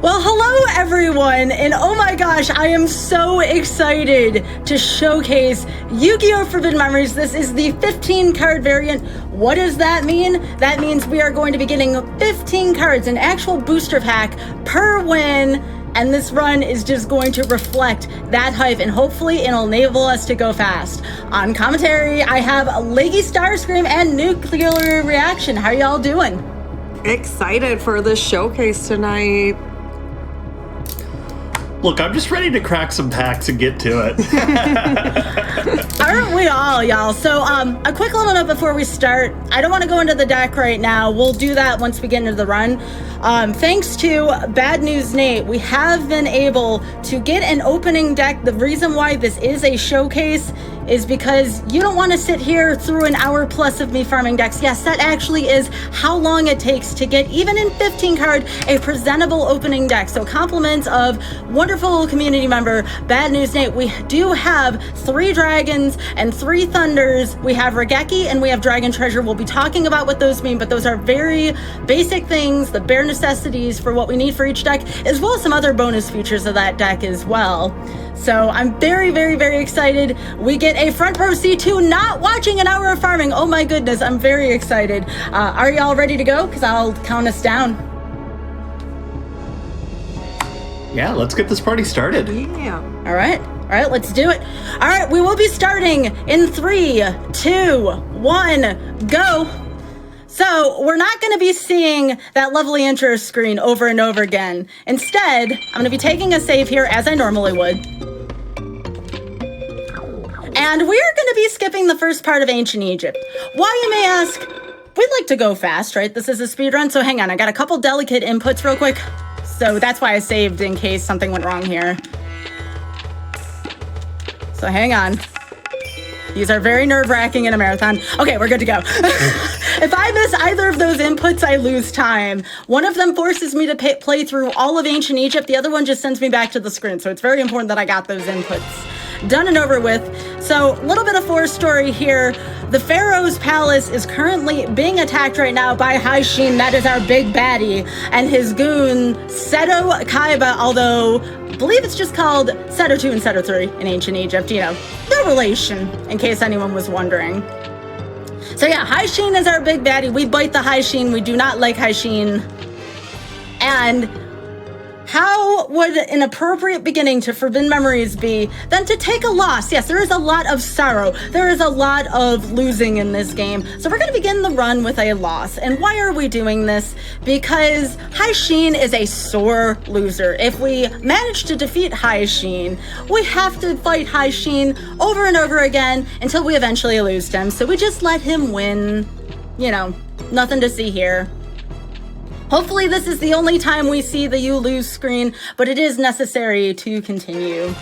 Well, hello everyone, and oh my gosh, I am so excited to showcase Yu-Gi-Oh! Forbidden Memories. This is the 15 card variant. What does that mean? That means we are going to be getting 15 cards, an actual booster pack per win, and this run is just going to reflect that hype, and hopefully it'll enable us to go fast. On commentary, I have Leggystarscream and Nuclear Reaction. How are y'all doing? Excited for this showcase tonight. Look, I'm just ready to crack some packs and get to it. Aren't we all, y'all? So, a quick little note before we start. I don't want to go into the deck right now. We'll do that once we get into the run. Thanks to Bad News Nate, we have been able to get an opening deck. The reason why this is a showcase is because you don't want to sit here through an hour plus of me farming decks. Yes, that actually is how long it takes to get, even in 15 card, a presentable opening deck. So compliments of wonderful community member Bad News Nate. We do have 3 dragons and 3 thunders. We have Regeki and we have Dragon Treasure. We'll be talking about what those mean, but those are very basic things, the bare necessities for what we need for each deck, as well as some other bonus features of that deck as well. So I'm very, very, very excited. We get a front row seat to not watching an hour of farming. Oh my goodness, I'm very excited. Are y'all ready to go? Because I'll count us down. Yeah, let's get this party started. Yeah. All right, let's do it. All right, we will be starting in 3, 2, 1, go. So we're not going to be seeing that lovely intro screen over and over again. Instead, I'm going to be taking a save here as I normally would. And we are going to be skipping the first part of Ancient Egypt. Why, you may ask? We'd like to go fast, right? This is a speed run, so hang on. I got a couple delicate inputs real quick. So that's why I saved in case something went wrong here. So hang on. These are very nerve-wracking in a marathon. Okay, we're good to go. If I miss either of those inputs, I lose time. One of them forces me to play through all of Ancient Egypt. The other one just sends me back to the screen. So it's very important that I got those inputs done and over with. So a little bit of story here. The Pharaoh's palace is currently being attacked right now by Haishin. That is our big baddie. And his goon, Seto Kaiba, although I believe it's just called Seto 2 and Seto 3 in Ancient Egypt. You know, no relation, in case anyone was wondering. So yeah, Haishin is our big baddie. We bite the Haishin. We do not like Haishin. And how would an appropriate beginning to Forbidden Memories be than to take a loss? Yes, there is a lot of sorrow. There is a lot of losing in this game. So we're going to begin the run with a loss. And why are we doing this? Because Haishin is a sore loser. If we manage to defeat Haishin, we have to fight Haishin over and over again until we eventually lose to him. So we just let him win. You know, nothing to see here. Hopefully this is the only time we see the you lose screen, but it is necessary to continue.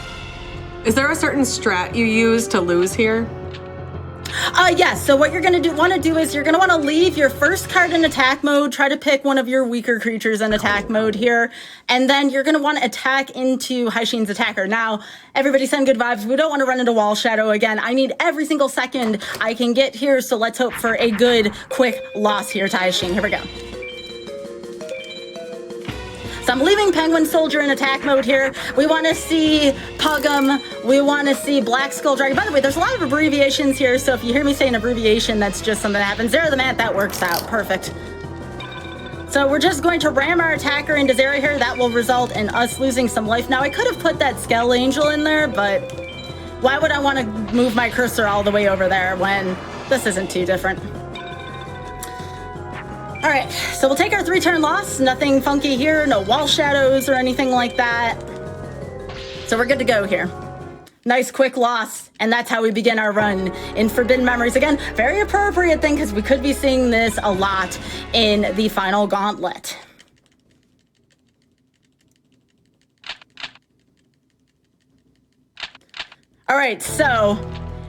Is there a certain strat you use to lose here? Yes, so what you're going to want to do is you're going to want to leave your first card in attack mode, try to pick one of your weaker creatures in attack mode here, and then you're going to want to attack into Haishin's attacker. Now, everybody send good vibes. We don't want to run into wall shadow again. I need every single second I can get here, so let's hope for a good, quick loss here to Haishin. Here we go. So I'm leaving Penguin Soldier in attack mode here. We want to see Pugum. We want to see Black Skull Dragon. By the way, there's a lot of abbreviations here, so if you hear me say an abbreviation, that's just something that happens. Zera the Mant, that works out. Perfect. So we're just going to ram our attacker into Zera here. That will result in us losing some life. Now, I could have put that Skell Angel in there, but why would I want to move my cursor all the way over there when this isn't too different? All right, so we'll take our 3-turn loss. Nothing funky here, no wall shadows or anything like that. So we're good to go here. Nice quick loss, and that's how we begin our run in Forbidden Memories. Again, very appropriate thing because we could be seeing this a lot in the final gauntlet. All right, so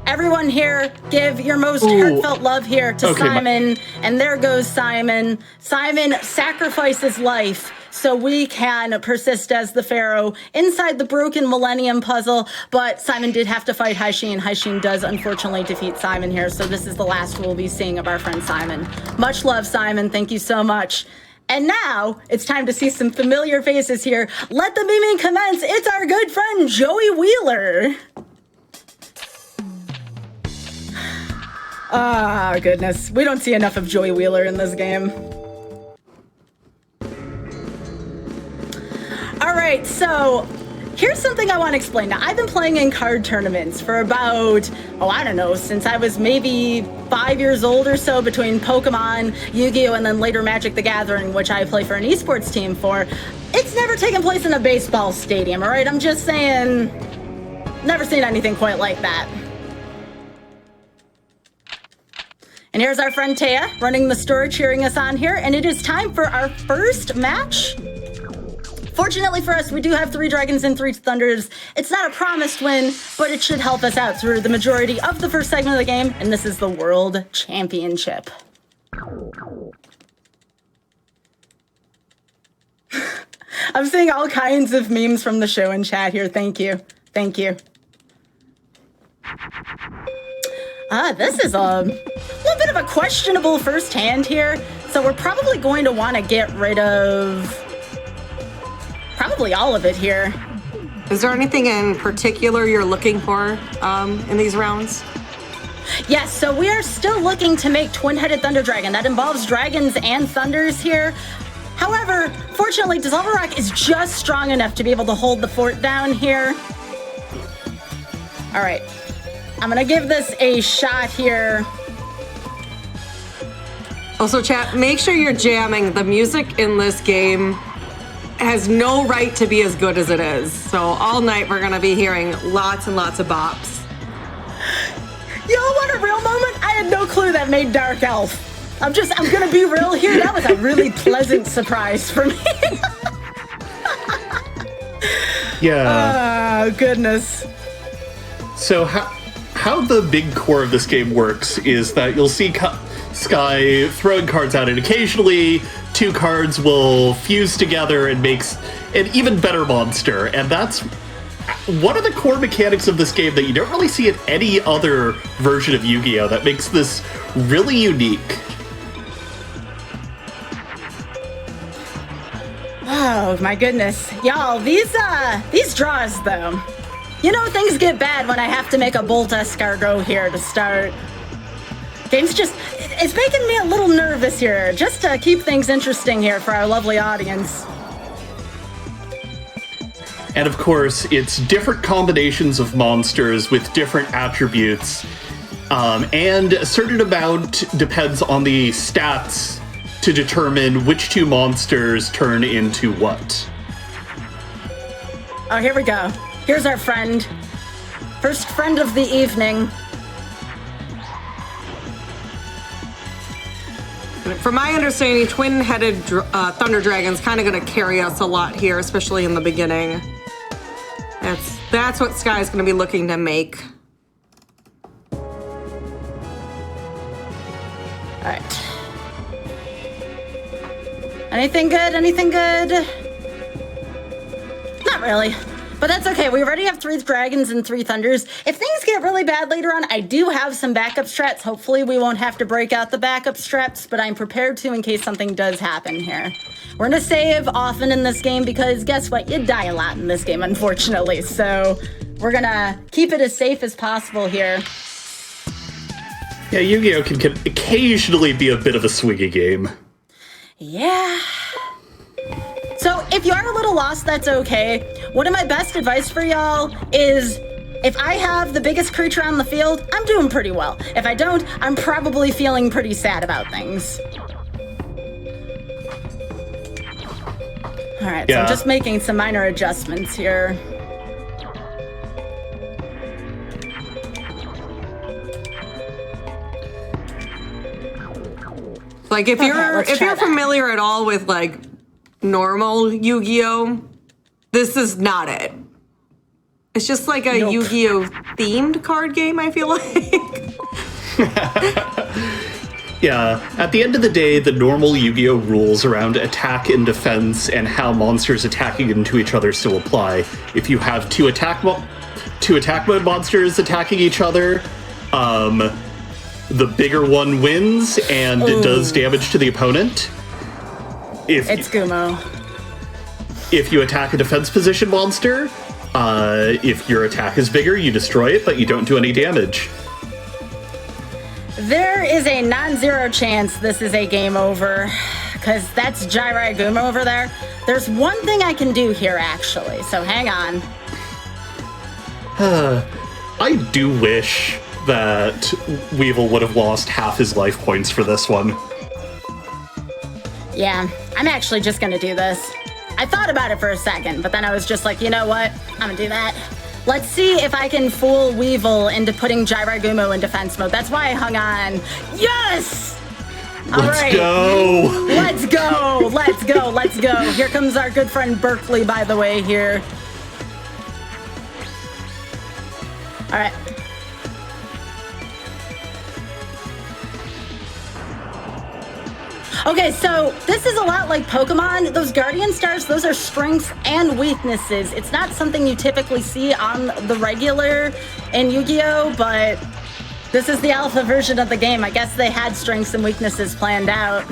everyone here, give your most heartfelt love here to Simon. And there goes Simon. Simon sacrifices life so we can persist as the Pharaoh inside the broken Millennium puzzle. But Simon did have to fight Haishin. Haishin does unfortunately defeat Simon here. So this is the last we'll be seeing of our friend Simon. Much love, Simon. Thank you so much. And now it's time to see some familiar faces here. Let the memeing commence. It's our good friend Joey Wheeler. Ah, goodness. We don't see enough of Joey Wheeler in this game. All right, so here's something I want to explain. Now, I've been playing in card tournaments for about, I don't know, since I was maybe 5 years old or so, between Pokemon, Yu-Gi-Oh!, and then later Magic the Gathering, which I play for an esports team for. It's never taken place in a baseball stadium, all right? I'm just saying, never seen anything quite like that. And here's our friend Taya running the store, cheering us on here, and it is time for our first match. Fortunately for us, we do have 3 Dragons and 3 Thunders. It's not a promised win, but it should help us out through the majority of the first segment of the game, and this is the World Championship. I'm seeing all kinds of memes from the show in chat here. Thank you. Thank you. This is a little bit of a questionable first hand here, so we're probably going to want to get rid of probably all of it here. Is there anything in particular you're looking for in these rounds? Yes, so we are still looking to make Twin-Headed Thunder Dragon. That involves dragons and thunders here. However, fortunately, Dissolver Rock is just strong enough to be able to hold the fort down here. All right. I'm gonna give this a shot here. Also, chat, make sure you're jamming. The music in this game has no right to be as good as it is. So all night we're gonna be hearing lots and lots of bops. Y'all want a real moment? I had no clue that made Dark Elf. I'm gonna be real here. That was a really pleasant surprise for me. Yeah. Oh, goodness. So how the big core of this game works is that you'll see Sky throwing cards out, and occasionally 2 cards will fuse together and makes an even better monster. And that's one of the core mechanics of this game that you don't really see in any other version of Yu-Gi-Oh! That makes this really unique. Oh, my goodness. Y'all, these draws, though. You know, things get bad when I have to make a Bolt Escargot here to start. Game's it's making me a little nervous here, just to keep things interesting here for our lovely audience. And of course, it's different combinations of monsters with different attributes, and a certain amount depends on the stats to determine which 2 monsters turn into what. Oh, here we go. Here's our friend. First friend of the evening. From my understanding, Twin-Headed Thunder Dragon's kind of going to carry us a lot here, especially in the beginning. That's what Sky's going to be looking to make. All right. Anything good? Anything good? Not really. But that's okay. We already have 3 dragons and 3 thunders. If things get really bad later on, I do have some backup strats. Hopefully we won't have to break out the backup strats, but I'm prepared to in case something does happen here. We're gonna save often in this game because guess what? You die a lot in this game, unfortunately. So we're gonna keep it as safe as possible here. Yeah, Yu-Gi-Oh! Can occasionally be a bit of a swingy game. Yeah. So if you are a little lost, that's okay. One of my best advice for y'all is if I have the biggest creature on the field, I'm doing pretty well. If I don't, I'm probably feeling pretty sad about things. All right, so I'm just making some minor adjustments here. Like if you're familiar at all with like normal Yu-Gi-Oh, this is not it. It's just like a Yu-Gi-Oh themed card game, I feel like. Yeah, at the end of the day, the normal Yu-Gi-Oh rules around attack and defense and how monsters attacking into each other still apply. If you have two attack mode monsters attacking each other, the bigger one wins and does damage to the opponent. It's Gumo. If you attack a defense position monster, if your attack is bigger, you destroy it, but you don't do any damage. There is a non-zero chance this is a game over, because that's Jirai Gumo over there. There's one thing I can do here, actually, so hang on. I do wish that Weevil would have lost half his life points for this one. Yeah, I'm actually just gonna do this. I thought about it for a second, but then I was just like, you know what? I'm gonna do that. Let's see if I can fool Weevil into putting Jirai Gumo in defense mode. That's why I hung on. Yes! Let's go! Let's go! Let's go! Let's go! Here comes our good friend Berkeley, by the way, here. All right. Okay, so this is a lot like Pokemon. Those Guardian Stars, those are strengths and weaknesses. It's not something you typically see on the regular in Yu-Gi-Oh!, but this is the alpha version of the game. I guess they had strengths and weaknesses planned out.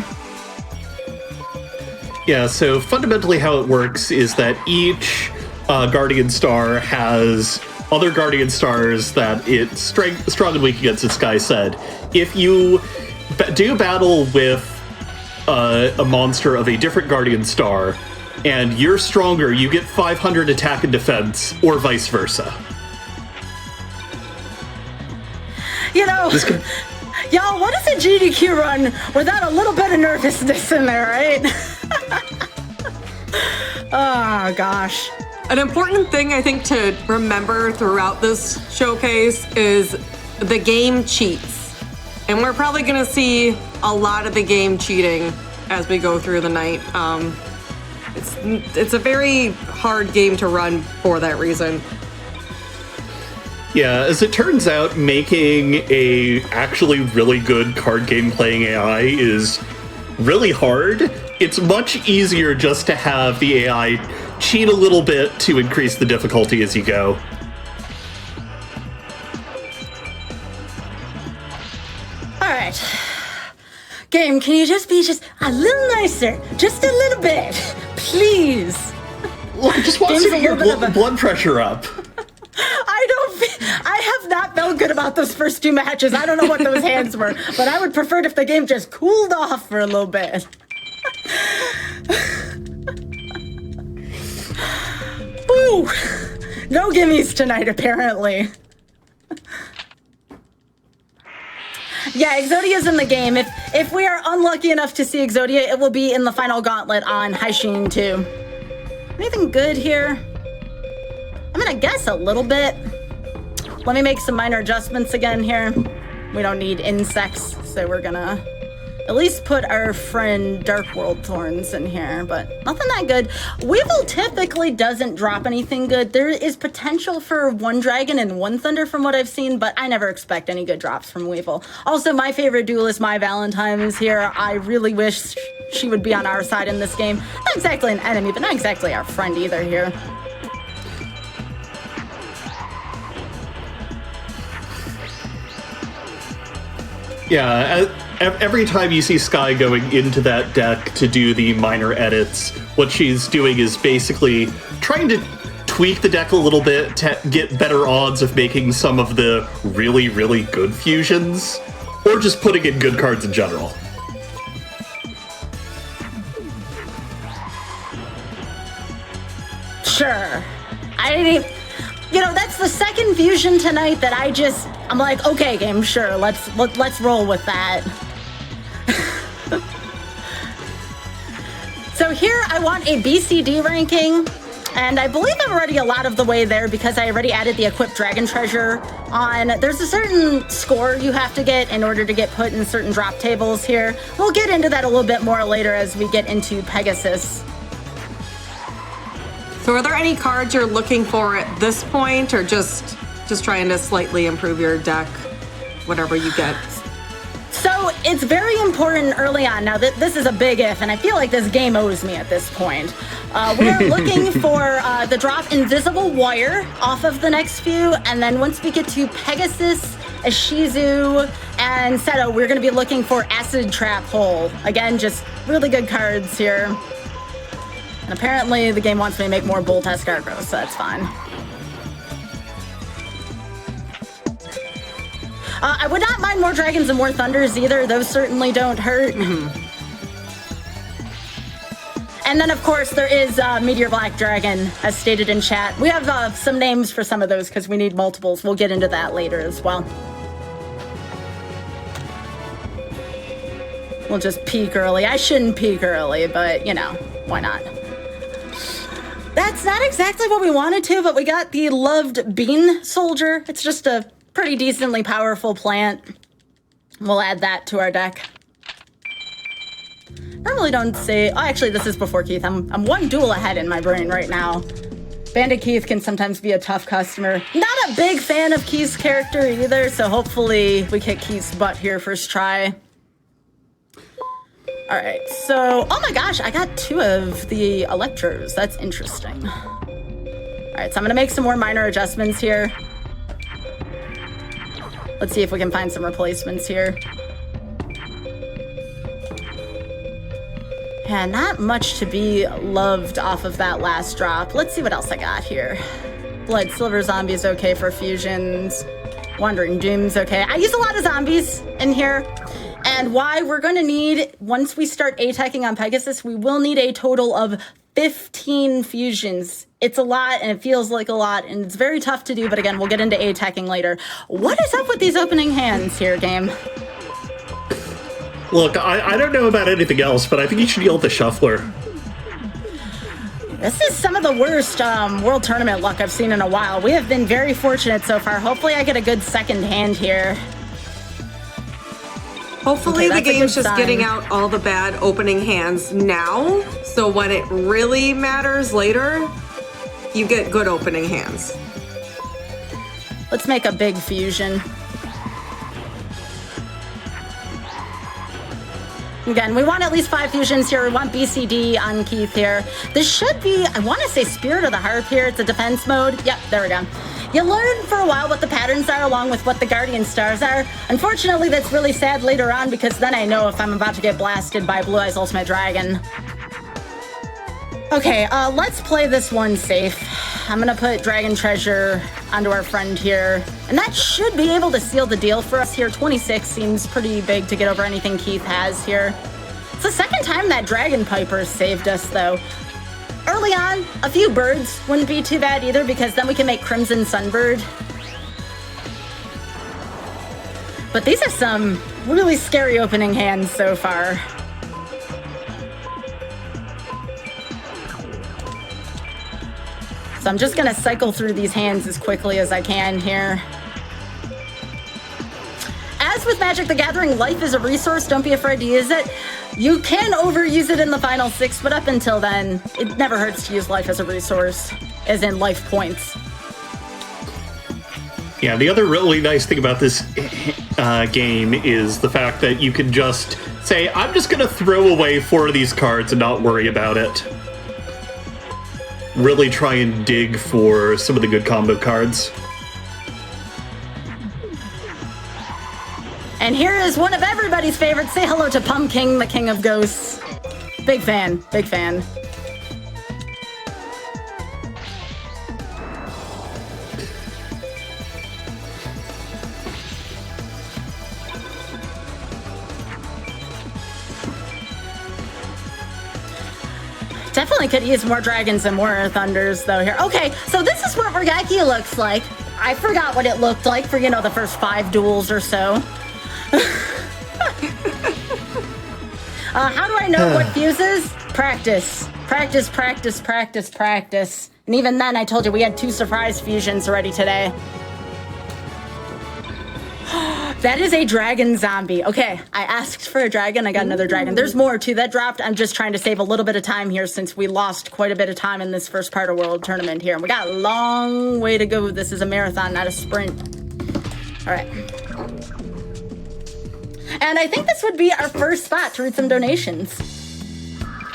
Yeah, so fundamentally how it works is that each Guardian Star has other Guardian Stars that it's strong and weak against, as Sky said. If you do battle with a monster of a different Guardian Star, and you're stronger, you get 500 attack and defense, or vice versa. You know, y'all, what is a GDQ run without a little bit of nervousness in there, right? Oh, gosh. An important thing I think to remember throughout this showcase is the game cheats. And we're probably gonna see a lot of the game cheating as we go through the night. It's a very hard game to run for that reason. Yeah, as it turns out, making a actually really good card game playing AI is really hard. It's much easier just to have the AI cheat a little bit to increase the difficulty as you go. All right. Game, can you just be just a little nicer? Just a little bit, please. Look, I just want to get your blood pressure up. I have not felt good about those first two matches. I don't know what those hands were, but I would prefer it if the game just cooled off for a little bit. Woo! No gimmies tonight, apparently. Yeah, Exodia's in the game. If we are unlucky enough to see Exodia, it will be in the final gauntlet on Haishin too. Anything good here? I'm gonna guess a little bit. Let me make some minor adjustments again here. We don't need insects, so we're gonna at least put our friend Dark World Thorns in here, but nothing that good. Weevil typically doesn't drop anything good. There is potential for one Dragon and one Thunder from what I've seen, but I never expect any good drops from Weevil. Also, my favorite duelist, My Valentine, is here. I really wish she would be on our side in this game. Not exactly an enemy, but not exactly our friend either here. Yeah, every time you see Sky going into that deck to do the minor edits, what she's doing is basically trying to tweak the deck a little bit to get better odds of making some of the really, really good fusions, or just putting in good cards in general. Sure. I didn't even... You know, that's the second fusion tonight that I'm like, okay, game, sure, let's roll with that. So here I want a BCD ranking, and I believe I'm already a lot of the way there because I already added the Equipped Dragon Treasure on. There's a certain score you have to get in order to get put in certain drop tables here. We'll get into that a little bit more later as we get into Pegasus. So are there any cards you're looking for at this point, or just trying to slightly improve your deck, whatever you get? So it's very important early on. Now, this is a big if, and I feel like this game owes me at this point. We're looking for the drop Invisible Wire off of the next few, and then once we get to Pegasus, Ishizu, And Seto, we're going to be looking for Acid Trap Hole. Again, just really good cards here. And apparently the game wants me to make more Bull Escargot, so that's fine. I would not mind more Dragons and more Thunders either. Those certainly don't hurt. And then, of course, there is Meteor Black Dragon, as stated in chat. We have some names for some of those because we need multiples. We'll get into that later as well. We'll just peek early. I shouldn't peek early, but, you know, why not? That's not exactly what we wanted to, but we got the loved Bean Soldier. It's just a pretty decently powerful plant. We'll add that to our deck. Normally don't say... Oh, actually, this is before Keith. I'm one duel ahead in my brain right now. Bandit Keith can sometimes be a tough customer. Not a big fan of Keith's character either, so hopefully we kick Keith's butt here first try. All right, so... Oh my gosh, I got 2 of the Electros. That's interesting. All right, so I'm going to make some more minor adjustments here. Let's see if we can find some replacements here. Yeah, not much to be loved off of that last drop. Let's see what else I got here. Blood Silver Zombie is okay for fusions. Wandering Doom's okay. I use a lot of zombies in here. And why we're going to need, once we start A-teching on Pegasus, we will need a total of 15 fusions. It's a lot, and it feels like a lot, and it's very tough to do, but again, we'll get into A-teching later. What is up with these opening hands here, game? Look, I don't know about anything else, but I think you should yell at the Shuffler. This is some of the worst World Tournament luck I've seen in a while. We have been very fortunate so far. Hopefully I get a good second hand here. Hopefully Okay, the game's just sign. getting out all the bad opening hands now, so when it really matters later, you get good opening hands. Let's make a big fusion. Again, we want at least 5 fusions here. We want BCD on Keith here. This should be, I want to say Spirit of the Harp here. It's a defense mode. Yep, there we go. You learn for a while what the patterns are along with what the Guardian Stars are. Unfortunately, that's really sad later on because then I know if I'm about to get blasted by Blue Eyes Ultimate Dragon. Okay, let's play this one safe. I'm gonna put Dragon Treasure onto our friend here. And that should be able to seal the deal for us here. 26 seems pretty big to get over anything Keith has here. It's the second time that Dragon Piper saved us, though. Early on, a few birds wouldn't be too bad either because then we can make Crimson Sunbird. But these are some really scary opening hands so far. So I'm just gonna cycle through these hands as quickly as I can here. As with Magic the Gathering, life is a resource. Don't be afraid to use it. You can overuse it in the final 6, but up until then, it never hurts to use life as a resource, as in life points. Yeah, the other really nice thing about this game is the fact that you can just say, I'm just going to throw away 4 of these cards and not worry about it. Really try and dig for some of the good combo cards. And here is one of everybody's favorites. Say hello to Pumpkin, the King of Ghosts. Big fan, big fan. Definitely could use more dragons and more thunders though here. Okay, so this is what Regaki looks like. I forgot what it looked like for, you know, the first 5 duels or so. How do I know what fuses? Practice. Practice, practice, practice, practice. And even then, I told you we had 2 surprise fusions already today. That is a dragon zombie. Okay, I asked for a dragon, I got another dragon. There's more too that dropped. I'm just trying to save a little bit of time here since we lost quite a bit of time in this first part of World Tournament here. And we got a long way to go. This is a marathon, not a sprint. All right. And I think this would be our first spot to read some donations.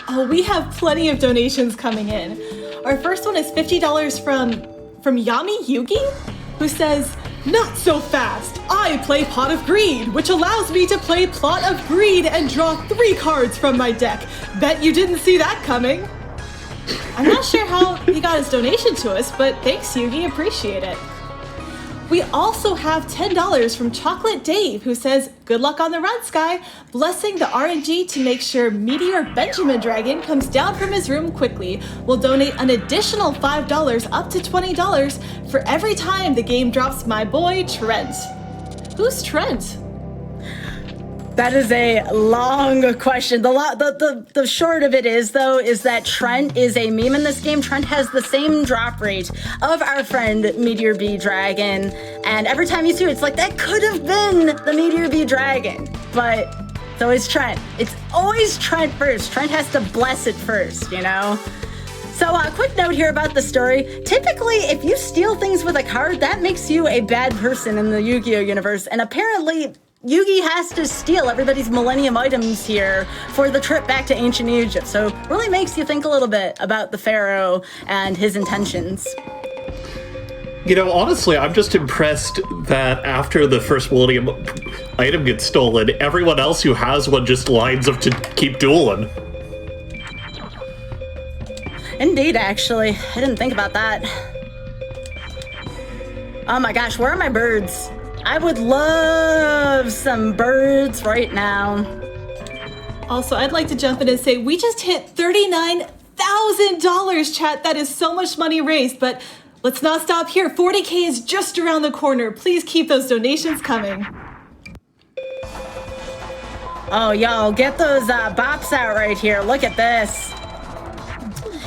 Oh, we have plenty of donations coming in. Our first one is $50 from Yami Yugi, who says, Not so fast! I play Pot of Greed, which allows me to play Plot of Greed and draw 3 cards from my deck. Bet you didn't see that coming. I'm not sure how he got his donation to us, but thanks, Yugi, appreciate it. We also have $10 from Chocolate Dave, who says, good luck on the run, Sky, blessing the RNG to make sure Meteor Benjamin Dragon comes down from his room quickly. We'll donate an additional $5 up to $20 for every time the game drops my boy Trent. Who's Trent? That is a long question. The short of it is, though, is that Trent is a meme in this game. Trent has the same drop rate of our friend Meteor B Dragon, and every time you see it, it's like, that could have been the Meteor B Dragon, but it's always Trent. It's always Trent first. Trent has to bless it first, you know? So a quick note here about the story. Typically, if you steal things with a card, that makes you a bad person in the Yu-Gi-Oh universe, and apparently Yugi has to steal everybody's Millennium items here for the trip back to ancient Egypt. So really makes you think a little bit about the Pharaoh and his intentions. You know, honestly, I'm just impressed that after the first Millennium item gets stolen, everyone else who has one just lines up to keep dueling. Indeed, actually. I didn't think about that. Oh my gosh, where are my birds? I would love some birds right now. Also, I'd like to jump in and say we just hit $39,000, chat. That is so much money raised, but let's not stop here. 40K is just around the corner. Please keep those donations coming. Oh, y'all, get those bops out right here. Look at this.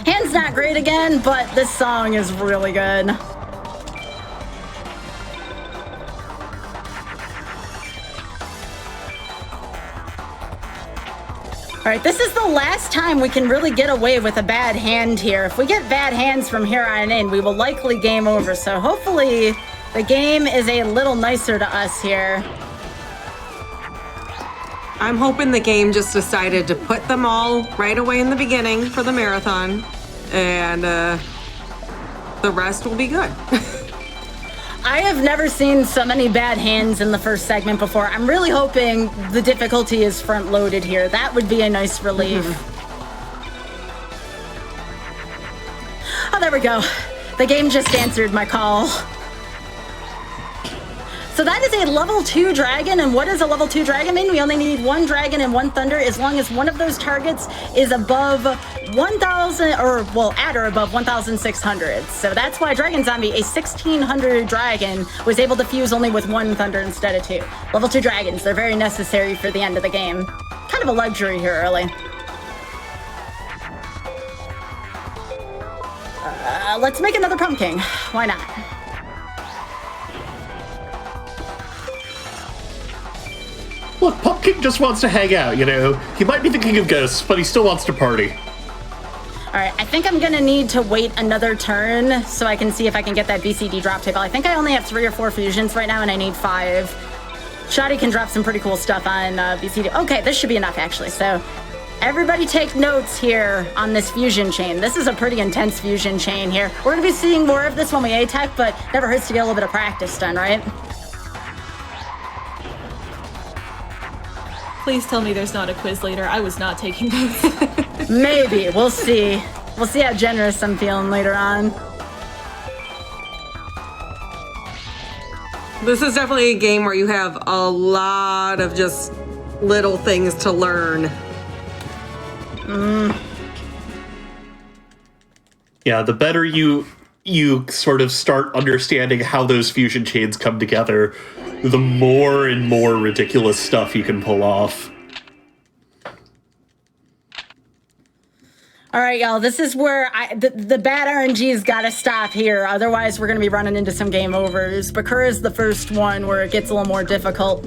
Hand's not great again, but this song is really good. All right, this is the last time we can really get away with a bad hand here. If we get bad hands from here on in, we will likely game over. So hopefully the game is a little nicer to us here. I'm hoping the game just decided to put them all right away in the beginning for the marathon, and the rest will be good. I have never seen so many bad hands in the first segment before. I'm really hoping the difficulty is front-loaded here. That would be a nice relief. Oh, there we go. The game just answered my call. So that is a level 2 dragon, and what does a level 2 dragon mean? We only need 1 dragon and 1 thunder as long as one of those targets is above 1,000, or well, at or above 1,600. So that's why Dragon Zombie, a 1,600 dragon, was able to fuse only with 1 thunder instead of 2. Level 2 dragons, they're very necessary for the end of the game. Kind of a luxury here early. Let's make another pumpkin. Why not? Look, Pumpkin just wants to hang out, you know? He might be the king of ghosts, but he still wants to party. Alright, I think I'm gonna need to wait another turn so I can see if I can get that BCD drop table. I think I only have 3 or 4 fusions right now and I need 5. Shoddy can drop some pretty cool stuff on BCD. Okay, this should be enough actually. So everybody take notes here on this fusion chain. This is a pretty intense fusion chain here. We're gonna be seeing more of this when we attack, but never hurts to get a little bit of practice done, right? Please tell me there's not a quiz later. I was not taking notes. Maybe. We'll see. We'll see how generous I'm feeling later on. This is definitely a game where you have a lot of just little things to learn. Yeah, the better you sort of start understanding how those fusion chains come together, the more and more ridiculous stuff you can pull off. All right, y'all, this is where the bad RNG's got to stop here. Otherwise, we're going to be running into some game overs. Bakura is the first one where it gets a little more difficult.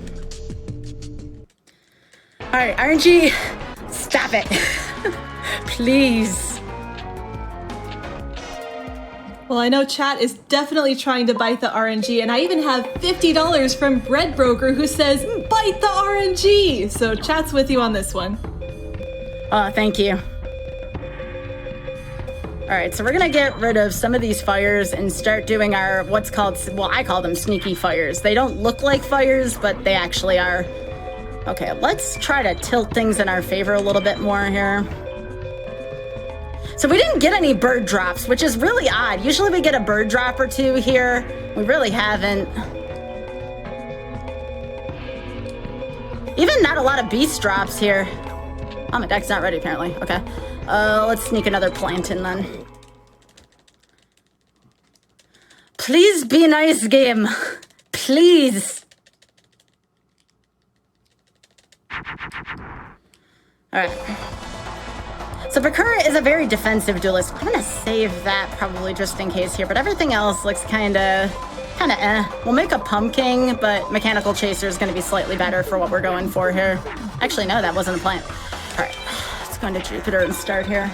All right, RNG, stop it. Please. Well, I know chat is definitely trying to bite the RNG, and I even have $50 from Bread Broker who says, bite the RNG! So chat's with you on this one. Oh, thank you. right, so we're gonna get rid of some of these fires and start doing our what's called, well, I call them sneaky fires. They don't look like fires, but they actually are. Okay, let's try to tilt things in our favor a little bit more here. So we didn't get any bird drops, which is really odd. Usually we get a bird drop or two here. We really haven't. Even not a lot of beast drops here. Oh, my deck's not ready, apparently. Okay. Let's sneak another plant in then. Please be nice, game. Please. Alright. So Bakura is a very defensive duelist. I'm gonna save that probably just in case here, but everything else looks kinda eh. We'll make a pumpkin, but Mechanical Chaser is gonna be slightly better for what we're going for here. Actually, no, that wasn't a plant. Alright, let's go into Jupiter and start here.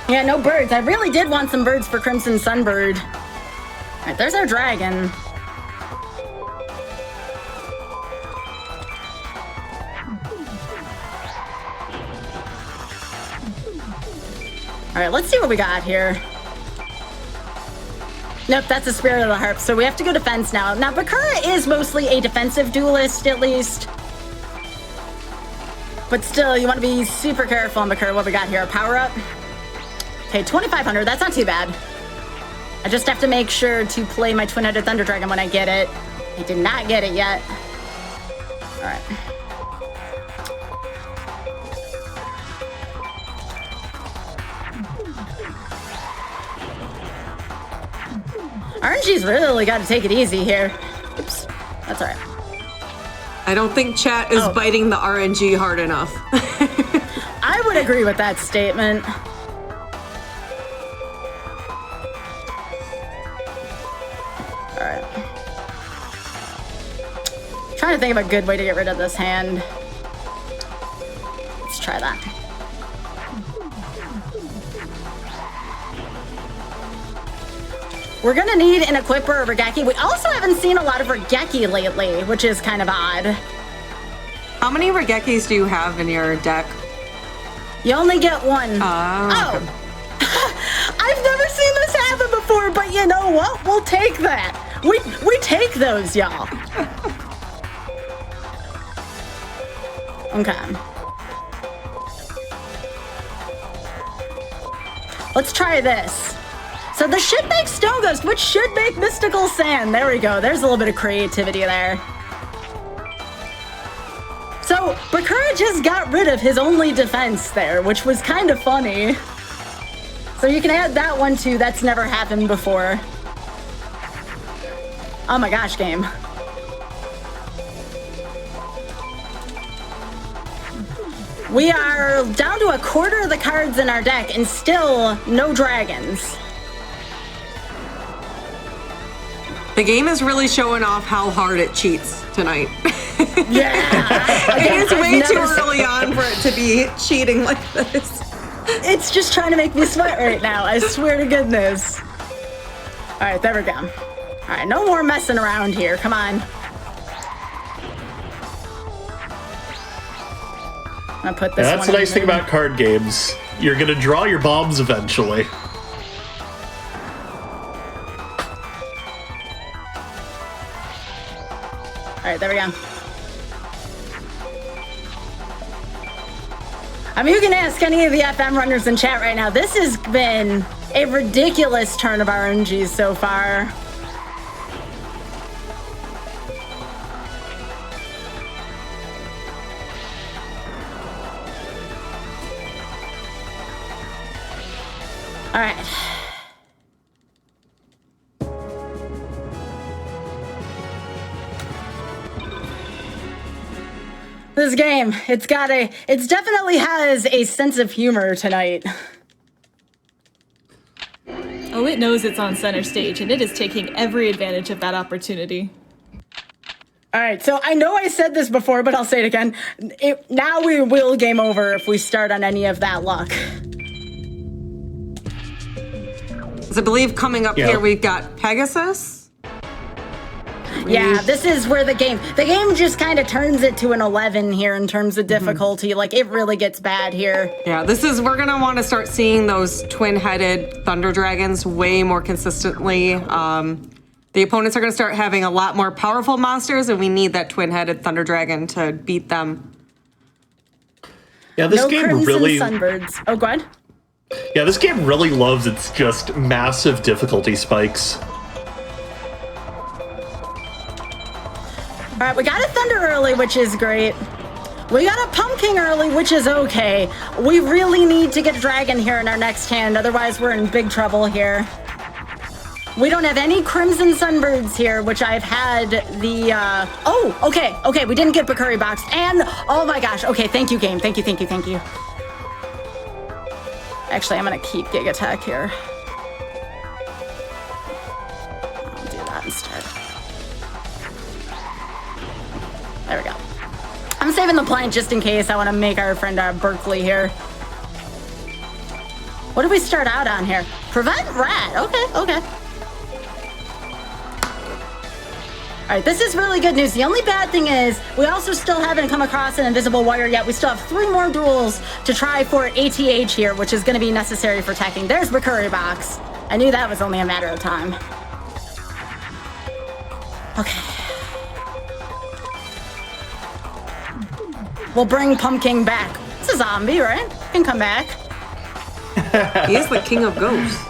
Yeah, no birds. I really did want some birds for Crimson Sunbird. Alright, there's our dragon. All right, let's see what we got here. Nope, that's the Spirit of the Harp, so we have to go defense now. Now, Bakura is mostly a defensive duelist, at least. But still, you want to be super careful on Bakura. What we got here, a power-up. Okay, 2,500, that's not too bad. I just have to make sure to play my Twin-Headed Thunder Dragon when I get it. I did not get it yet. All right. RNG's really got to take it easy here. Oops, that's all right. I don't think chat is biting the RNG hard enough. I would agree with that statement. All right. Trying to think of a good way to get rid of this hand. Let's try that. We're gonna need an Equipper or Regeki. We also haven't seen a lot of Regeki lately, which is kind of odd. How many Regekis do you have in your deck? You only get one. Oh. Okay. I've never seen this happen before, but you know what? We'll take that. We take those, y'all. Okay. Let's try this. So this should make Stone Ghost, which should make Mystical Sand. There we go. There's a little bit of creativity there. So Bakura just got rid of his only defense there, which was kind of funny. So you can add that one too. That's never happened before. Oh my gosh, game. We are down to a quarter of the cards in our deck and still no dragons. The game is really showing off how hard it cheats tonight. Yeah. I think it's way too early on for it to be cheating like this. It's just trying to make me sweat right now. I swear to goodness. All right, there we go. All right, no more messing around here. Come on. I'm gonna put this. That's the nice thing about card games. You're gonna draw your bombs eventually. All right, there we go. I mean, you can ask any of the FM runners in chat right now. This has been a ridiculous turn of RNGs so far. All right. This game, it definitely has a sense of humor tonight. Oh, it knows it's on center stage, and it is taking every advantage of that opportunity. All right, so I know I said this before, but I'll say it again. Now we will game over if we start on any of that luck. So I believe coming up here we've got Pegasus. Yeah, this is where the game just kind of turns it to an 11 here in terms of difficulty. Like, it really gets bad here. Yeah, we're gonna want to start seeing those twin-headed thunder dragons way more consistently. The opponents are gonna start having a lot more powerful monsters, and we need that twin-headed thunder dragon to beat them. Yeah, this No game crimson really. sunbirds. Oh, go ahead. Yeah, this game really loves its just massive difficulty spikes. All right, we got a thunder early, which is great. We got a pumpkin early, which is okay. We really need to get a dragon here in our next hand, otherwise we're in big trouble here. We don't have any crimson sunbirds here, which I've had the, oh, okay, we didn't get Bakuri box, and, oh my gosh, okay, thank you, game, thank you. Actually, I'm gonna keep Gig Attack here. I'll do that instead. There we go. I'm saving the plant just in case I want to make our friend Berkeley here. What do we start out on here? Prevent rat. Okay. All right, this is really good news. The only bad thing is we also still haven't come across an invisible wire yet. We still have 3 more duels to try for ATH here, which is going to be necessary for teching. There's Bakuri box. I knew that was only a matter of time. Okay. We'll bring Pumpkin back. It's a zombie, right? Can come back. He is the king of ghosts.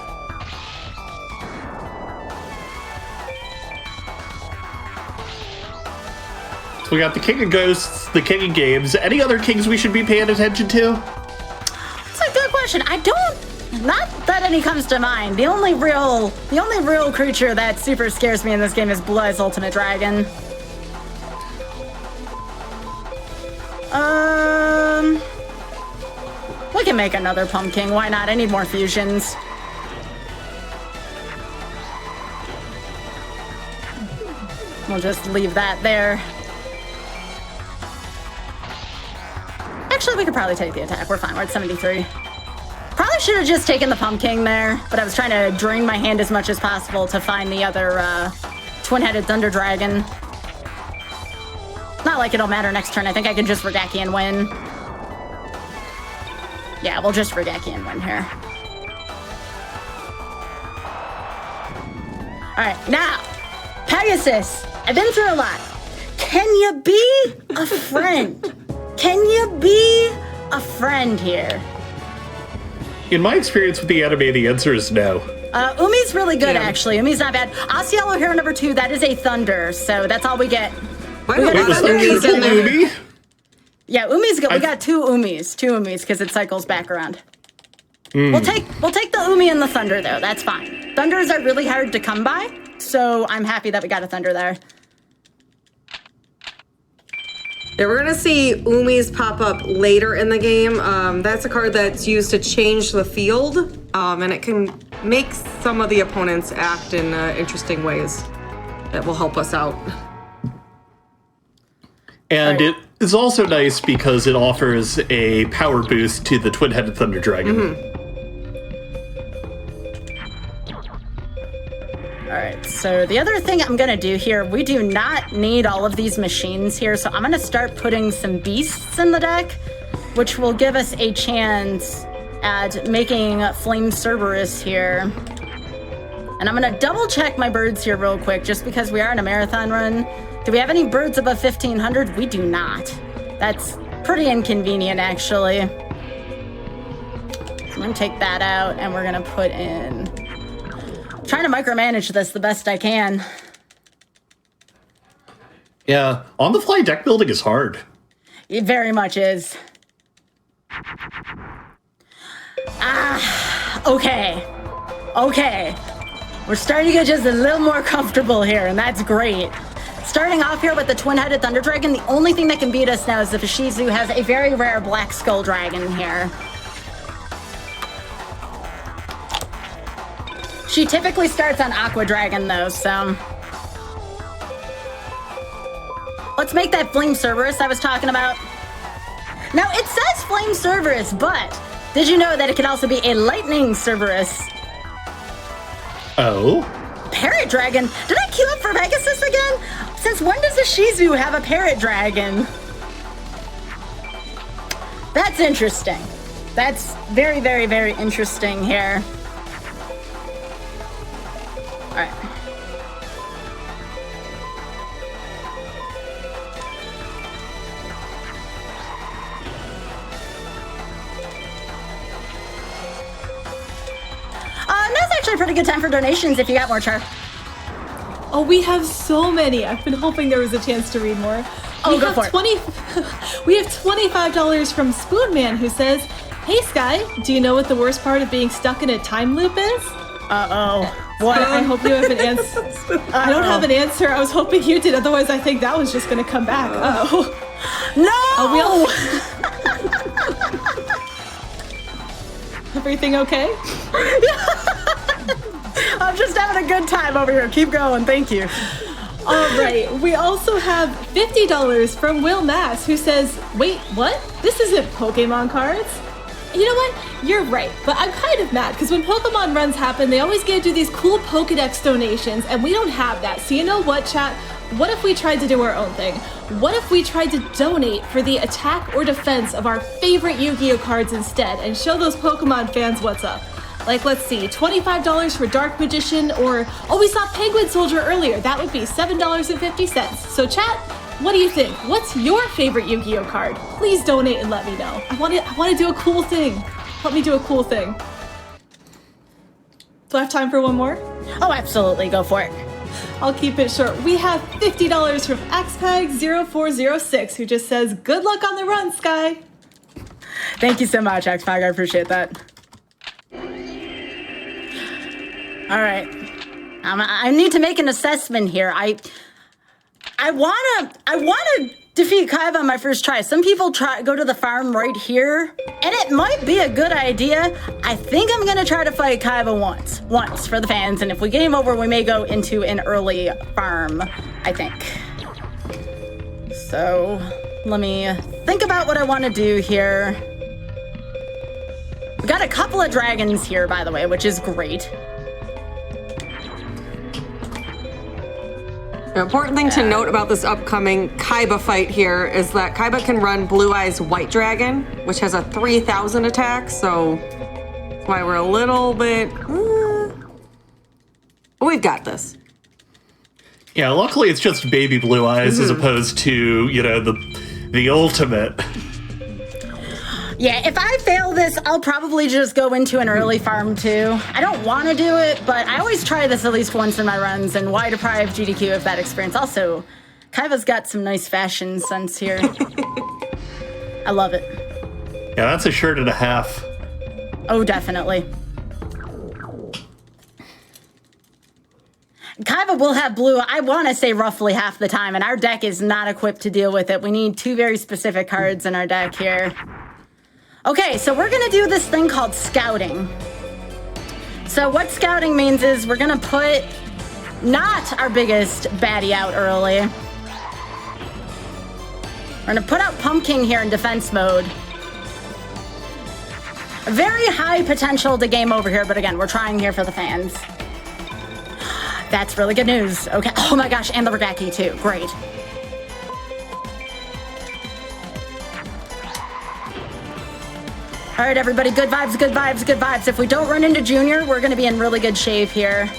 So we got the King of Ghosts, the King of Games. Any other kings we should be paying attention to? That's a good question. Not that any comes to mind. The only real creature that super scares me in this game is Blue Eyes Ultimate Dragon. We can make another pumpkin. Why not? I need more fusions. We'll just leave that there. Actually, we could probably take the attack. We're fine. We're at 73. Probably should have just taken the pumpkin there, but I was trying to drain my hand as much as possible to find the other twin-headed thunder dragon. Not like it'll matter next turn. I think I can just Regaki and win. Yeah, we'll just Regaki and win here. All right, now, Pegasus, I've been through a lot. Can you be a friend? Can you be a friend here? In my experience with the anime, the answer is no. Umi's really good, actually. Umi's not bad. Osceola Hero number 2, that is a thunder, so that's all we get. Wait, was that triple Umi? Yeah, Umi's good. We got two Umis, because it cycles back around. We'll take the Umi and the thunder, though. That's fine. Thunders are really hard to come by, so I'm happy that we got a thunder there. Yeah, we're gonna see Umis pop up later in the game. That's a card that's used to change the field, and it can make some of the opponents act in interesting ways that will help us out. And it is also nice because it offers a power boost to the twin-headed thunder dragon. All right, so the other thing I'm gonna do here, we do not need all of these machines here, so I'm gonna start putting some beasts in the deck, which will give us a chance at making Flame Cerberus here. And I'm gonna double check my birds here real quick, just because we are in a marathon run. Do we have any birds above 1,500? We do not. That's pretty inconvenient, actually. So I'm gonna take that out, and we're gonna put in... trying to micromanage this the best I can. Yeah, on-the-fly deck building is hard. It very much is. Okay. We're starting to get just a little more comfortable here, and that's great. Starting off here with the twin-headed thunder dragon, the only thing that can beat us now is if Ishizu has a very rare black skull dragon here. She typically starts on Aqua Dragon, though, so... let's make that Flame Cerberus I was talking about. Now, it says Flame Cerberus, but did you know that it can also be a Lightning Cerberus? Oh? Parrot Dragon? Did I queue up for Pegasus again? Since when does a Shizu have a parrot dragon? That's interesting. That's very, very, very interesting here. All right. Now's actually a pretty good time for donations if you got more, Char. Oh, we have so many. I've been hoping there was a chance to read more. Oh, go for it. We have $25 from Spoonman, who says, "Hey Sky, do you know what the worst part of being stuck in a time loop is?" Uh-oh. What? I hope you have an answer. I don't have an answer. I was hoping you did. Otherwise, I think that was just going to come back. Oh. No! Everything okay? I'm just having a good time over here. Keep going. Thank you. All right. We also have $50 from Will Mass, who says, "Wait, what? This isn't Pokemon cards?" You know what? You're right, but I'm kind of mad because when Pokemon runs happen, they always get to do these cool Pokedex donations, and we don't have that. So you know what, chat? What if we tried to do our own thing? What if we tried to donate for the attack or defense of our favorite Yu-Gi-Oh cards instead and show those Pokemon fans what's up? Like, let's see, $25 for Dark Magician, or, oh, we saw Penguin Soldier earlier. That would be $7.50. So chat, what do you think? What's your favorite Yu-Gi-Oh card? Please donate and let me know. I want to do a cool thing. Help me do a cool thing. Do I have time for one more? Oh, absolutely. Go for it. I'll keep it short. We have $50 from XPeg0406, who just says, "Good luck on the run, Sky." Thank you so much, XPAG. I appreciate that. All right. I need to make an assessment here. I wanna defeat Kaiba on my first try. Some people go to the farm right here, and it might be a good idea. I think I'm gonna try to fight Kaiba once for the fans, and if we game over, we may go into an early farm, I think. So let me think about what I want to do here. We got a couple of dragons here, by the way, which is great. The important thing to note about this upcoming Kaiba fight here is that Kaiba can run Blue Eyes White Dragon, which has a 3,000 attack, so that's why we're a little bit... we've got this. Yeah, luckily it's just baby Blue Eyes as opposed to, you know, the ultimate. Yeah, if I fail this, I'll probably just go into an early farm too. I don't want to do it, but I always try this at least once in my runs, and why deprive GDQ of that experience? Also, Kaiba's got some nice fashion sense here. I love it. Yeah, that's a shirt and a half. Oh, definitely. Kaiba will have blue, I want to say roughly half the time, and our deck is not equipped to deal with it. We need two very specific cards in our deck here. Okay, so we're gonna do this thing called scouting. So what scouting means is we're gonna put not our biggest baddie out early. We're gonna put out Pumpkin here in defense mode. Very high potential to game over here, but again, we're trying here for the fans. That's really good news. Okay, oh my gosh, and the Regaki too, great. All right, everybody, good vibes, good vibes, good vibes. If we don't run into Junior, we're gonna be in really good shape here.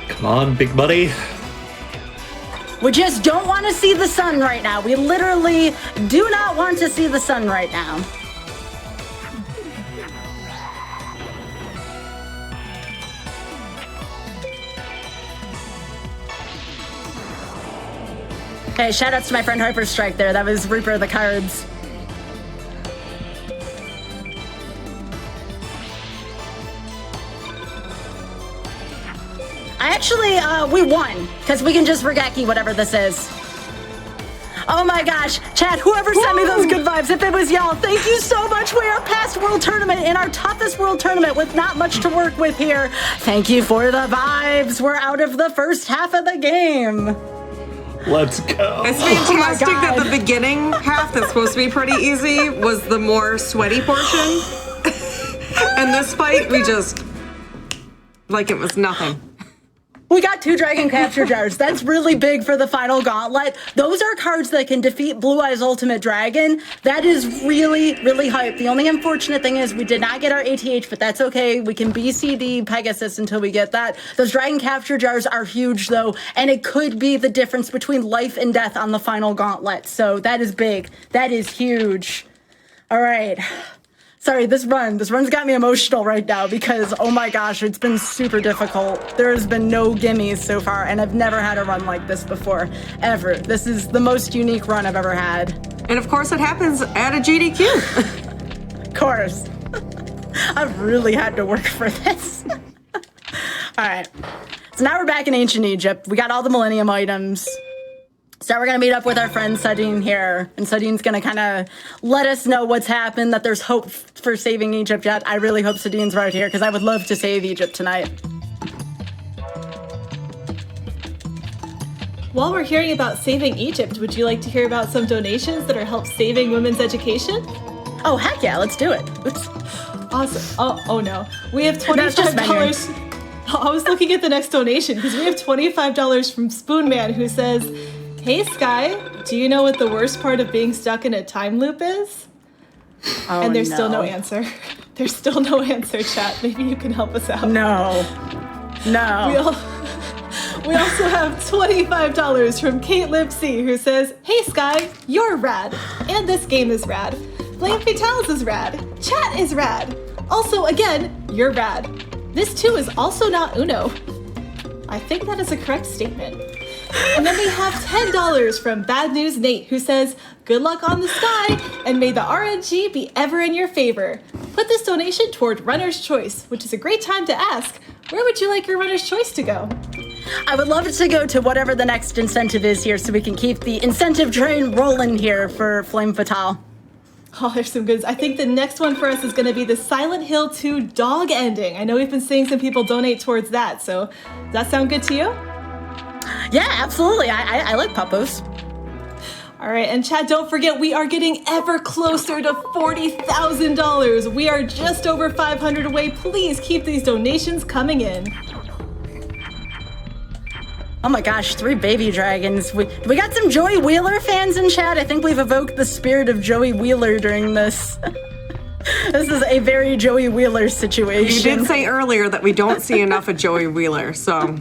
Come on, big buddy. We just don't want to see the sun right now. We literally do not want to see the sun right now. Hey, shoutouts to my friend Harper Strike there. That was Reaper of the Cards. Actually, we won, because we can just Regeki whatever this is. Oh my gosh, chat, whoever sent me those good vibes, if it was y'all, thank you so much. We are past World Tournament, in our toughest World Tournament with not much to work with here. Thank you for the vibes. We're out of the first half of the game. Let's go. It's fantastic that God. the beginning half that's supposed to be pretty easy was the more sweaty portion. And this fight, we just, like it was nothing. We got 2 dragon capture jars. That's really big for the final gauntlet. Those are cards that can defeat Blue Eyes Ultimate Dragon. That is really, really hype. The only unfortunate thing is we did not get our ATH, but that's okay. We can BCD Pegasus until we get that. Those dragon capture jars are huge, though, and it could be the difference between life and death on the final gauntlet. So that is big. That is huge. All right. Sorry, this run's got me emotional right now because, oh my gosh, it's been super difficult. There has been no gimmies so far, and I've never had a run like this before, ever. This is the most unique run I've ever had. And of course, it happens at a GDQ. Of course. I've really had to work for this. All right. So now we're back in ancient Egypt. We got all the Millennium items. So we're going to meet up with our friend Sadine here, and Sadine's going to kind of let us know what's happened, that there's hope for saving Egypt yet. I really hope Sadine's right here, because I would love to save Egypt tonight. While we're hearing about saving Egypt, would you like to hear about some donations that are help saving women's education? Oh, heck yeah, let's do it. Oops. Awesome. Oh no. We have That's just $25. I was looking at the next donation because we have $25 from Spoonman who says, "Hey Sky, do you know what the worst part of being stuck in a time loop is?" Oh, And there's still no answer. There's still no answer, chat. Maybe you can help us out. No. We also have $25 from Kate Lipsy who says, "Hey Sky, you're rad. And this game is rad. Flame Fatales is rad. Chat is rad. Also, again, you're rad. This too is also not Uno." I think that is a correct statement. And then we have $10 from Bad News Nate who says, "Good luck on the sky and may the RNG be ever in your favor. Put this donation toward Runner's Choice," which is a great time to ask, where would you like your Runner's Choice to go? I would love it to go to whatever the next incentive is here so we can keep the incentive train rolling here for Flame Fatale. Oh, there's some goods. I think the next one for us is going to be the Silent Hill 2 dog ending. I know we've been seeing some people donate towards that, so does that sound good to you? Yeah, absolutely. I like puppos. All right, and Chad, don't forget, we are getting ever closer to $40,000. We are just over 500 away. Please keep these donations coming in. Oh my gosh, 3 baby dragons. We got some Joey Wheeler fans in chat. I think we've evoked the spirit of Joey Wheeler during this. This is a very Joey Wheeler situation. You did say earlier that we don't see enough of Joey Wheeler, so.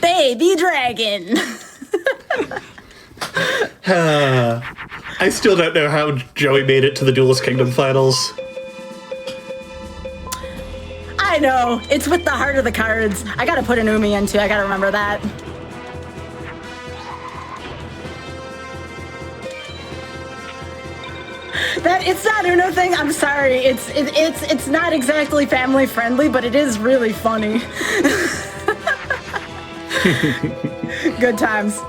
Baby dragon. I still don't know how Joey made it to the Duelist Kingdom finals. I know. It's with the heart of the cards. I gotta put an Umi in too. I gotta remember that. It's not Uno thing. I'm sorry. It's not exactly family friendly, but it is really funny. Good times.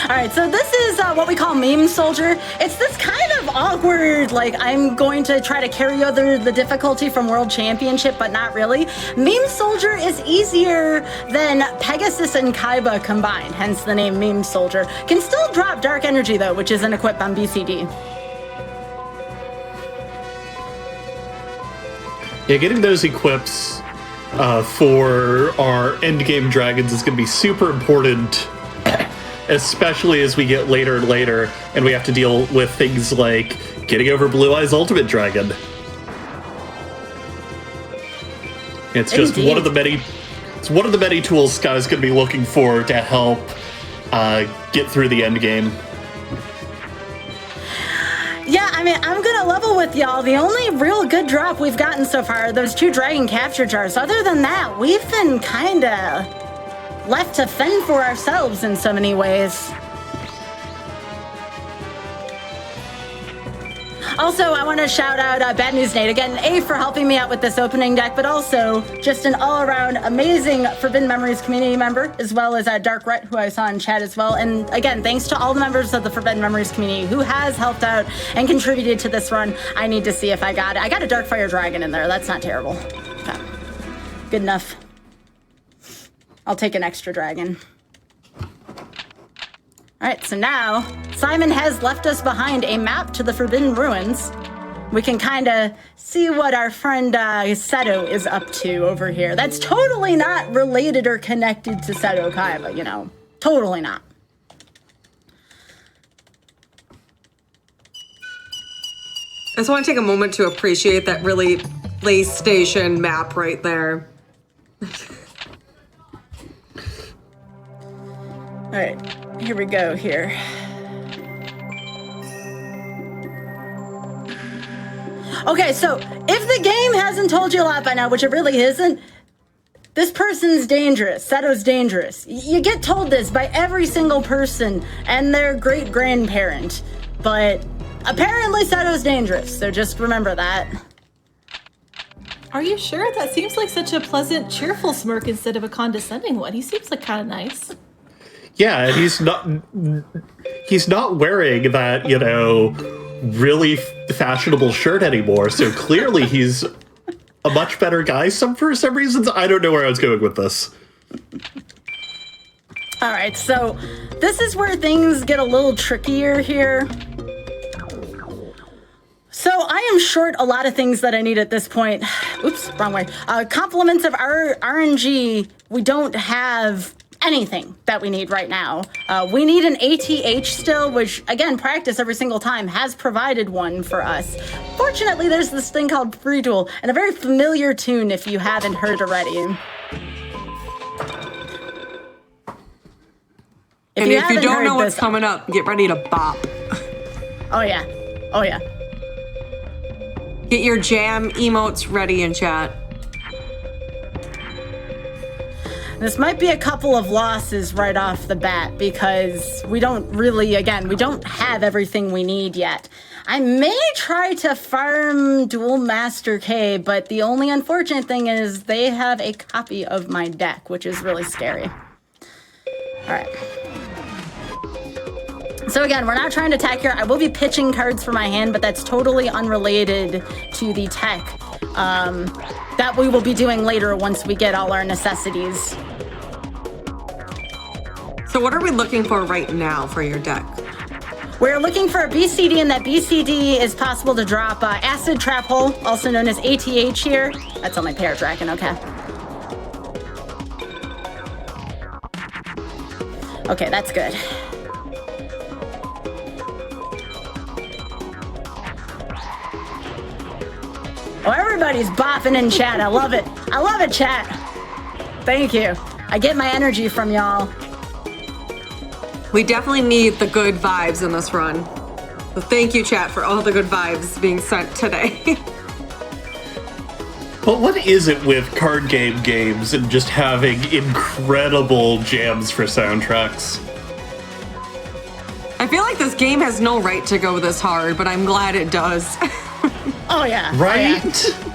All right, so this is what we call Meme Soldier. It's this kind of awkward, like, I'm going to try to carry over the difficulty from World Championship, but not really. Meme Soldier is easier than Pegasus and Kaiba combined, hence the name Meme Soldier. Can still drop Dark Energy, though, which isn't equipped on BCD. Yeah, getting those equips for our endgame dragons is going to be super important, especially as we get later and later, and we have to deal with things like getting over Blue Eyes Ultimate Dragon. It's just one of the many tools Sky's going to be looking for to help get through the end game. Yeah, I mean, I'm gonna level with y'all. The only real good drop we've gotten so far are those 2 dragon capture jars. Other than that, we've been kinda left to fend for ourselves in so many ways. Also, I want to shout out Bad News Nate. Again, A, for helping me out with this opening deck, but also just an all-around amazing Forbidden Memories community member, as well as Dark Rhett, who I saw in chat as well. And again, thanks to all the members of the Forbidden Memories community who has helped out and contributed to this run. I need to see if I got it. I got a Darkfire Dragon in there. That's not terrible. Okay. Good enough. I'll take an extra dragon. All right, so now Simon has left us behind a map to the Forbidden Ruins. We can kind of see what our friend Seto is up to over here. That's totally not related or connected to Seto Kaiba, you know. Totally not. I just want to take a moment to appreciate that really PlayStation map right there. All right, here we go here. Okay, so if the game hasn't told you a lot by now, which it really isn't, this person's dangerous. Seto's dangerous. You get told this by every single person and their great-grandparent, but apparently Seto's dangerous, so just remember that. Are you sure? That seems like such a pleasant, cheerful smirk instead of a condescending one. He seems like kind of nice. Yeah, and he's not wearing that, you know, really fashionable shirt anymore, so clearly he's a much better guy for some reasons. I don't know where I was going with this. All right, so this is where things get a little trickier here. So I am short a lot of things that I need at this point. Oops, wrong way. Compliments of our RNG, we don't have anything that we need right now. We need an ATH still, which, again, practice every single time has provided one for us. Fortunately, there's this thing called Free Duel, and a very familiar tune if you haven't heard already. If you don't know what's coming up, get ready to bop. Oh, yeah. Oh, yeah. Get your jam emotes ready in chat. This might be a couple of losses right off the bat because we don't really, again, we don't have everything we need yet. I may try to farm Dual Master K, but the only unfortunate thing is they have a copy of my deck, which is really scary. All right. So again, we're not trying to attack here. I will be pitching cards for my hand, but that's totally unrelated to the tech that we will be doing later once we get all our necessities. So what are we looking for right now for your deck? We're looking for a BCD, and that BCD is possible to drop Acid Trap Hole, also known as ATH here. That's on my Pair Dragon, okay. Okay, that's good. Oh, everybody's bopping in chat. I love it. I love it, chat. Thank you. I get my energy from y'all. We definitely need the good vibes in this run. So thank you, chat, for all the good vibes being sent today. But what is it with card game games and just having incredible jams for soundtracks? I feel like this game has no right to go this hard, but I'm glad it does. Oh, yeah. Right? Oh, yeah.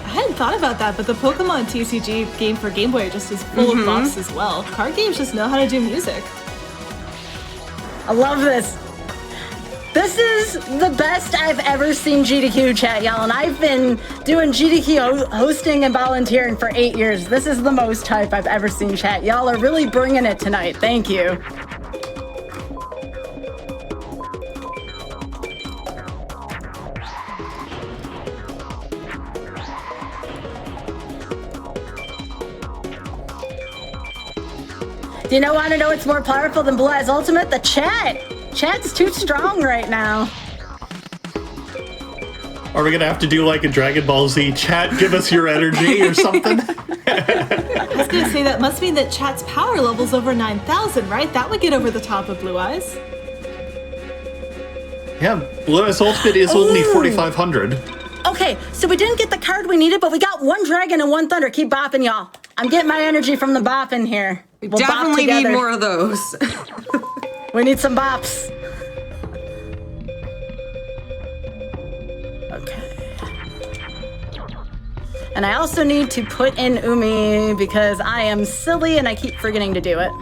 I hadn't thought about that, but the Pokemon TCG game for Game Boy just is full of bops as well. Card games just know how to do music. I love this. This is the best I've ever seen GDQ chat, y'all, and I've been doing GDQ hosting and volunteering for 8 years. This is the most hype I've ever seen chat. Y'all are really bringing it tonight. Thank you. Do you want to know what's more powerful than Blue Eyes Ultimate? The chat. Chat's too strong right now. Are we gonna have to do like a Dragon Ball Z chat, give us your energy or something? I was gonna say that must mean that chat's power level's over 9,000, right? That would get over the top of Blue Eyes. Yeah, Blue Eyes Ultimate is only 4,500. Okay, so we didn't get the card we needed, but we got one dragon and one thunder. Keep bopping, y'all. I'm getting my energy from the bopping here. We definitely need more of those. We need some bops. And I also need to put in Umi because I am silly and I keep forgetting to do it.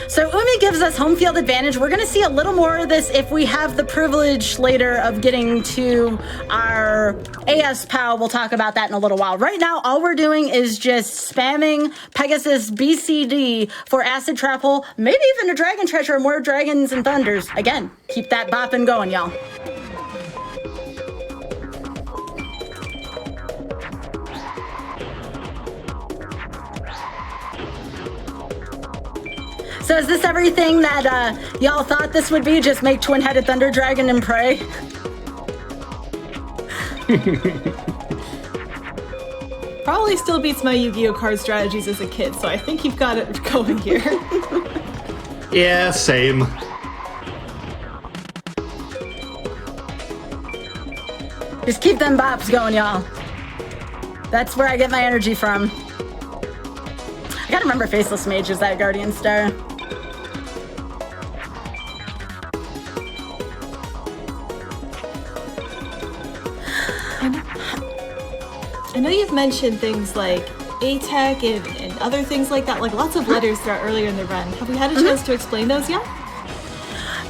So Umi gives us home field advantage. We're going to see a little more of this if we have the privilege later of getting to our AS POW. We'll talk about that in a little while. Right now, all we're doing is just spamming Pegasus BCD for Acid Trap Hole, maybe even a Dragon Treasure, more Dragons and Thunders. Again, keep that bopping going, y'all. So is this everything that y'all thought this would be? Just make twin-headed Thunder Dragon and pray? Probably still beats my Yu-Gi-Oh card strategies as a kid, so I think you've got it going here. Yeah, same. Just keep them bops going, y'all. That's where I get my energy from. I gotta remember Faceless Mage is that Guardian Star. I know you've mentioned things like A-Tech and other things like that, like lots of letters throughout earlier in the run. Have we had a chance to explain those yet?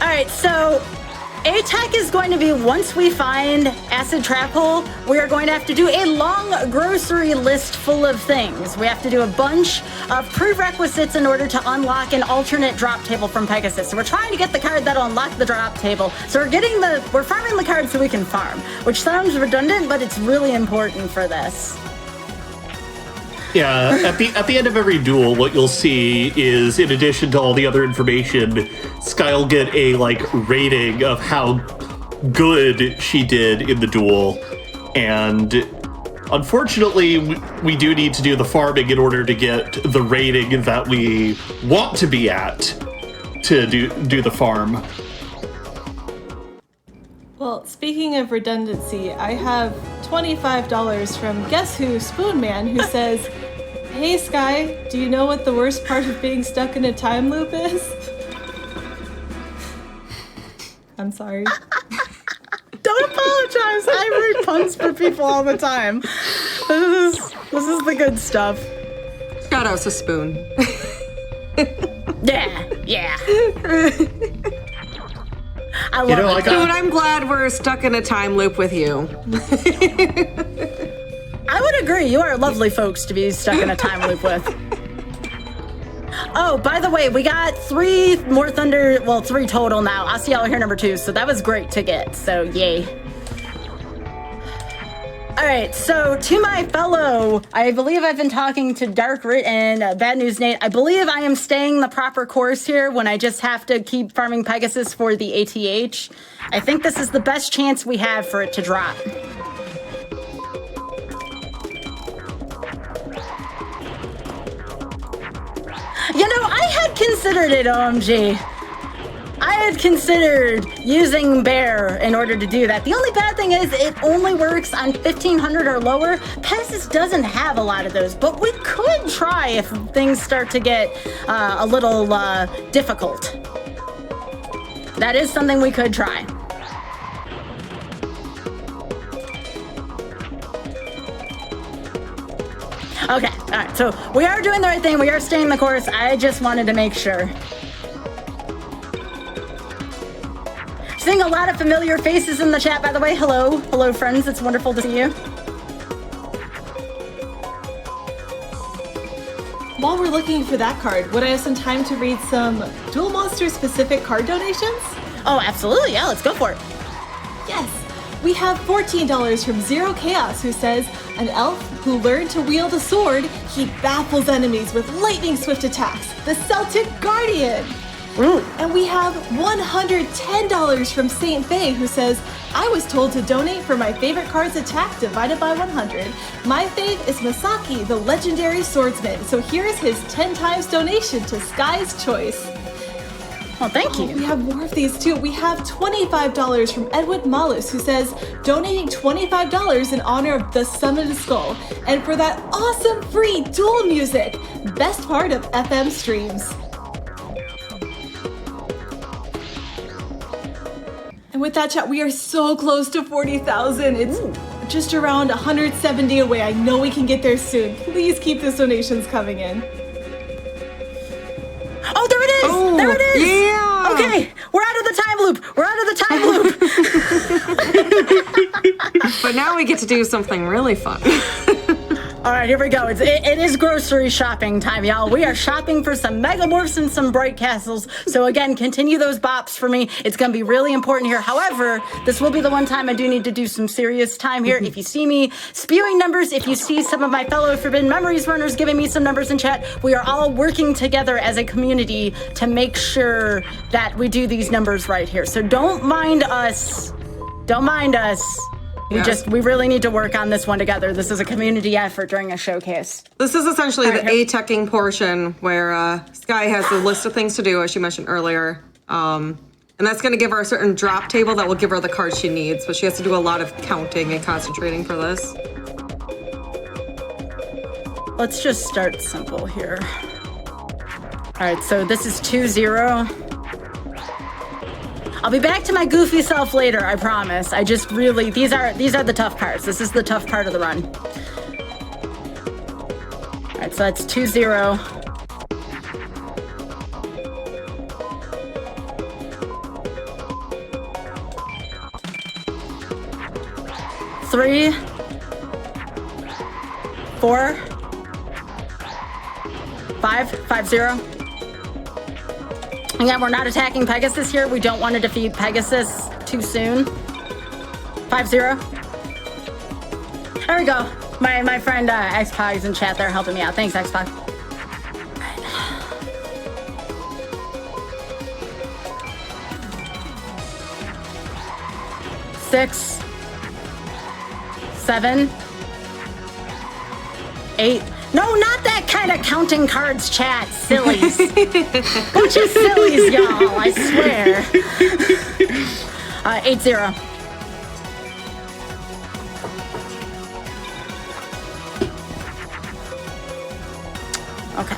All right, so A-Tech is going to be, once we find Acid Trap Hole, we are going to have to do a long grocery list full of things. We have to do a bunch of prerequisites in order to unlock an alternate drop table from Pegasus. So we're trying to get the card that'll unlock the drop table. So we're farming the card so we can farm, which sounds redundant, but it's really important for this. Yeah, at the end of every duel, what you'll see is, in addition to all the other information, Sky will get a rating of how good she did in the duel, and unfortunately, we do need to do the farming in order to get the rating that we want to be at to do the farm. Well, speaking of redundancy, I have $25 from Guess Who, Spoonman, who says, "Hey Sky, do you know what the worst part of being stuck in a time loop is?" I'm sorry. Don't apologize. I read puns for people all the time. This is the good stuff. Shout out to Spoon. Yeah. I love it. Dude, I'm glad we're stuck in a time loop with you. I would agree. You are lovely folks to be stuck in a time loop with. Oh, by the way, we got 3 more Thunder, well, 3 total now. I see y'all here number 2, so that was great to get, so yay. All right, so to my fellow, I believe I've been talking to Dark Rit and Bad News Nate. I believe I am staying the proper course here when I just have to keep farming Pegasus for the ATH. I think this is the best chance we have for it to drop. You know, I had considered it, OMG. I had considered using Bear in order to do that. The only bad thing is it only works on 1500 or lower. Pegasus doesn't have a lot of those, but we could try if things start to get a little difficult. That is something we could try. Okay, all right, so we are doing the right thing. We are staying the course. I just wanted to make sure. Seeing a lot of familiar faces in the chat, by the way. Hello, friends. It's wonderful to see you. While we're looking for that card, would I have some time to read some Duel Monster specific card donations? Oh, absolutely. Yeah, let's go for it. Yes. We have $14 from Zero Chaos, who says, "An elf who learned to wield a sword, he baffles enemies with lightning swift attacks. The Celtic Guardian." Ooh. And we have $110 from Saint Faye, who says, "I was told to donate for my favorite card's attack divided by 100. My fave is Masaki, the legendary swordsman. So here's his 10 times donation to Sky's Choice." Well, thank you. We have more of these too. We have $25 from Edward Malus, who says, "Donating $25 in honor of the Summoned Skull, and for that awesome free duel music. Best part of FM streams." And with that chat, we are so close to 40,000. It's just around 170 away. I know we can get there soon. Please keep those donations coming in. Oh, there it is! Oh, there it is! yeah! Okay, we're out of the time loop. We're out of the time loop. But now we get to do something really fun. All right, here we go. It is grocery shopping time, y'all. We are shopping for some Megamorphs and some Bright Castles. So again, continue those bops for me. It's going to be really important here. However, this will be the one time I do need to do some serious time here. If you see me spewing numbers, if you see some of my fellow Forbidden Memories runners giving me some numbers in chat, we are all working together as a community to make sure that we do these numbers right here. So don't mind us. Don't mind us. We really need to work on this one together. This is a community effort during a showcase. This is essentially the A-teching portion where Sky has a list of things to do, as she mentioned earlier. And that's going to give her a certain drop table that will give her the cards she needs, but she has to do a lot of counting and concentrating for this. Let's just start simple here. All right, so this is 2-0. I'll be back to my goofy self later, I promise. I just really, these are the tough cards. This is the tough part of the run. All right, so that's 2-0. Three, 4, 5-0. Again, we're not attacking Pegasus here. We don't want to defeat Pegasus too soon. 5-0. There we go. My friend Xpog is in chat there helping me out. Thanks, Xpog. Right. 6, 7, 8. No, not that kind of counting cards chat, sillies. Bunch of sillies, y'all, I swear. 8-0. Okay.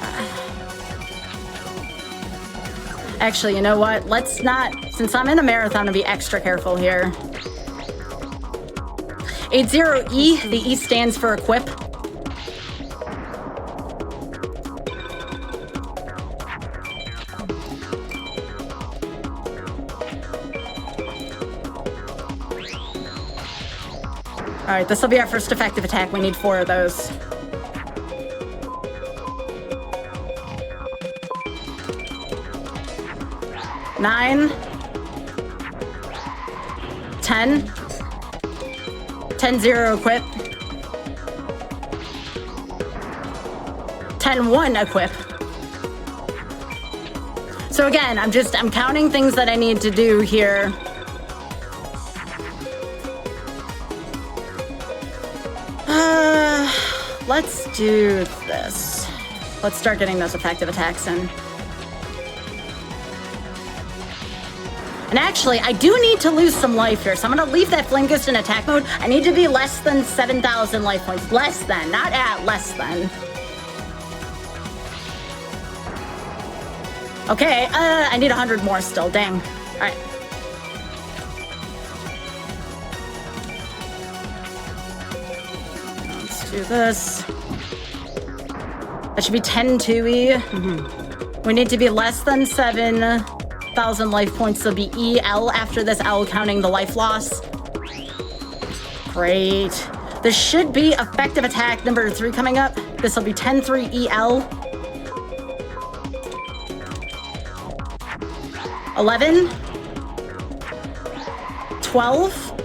Actually, you know what? Let's not, since I'm in a marathon, to be extra careful here. 8-0-E, the E stands for equip. All right, this will be our first effective attack. We need 4 of those. Nine, 10, 10-0 equip, 10-1 equip. So again, I'm counting things that I need to do here. Let's do this. Let's start getting those effective attacks in. And actually, I do need to lose some life here, so I'm gonna leave that Flame Ghost in attack mode. I need to be less than 7,000 life points. Less than, not at, less than. Okay, I need 100 more still, dang. All right. Do this. That should be 10-2E. We need to be less than 7,000 life points. So be EL after this L, counting the life loss. Great. This should be effective attack number 3 coming up. This will be 10-3 EL. 11. 12.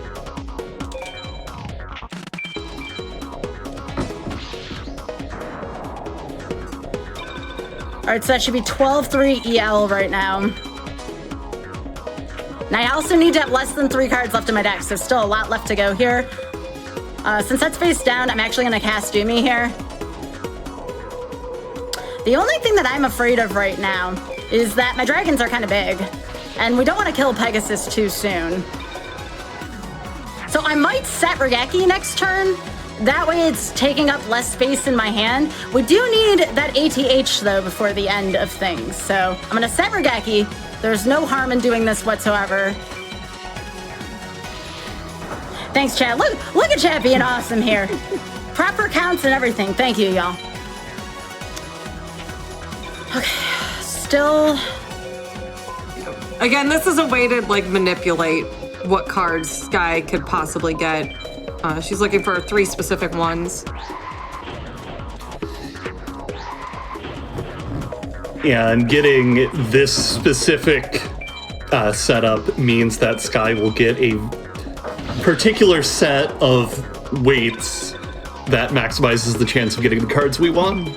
All right, so that should be 12-3 EL right now. And I also need to have less than 3 cards left in my deck, so still a lot left to go here. Since that's face down, I'm actually gonna cast Doomy here. The only thing that I'm afraid of right now is that my dragons are kind of big, and we don't want to kill Pegasus too soon. So I might set Regeki next turn. That way it's taking up less space in my hand. We do need that ATH though before the end of things. So I'm gonna set Regeki. There's no harm in doing this whatsoever. Thanks, chat. Look at chat being awesome here. Proper counts and everything. Thank you, y'all. Okay, still. Again, this is a way to like manipulate what cards Sky could possibly get. She's looking for 3 specific ones. Yeah, and getting this specific setup means that Sky will get a particular set of weights that maximizes the chance of getting the cards we want.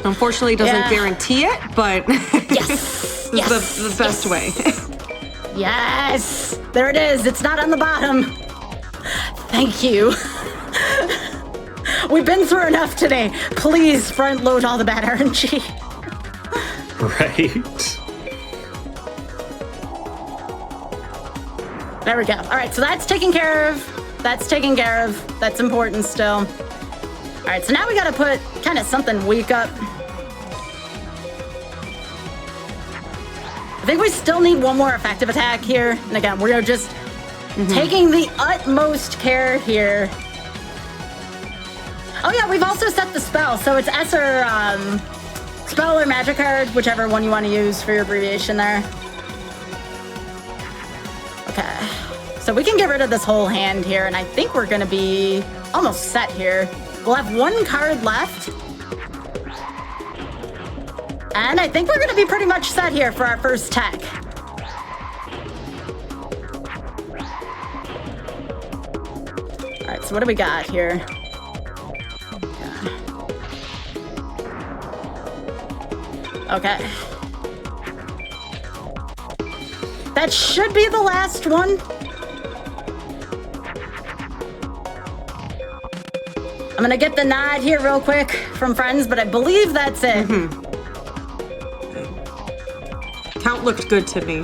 Unfortunately, doesn't guarantee it, but Yes. the best way. Yes. There it is. It's not on the bottom. Thank you. We've been through enough today. Please front load all the bad RNG. Right. There we go. All right, so that's taken care of. That's taken care of. That's important still. All right, so now we got to put kind of something weak up. I think we still need one more effective attack here. And again, we're just taking the utmost care here. Oh yeah, we've also set the spell. So it's S or spell or magic card, whichever one you want to use for your abbreviation there. Okay. So we can get rid of this whole hand here, and I think we're gonna be almost set here. We'll have 1 card left. And I think we're gonna be pretty much set here for our first tech. All right, so what do we got here? Okay. That should be the last one. I'm gonna get the nod here real quick from friends, but I believe that's it. Count looked good to me.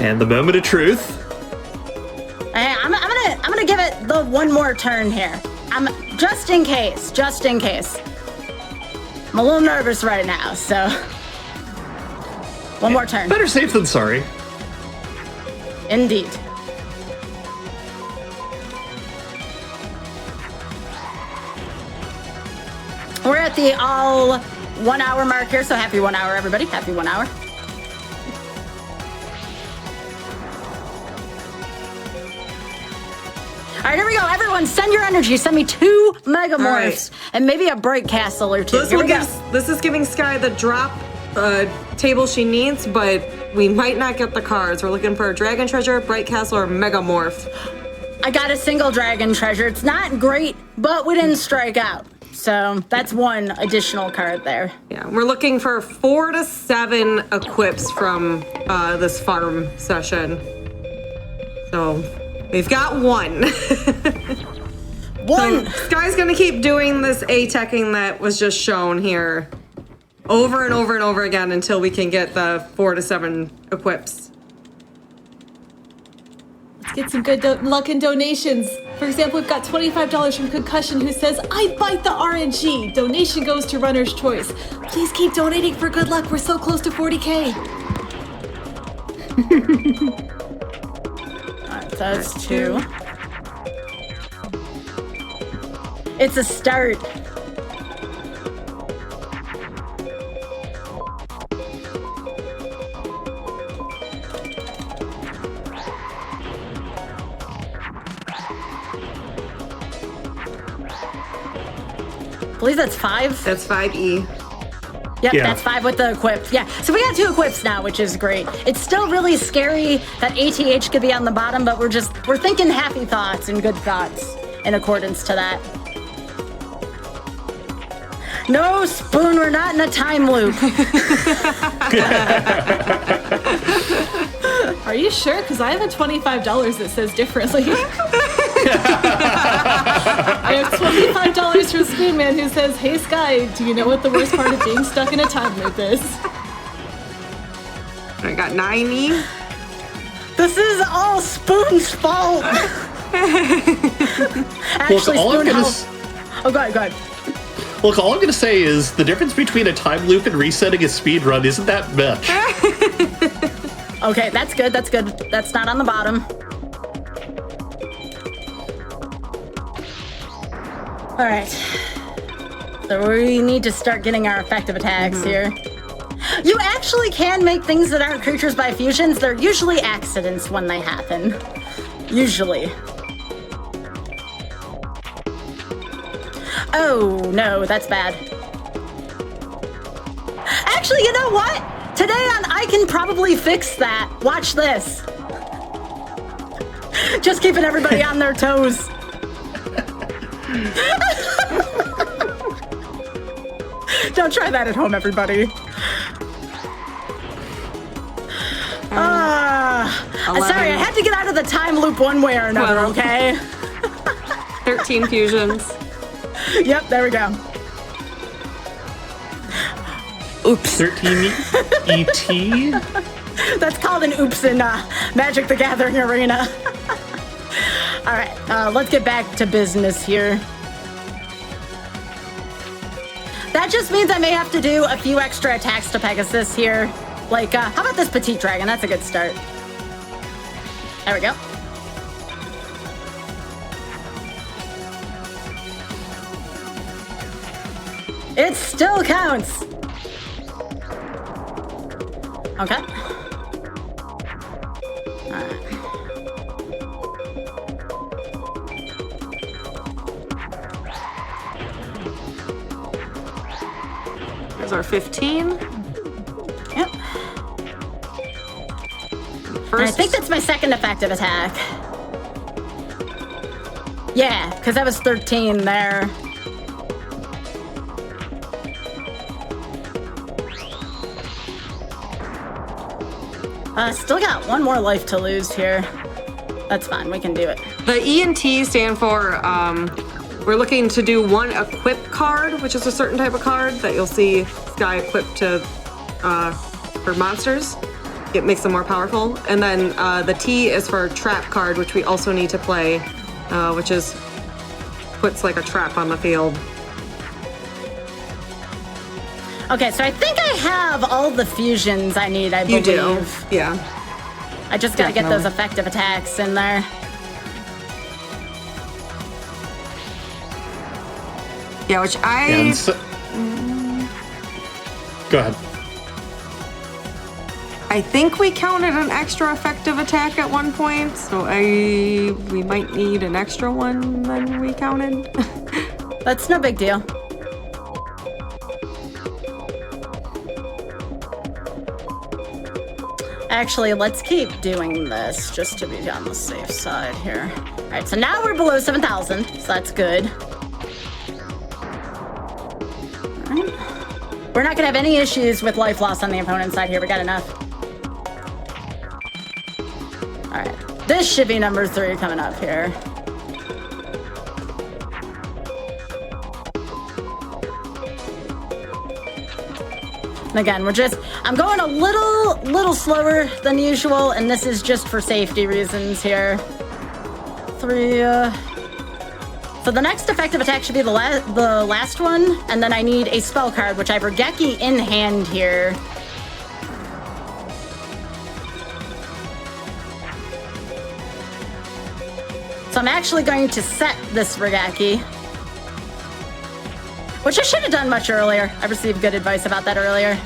And the moment of truth. Hey, I'm gonna give it the one more turn here. Just in case. I'm a little nervous right now, so one more turn. Better safe than sorry. Indeed. We're at the all 1 hour mark here, so happy 1 hour, everybody. Happy 1 hour. All right, here we go. Everyone, send your energy. Send me 2 Megamorphs and maybe a Bright Castle or 2. This is giving Sky the drop table she needs, but we might not get the cards. We're looking for a Dragon Treasure, Bright Castle, or Megamorph. I got a single Dragon Treasure. It's not great, but we didn't strike out. So that's 1 additional card there. Yeah, we're looking for 4 to 7 equips from this farm session. So we've got 1. 1. So Sky's gonna keep doing this A-teching that was just shown here over and over and over again until we can get the 4 to 7 equips. Let's get some good luck and donations. For example, we've got $25 from Concussion who says, I bite the RNG. Donation goes to Runner's Choice. Please keep donating for good luck. We're so close to 40K. Alright, that's 2. It's a start. I believe that's 5. That's 5E. Yep, Yeah. that's 5 with the equip. Yeah, so we got 2 equips now, which is great. It's still really scary that ATH could be on the bottom, but we're thinking happy thoughts and good thoughts in accordance to that. No, Spoon, we're not in a time loop. Are you sure? Because I have a $25 that says differently. I have $25 from Spoonman who says, hey Sky, do you know what the worst part of being stuck in a time loop is? I got 9E. This is all Spoon's fault. Actually, all I'm Spoon, gonna Oh, go ahead. Look, all I'm gonna say is the difference between a time loop and resetting a speed run isn't that much. Okay, that's good. That's good. That's not on the bottom. All right. So we need to start getting our effective attacks here. You actually can make things that aren't creatures by fusions. They're usually accidents when they happen. Usually. Oh, no, that's bad. Actually, you know what? Today on I can probably fix that. Watch this. Just keeping everybody on their toes. Don't try that at home, everybody. Sorry, I had to get out of the time loop one way or another, okay? 13 fusions. Yep, there we go. Oops. 13 ET? That's called an oops in Magic the Gathering Arena. All right, let's get back to business here. That just means I may have to do a few extra attacks to Pegasus here. Like, how about this Petite Dragon? That's a good start. There we go. It still counts. Okay. All right. There's our 15. Yep. And I think that's my second effective attack. Yeah, because that was 13 there. Still got one more life to lose here. That's fine, we can do it. The E and T stand for, we're looking to do one equip card, which is a certain type of card that you'll see Sky equipped to, for monsters. It makes them more powerful. And then the T is for trap card, which we also need to play, which is, puts like a trap on the field. Okay, so I think I have all the fusions I need, I believe. You do, yeah. I just gotta get those effective attacks in there. Yeah, which Go ahead. I think we counted an extra effective attack at one point, so we might need an extra one than we counted. That's no big deal. Actually, let's keep doing this just to be on the safe side here. All right, so now we're below 7,000, so that's good. All right. We're not gonna have any issues with life loss on the opponent's side here. We got enough. All right, this should be number 3 coming up here. And again, I'm going a little slower than usual, and this is just for safety reasons here. 3, So the next effective attack should be the last one, and then I need a spell card, which I have Regeki in hand here. So I'm actually going to set this Regeki, which I should have done much earlier. I received good advice about that earlier.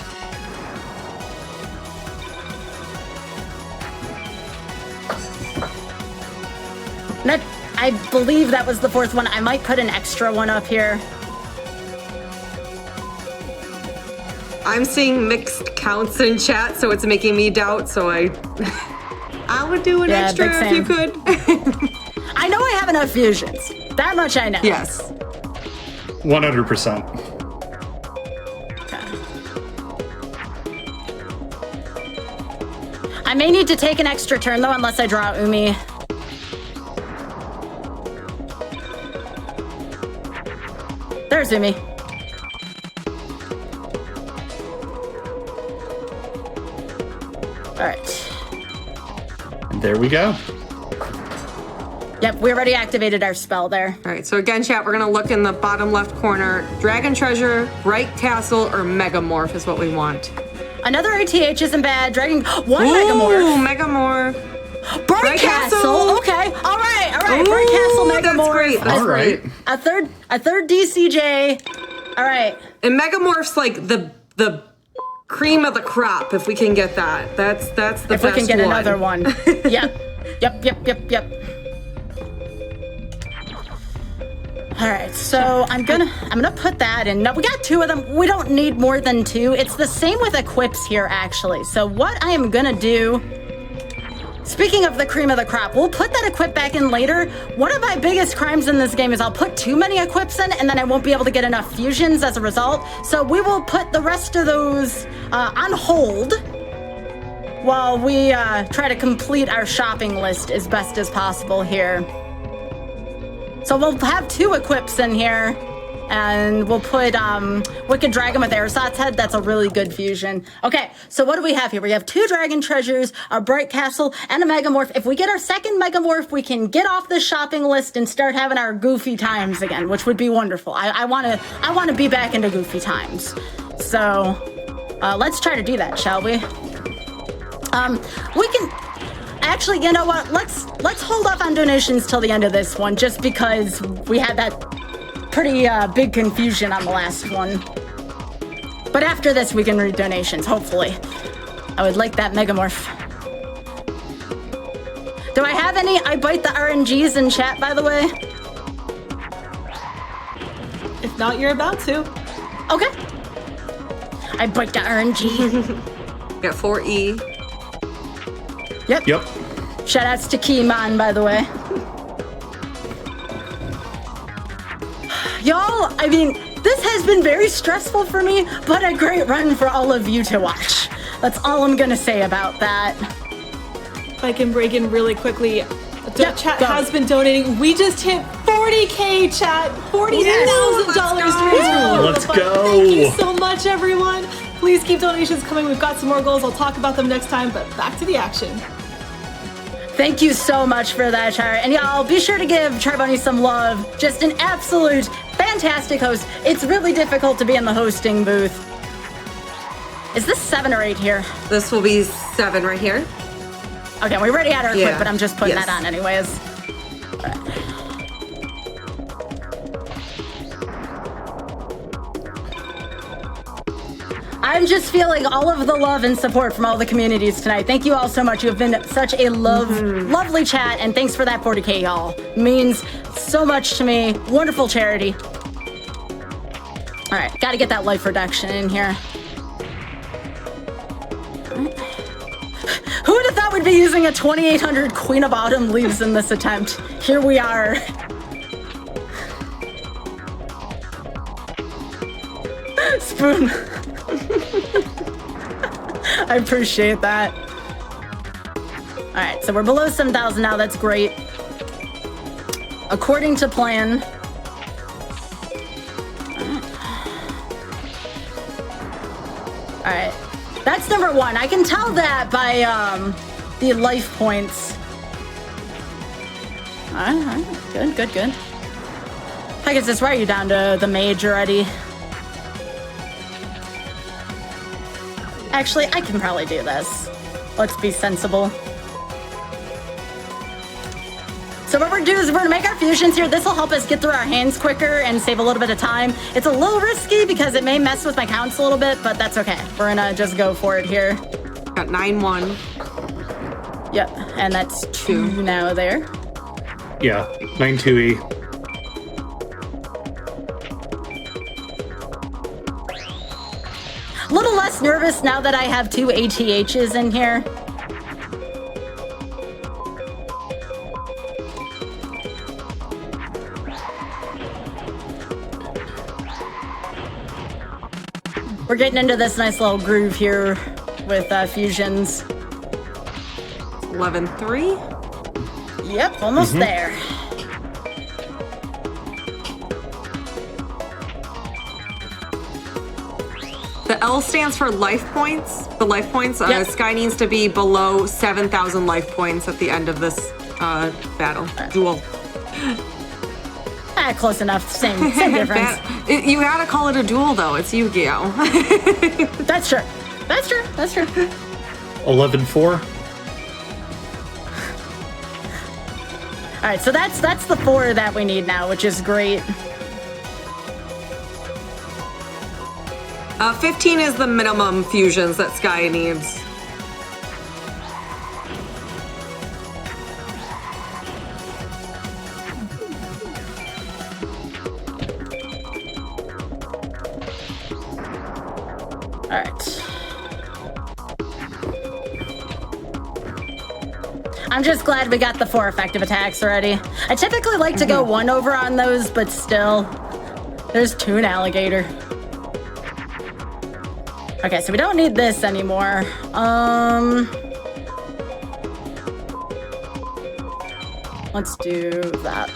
I believe that was the 4th one. I might put an extra one up here. I'm seeing mixed counts in chat, so it's making me doubt, so I would do an extra if you could. I know I have enough fusions. That much I know. Yes. 100%. Okay. I may need to take an extra turn, though, unless I draw Umi. There's Umi. All right. And there we go. Yep, we already activated our spell there. All right, so again, chat, we're gonna look in the bottom left corner. Dragon Treasure, Bright Castle, or Megamorph is what we want. Another ATH isn't bad. One Ooh, Megamorph. Megamorph. Bright Castle. Okay. All right. Bright Castle, Megamorph. That's great. All right. A third DCJ. All right. And Megamorph's like the cream of the crop. If we can get that, that's the best one. If we can get another one. Yep. All right, so I'm gonna put that in. Now we got 2 of them. We don't need more than 2. It's the same with equips here, actually. So what I am gonna do, speaking of the cream of the crop, we'll put that equip back in later. One of my biggest crimes in this game is I'll put too many equips in, and then I won't be able to get enough fusions as a result. So we will put the rest of those on hold while we try to complete our shopping list as best as possible here. So we'll have 2 equips in here, and we'll put Wicked Dragon with Ersatz Head. That's a really good fusion. Okay, so what do we have here? We have 2 Dragon Treasures, a Bright Castle, and a Megamorph. If we get our second Megamorph, we can get off the shopping list and start having our goofy times again, which would be wonderful. I wanna be back into goofy times. So let's try to do that, shall we? We can. Actually, you know what? Let's hold off on donations till the end of this one, just because we had that pretty big confusion on the last one. But after this, we can read donations, hopefully. I would like that Megamorph. Do I have any I Bite the RNGs in chat, by the way? If not, you're about to. Okay. I Bite the RNG. Got 4E. Yep. Shoutouts to Keyman, by the way. Y'all, I mean, this has been very stressful for me, but a great run for all of you to watch. That's all I'm gonna say about that. If I can break in really quickly, chat go. has been donating. We just hit 40K, chat. $40,000 to raise for all Let's the fun. go. Thank you so much, everyone. Please keep donations coming. We've got some more goals. I'll talk about them next time, but back to the action. Thank you so much for that, Char. And y'all, be sure to give Charboni some love. Just an absolute fantastic host. It's really difficult to be in the hosting booth. Is this 7 or 8 here? This will be 7 right here. Okay, we already had our equip, Yeah. but I'm just putting Yes. that on anyways. All right. I'm just feeling all of the love and support from all the communities tonight. Thank you all so much. You have been such a lovely chat, and thanks for that 40K, y'all. It means so much to me. Wonderful charity. All right, got to get that life reduction in here. Who would have thought we'd be using a 2800 Queen of Autumn Leaves in this attempt? Here we are. Spoon. I appreciate that. All right, so we're below 7,000 now. That's great. According to plan. All right. That's number 1. I can tell that by the life points. All right. Good. I guess that's right. You're down to the mage already. Actually, I can probably do this. Let's be sensible. So what we're gonna do is we're gonna make our fusions here. This will help us get through our hands quicker and save a little bit of time. It's a little risky because it may mess with my counts a little bit, but that's okay. We're gonna just go for it here. Got 9-1. Yep, and that's 2 now there. Yeah, 9-2E. A little less nervous now that I have 2 ATHs in here. We're getting into this nice little groove here with fusions. 11-3. Yep, almost there. The L stands for life points. The life points. Yep. Sky needs to be below 7,000 life points at the end of this battle. Duel. Close enough. Same difference. You gotta call it a duel, though. It's Yu-Gi-Oh! That's true. That's true. That's true. 11-4. All right, so that's the 4 that we need now, which is great. 15 is the minimum fusions that Sky needs. All right. I'm just glad we got the 4 effective attacks already. I typically like to go 1 over on those, but still, there's 2 an alligator. Okay, so we don't need this anymore. Let's do that.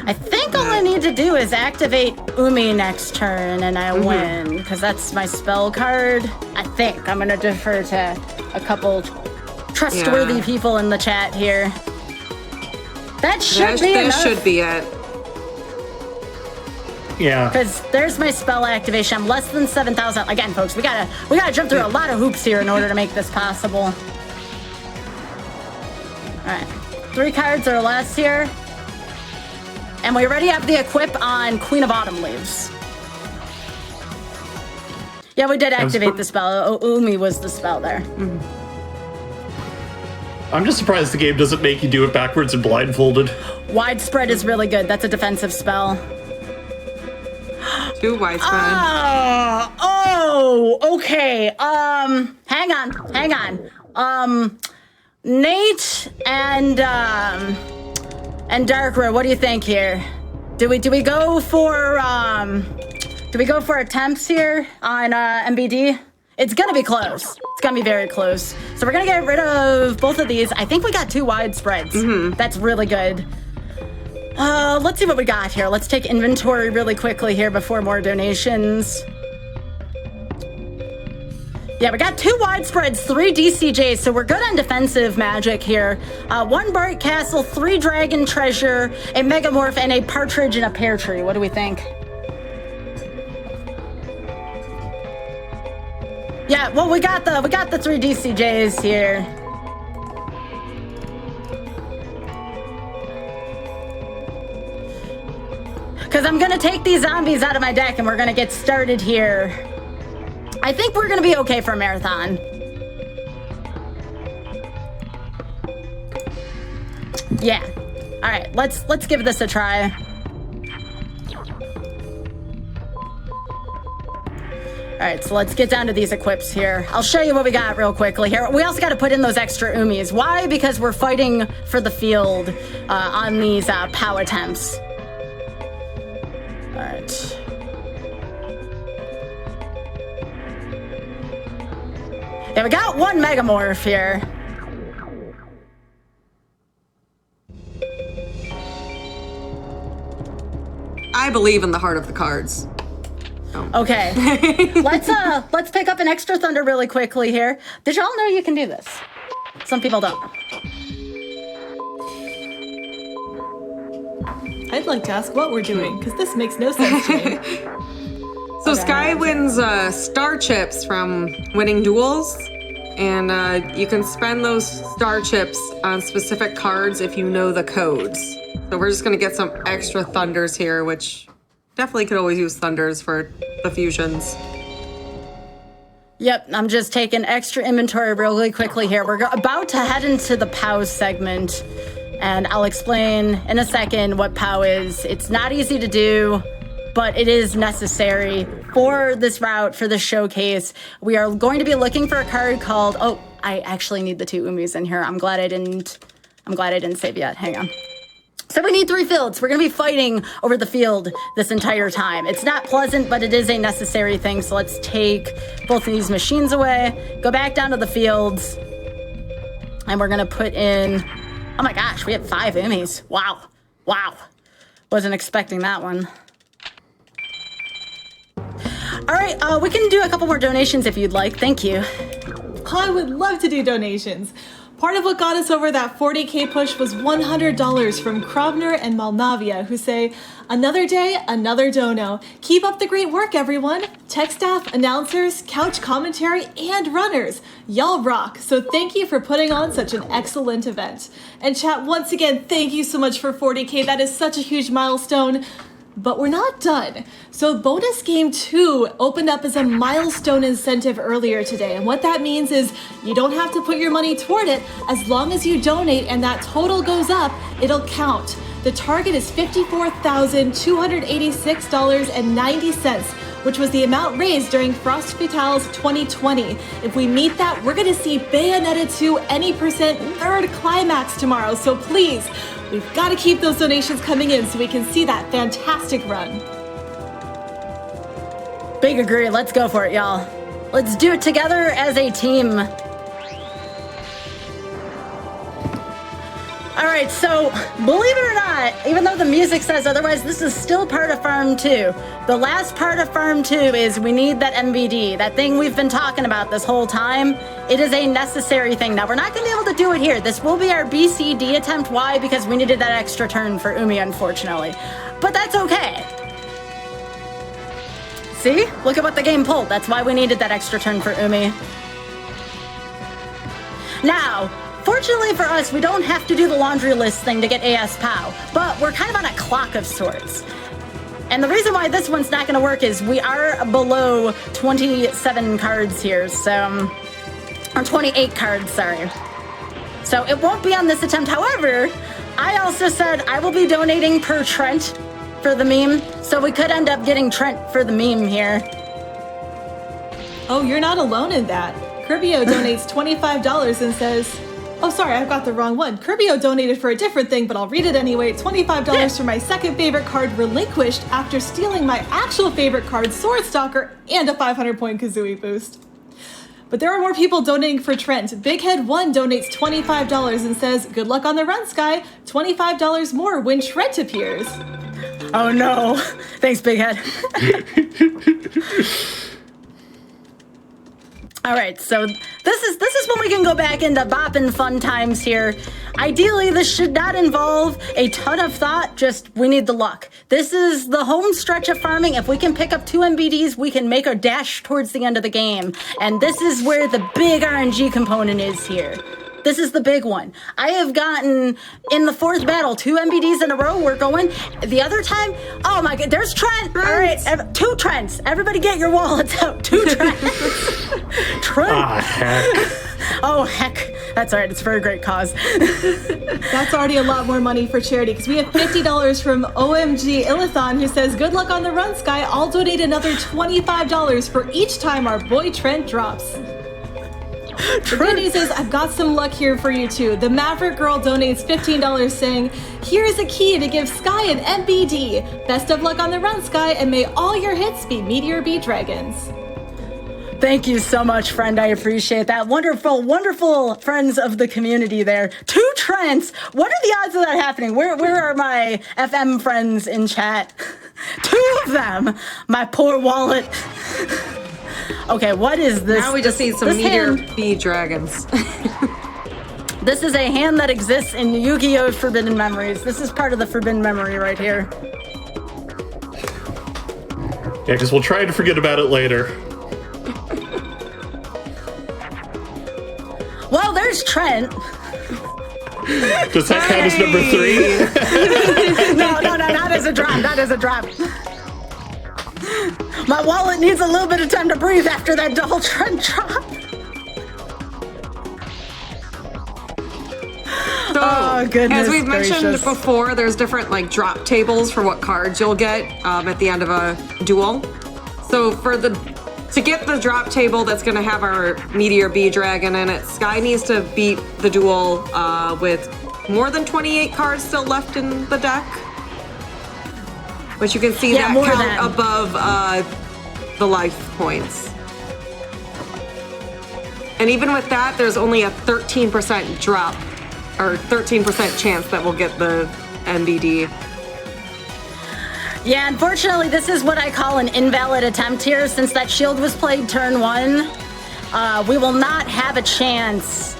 I think all I need to do is activate Umi next turn and I win, because that's my spell card. I think. I'm going to defer to a couple trustworthy people in the chat here. That should be enough. That should be it. Yeah. Because there's my spell activation. I'm less than 7,000. Again, folks, we gotta jump through a lot of hoops here in order to make this possible. All right, 3 cards or less here. And we already have the equip on Queen of Autumn Leaves. Yeah, we did activate the spell. Umi was the spell there. I'm just surprised the game doesn't make you do it backwards and blindfolded. Widespread is really good. That's a defensive spell. 2 widespread. Okay. Hang on. Nate and Darkrow, what do you think here? Do we go for attempts here on MBD? It's gonna be close. It's gonna be very close. So we're gonna get rid of both of these. I think we got 2 widespreads. That's really good. Let's see what we got here. Let's take inventory really quickly here before more donations. Yeah, we got 2 widespreads, 3 DCJs, so we're good on defensive magic here. 1 Bart Castle, 3 Dragon Treasure, a Megamorph, and a Partridge in a Pear Tree. What do we think? Yeah, well, we got the 3 DCJs here. Because I'm gonna take these zombies out of my deck and we're gonna get started here. I think we're gonna be okay for a marathon. Yeah. All right, let's give this a try. All right, so let's get down to these equips here. I'll show you what we got real quickly here. We also got to put in those extra Umis. Why? Because we're fighting for the field on these POW attempts. All right. Yeah, we got 1 Megamorph here. I believe in the heart of the cards. Okay, let's pick up an extra thunder really quickly here. Did y'all know you can do this? Some people don't. I'd like to ask what we're doing, because this makes no sense to me. So Sky wins star chips from winning duels, and you can spend those star chips on specific cards if you know the codes. So we're just gonna get some extra thunders here, which definitely could always use thunders for the fusions. Yep, I'm just taking extra inventory really quickly here. We're about to head into the POW segment, and I'll explain in a second what POW is. It's not easy to do, but it is necessary for this route, for this showcase. We are going to be looking for a card called, oh, I actually need the 2 Umis in here. I'm glad I didn't save yet. Hang on. So we need 3 fields. We're gonna be fighting over the field this entire time. It's not pleasant, but it is a necessary thing. So let's take both of these machines away, go back down to the fields, and we're gonna put in, oh my gosh, we have 5 Umis. Wow. Wasn't expecting that one. All right, we can do a couple more donations if you'd like. Thank you. I would love to do donations. Part of what got us over that 40K push was $100 from Krobner and Malnavia, who say, another day, another dono. Keep up the great work, everyone. Tech staff, announcers, couch commentary, and runners. Y'all rock. So thank you for putting on such an excellent event. And chat, once again, thank you so much for 40K. That is such a huge milestone. But we're not done. So Bonus Game 2 opened up as a milestone incentive earlier today. And what that means is you don't have to put your money toward it. As long as you donate and that total goes up, it'll count. The target is $54,286.90, which was the amount raised during Frost Fatale's 2020. If we meet that, we're gonna see Bayonetta 2 any percent third climax tomorrow. So please, we've got to keep those donations coming in so we can see that fantastic run. Big agree. Let's go for it, y'all. Let's do it together as a team. All right, so believe it or not, even though the music says otherwise, this is still part of Farm 2. The last part of Farm 2 is we need that MBD, that thing we've been talking about this whole time. It is a necessary thing. Now, we're not going to be able to do it here. This will be our BCD attempt. Why? Because we needed that extra turn for Umi, unfortunately. But that's okay. See? Look at what the game pulled. That's why we needed that extra turn for Umi. Now, fortunately for us, we don't have to do the laundry list thing to get AS POW, but we're kind of on a clock of sorts. And the reason why this one's not going to work is we are below 27 cards here, so... or 28 cards, sorry. So it won't be on this attempt. However, I also said I will be donating per Trent for the meme, so we could end up getting Trent for the meme here. Oh, you're not alone in that. Curbio donates $25 and says, oh, sorry, I've got the wrong one. Curbio donated for a different thing, but I'll read it anyway. $25 for my second favorite card relinquished after stealing my actual favorite card, Sword Stalker, and a 500-point Kazooie boost. But there are more people donating for Trent. Bighead1 donates $25 and says, good luck on the run, Sky. $25 more when Trent appears. Oh no. Thanks, Bighead. All right, so this is when we can go back into bopping fun times here. Ideally, this should not involve a ton of thought, just we need the luck. This is the home stretch of farming. If we can pick up 2 MBDs, we can make a dash towards the end of the game. And this is where the big RNG component is here. This is the big one. I have gotten, in the 4th battle, 2 MBDs in a row. We're going. The other time, oh my god, there's Trent. All right, 2 Trents. Everybody get your wallets out. 2 Trents. Trent. Ah, heck. Oh, heck. That's all right. It's for a great cause. That's already a lot more money for charity, because we have $50 from OMG Illathon, who says, good luck on the run, Sky. I'll donate another $25 for each time our boy Trent drops. The good news is I've got some luck here for you too. The Maverick Girl donates $15 saying, here's a key to give Sky an MBD. Best of luck on the run, Sky, and may all your hits be Meteor B Dragons. Thank you so much, friend. I appreciate that. Wonderful, wonderful friends of the community there. 2 Trents. What are the odds of that happening? Where are my FM friends in chat? 2 of them. My poor wallet. Okay, what is this? Now we just need some Meteor B Dragons. This is a hand that exists in Yu-Gi-Oh! Forbidden Memories. This is part of the Forbidden Memory right here. Yeah, because we'll try to forget about it later. Well, there's Trent. Does that count as number 3? No, not as a drop, not as a drop. My wallet needs a little bit of time to breathe after that double Trent drop. So, oh, goodness as we've mentioned gracious. before, there's different like drop tables for what cards you'll get at the end of a duel. So to get the drop table that's going to have our Meteor B Dragon in it, Sky needs to beat the duel with more than 28 cards still left in the deck. But you can see that count above the life points. And even with that, there's only a 13% drop, or 13% chance that we'll get the MBD. Yeah, unfortunately, this is what I call an invalid attempt here. Since that shield was played turn 1, we will not have a chance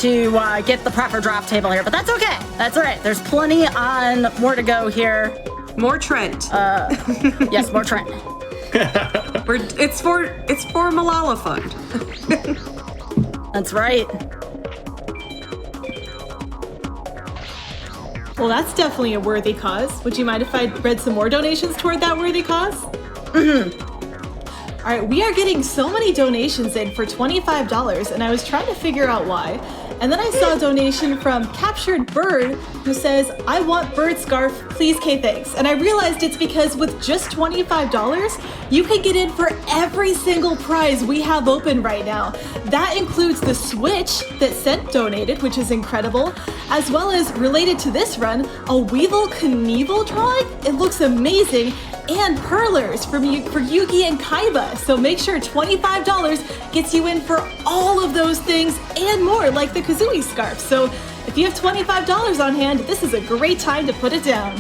to get the proper drop table here. But that's okay. That's all right. There's plenty on more to go here. More Trent. Yes, more Trent. It's for Malala Fund. That's right. Well, that's definitely a worthy cause. Would you mind if I read some more donations toward that worthy cause? All right, we are getting so many donations in for $25, and I was trying to figure out why. And then I saw a donation from Captured Bird who says, I want bird scarf, please, K, thanks. And I realized it's because with just $25, you can get in for every single prize we have open right now. That includes the Switch that Sent donated, which is incredible, as well as related to this run, a Weevil Knievel drawing. It looks amazing. And Perlers for Yugi and Kaiba. So make sure $25 gets you in for all of those things and more, like the Kazooie scarf. So if you have $25 on hand, this is a great time to put it down.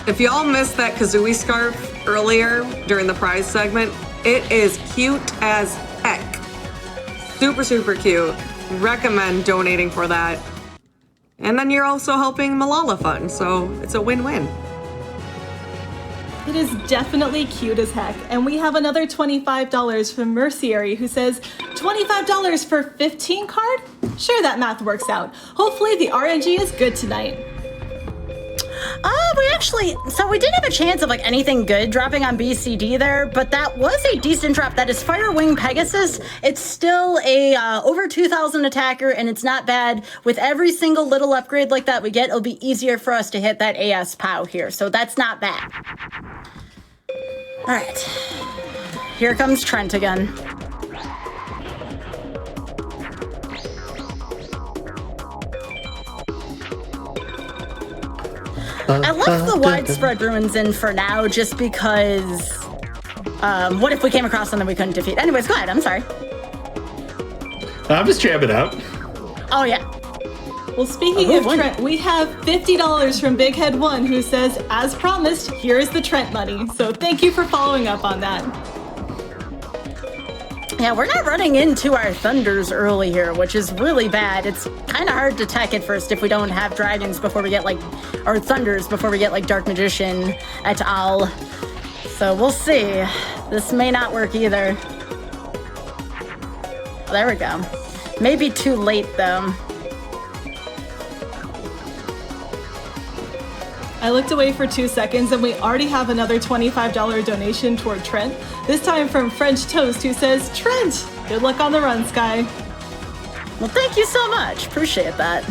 If y'all missed that Kazooie scarf earlier during the prize segment, it is cute as heck. Super, super cute. Recommend donating for that. And then you're also helping Malala Fund, so it's a win-win. It is definitely cute as heck. And we have another $25 from Merciary who says, $25 for 15 card? Sure, that math works out. Hopefully the RNG is good tonight. We did have a chance of like anything good dropping on BCD there, but that was a decent drop. That is Firewing Pegasus. It's still a over 2,000 attacker, and it's not bad. With every single little upgrade like that we get, it'll be easier for us to hit that AS POW here, so that's not bad. All right, here comes Trent again. I left the widespread ruins in for now just because what if we came across something we couldn't defeat? Anyways, go ahead, I'm sorry. I'm just jamming out. Oh, yeah. Well, speaking of Trent, we have $50 from Big Head 1 who says, as promised, here is the Trent money. So thank you for following up on that. Yeah, we're not running into our Thunders early here, which is really bad. It's kind of hard to tech at first if we don't have Dragons before we get or Thunders before we get Dark Magician et al. So we'll see. This may not work either. Oh, there we go. Maybe too late though. I looked away for 2 seconds and we already have another $25 donation toward Trent. This time from French Toast who says, Trent, good luck on the run, Sky. Well, thank you so much. Appreciate that.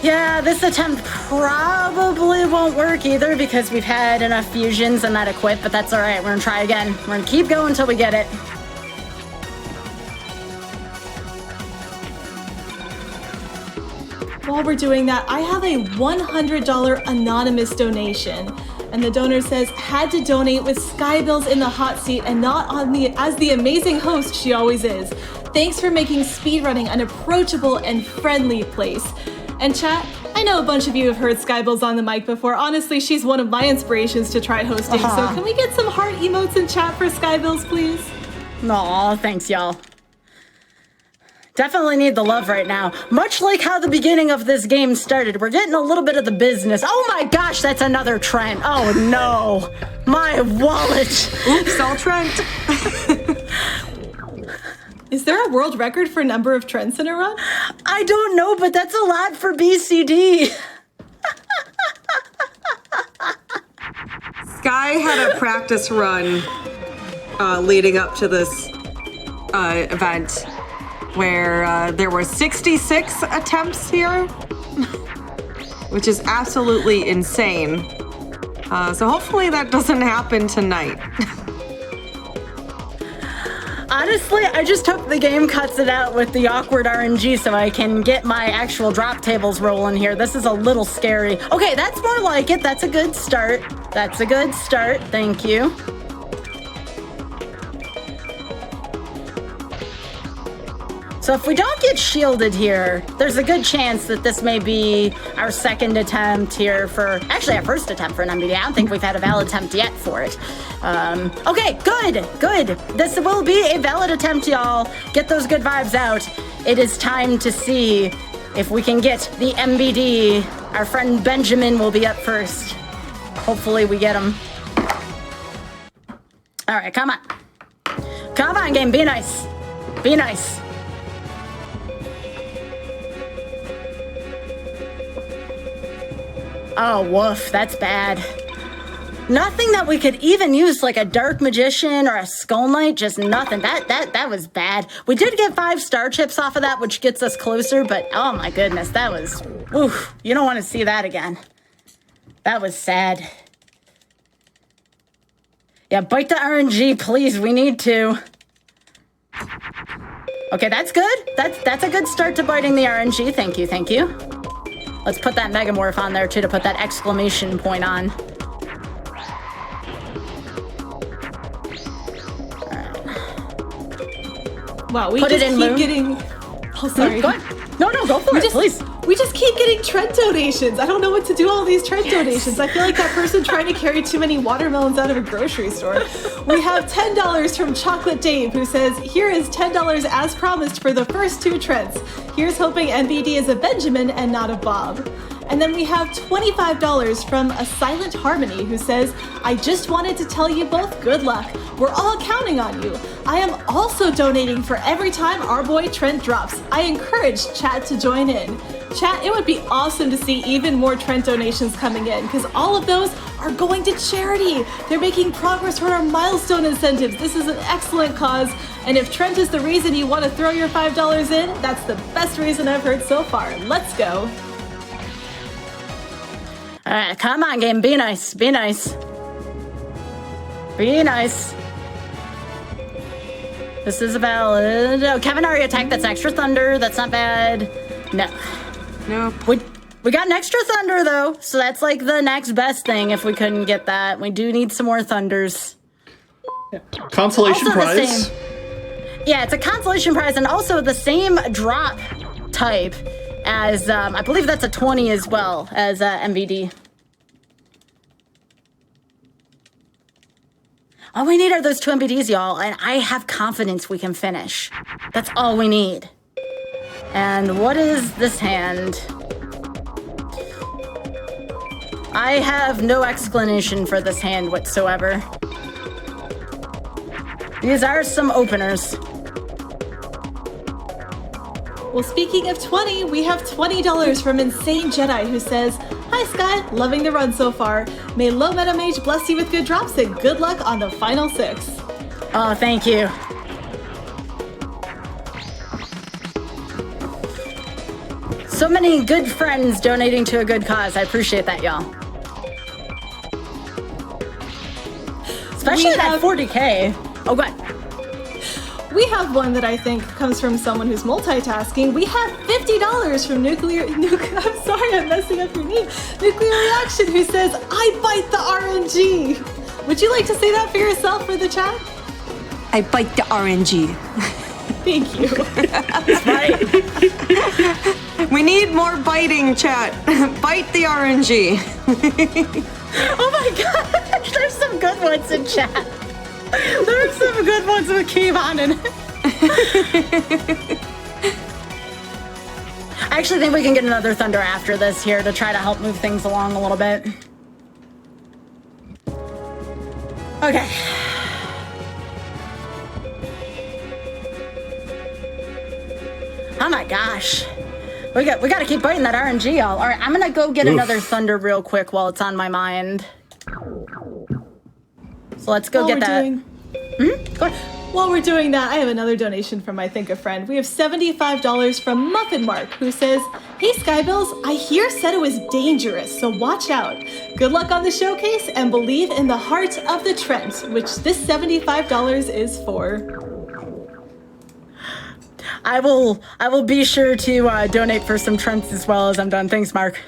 Yeah, this attempt probably won't work either because we've had enough fusions and that equip, but that's all right. We're gonna try again. We're gonna keep going until we get it. While we're doing that, I have a $100 anonymous donation. And the donor says, had to donate with Skybilz in the hot seat and not as the amazing host she always is. Thanks for making speedrunning an approachable and friendly place. And chat, I know a bunch of you have heard Skybilz on the mic before. Honestly, she's one of my inspirations to try hosting. So can we get some heart emotes in chat for Skybilz, please? Aw, thanks, y'all. Definitely need the love right now. Much like how the beginning of this game started, we're getting a little bit of the business. Oh my gosh, that's another Trent. Oh no, my wallet. Oops, all Trent. Is there a world record for number of Trents in a run? I don't know, but that's a lot for BCD. Sky had a practice run leading up to this event where there were 66 attempts here, which is absolutely insane. So hopefully that doesn't happen tonight. Honestly, I just hope the game cuts it out with the awkward RNG so I can get my actual drop tables rolling here. This is a little scary. Okay, that's more like it. That's a good start. That's a good start. Thank you. So if we don't get shielded here, there's a good chance that this may be our second attempt here for, actually our first attempt for an MBD. I don't think we've had a valid attempt yet for it. Okay, good. This will be a valid attempt, y'all. Get those good vibes out. It is time to see if we can get the MBD. Our friend Benjamin will be up first. Hopefully we get him. All right, come on. Come on, game, be nice. Be nice. Oh, woof, that's bad. Nothing that we could even use like a Dark Magician or a Skull Knight, just nothing. That was bad. We did get 5 star chips off of that, which gets us closer, but oh my goodness, that was, oof, you don't want to see that again. That was sad. Yeah, bite the RNG, please, we need to. Okay, that's good. That's a good start to biting the RNG, thank you. Let's put that Megamorph on there too to put that exclamation point on. Wow, we just keep getting... Oh, sorry. Go ahead. No, go for it, please. We just keep getting Trent donations. I don't know what to do all these Trent donations. I feel like that person trying to carry too many watermelons out of a grocery store. We have $10 from Chocolate Dave, who says, here is $10 as promised for the first 2 Trents. Here's hoping MBD is a Benjamin and not a Bob. And then we have $25 from A Silent Harmony, who says, I just wanted to tell you both good luck. We're all counting on you. I am also donating for every time our boy Trent drops. I encourage chat to join in. Chat, it would be awesome to see even more Trent donations coming in, because all of those are going to charity. They're making progress toward our milestone incentives. This is an excellent cause, and if Trent is the reason you want to throw your $5 in, that's the best reason I've heard so far. Let's go. All right, come on, game. Be nice. Be nice. Be nice. This is a valid. Oh, Kevin already attacked. That's extra thunder. That's not bad. No. Nope. We got an extra thunder, though. So that's like the next best thing if we couldn't get that. We do need some more thunders. Consolation Also prize. Yeah, it's a consolation prize and also the same drop type as, I believe that's a 20 as well as MVD. All we need are those 2 MVDs, y'all, and I have confidence we can finish. That's all we need. And what is this hand? I have no explanation for this hand whatsoever. These are some openers. Well, speaking of 20, we have $20 from Insane Jedi, who says, hi Sky, loving the run so far. May low meta mage bless you with good drops and good luck on the final 6. Oh, thank you. So many good friends donating to a good cause. I appreciate that, y'all. Especially that 40K. Oh, go ahead. We have one that I think comes from someone who's multitasking. We have $50 from I'm sorry, I'm messing up your name. Nuclear Reaction, who says, I bite the RNG. Would you like to say that for yourself for the chat? I bite the RNG. Thank you. Right. We need more biting, chat. Bite the RNG. Oh my gosh, there's some good ones in chat. There's some good ones with Kevon in it. I actually think we can get another Thunder after this here to try to help move things along a little bit. Okay. Oh my gosh. We got to keep biting that RNG, y'all. All right, I'm gonna go get another Thunder real quick while it's on my mind. So let's go get that. Go ahead. While we're doing that, I have another donation from I Think a Friend. We have $75 from Muffin Mark, who says, hey Skybilz, I hear Seto is dangerous, so watch out. Good luck on the showcase and believe in the heart of the Trent, which this $75 is for. I will be sure to donate for some Trents as well as I'm done. Thanks, Mark.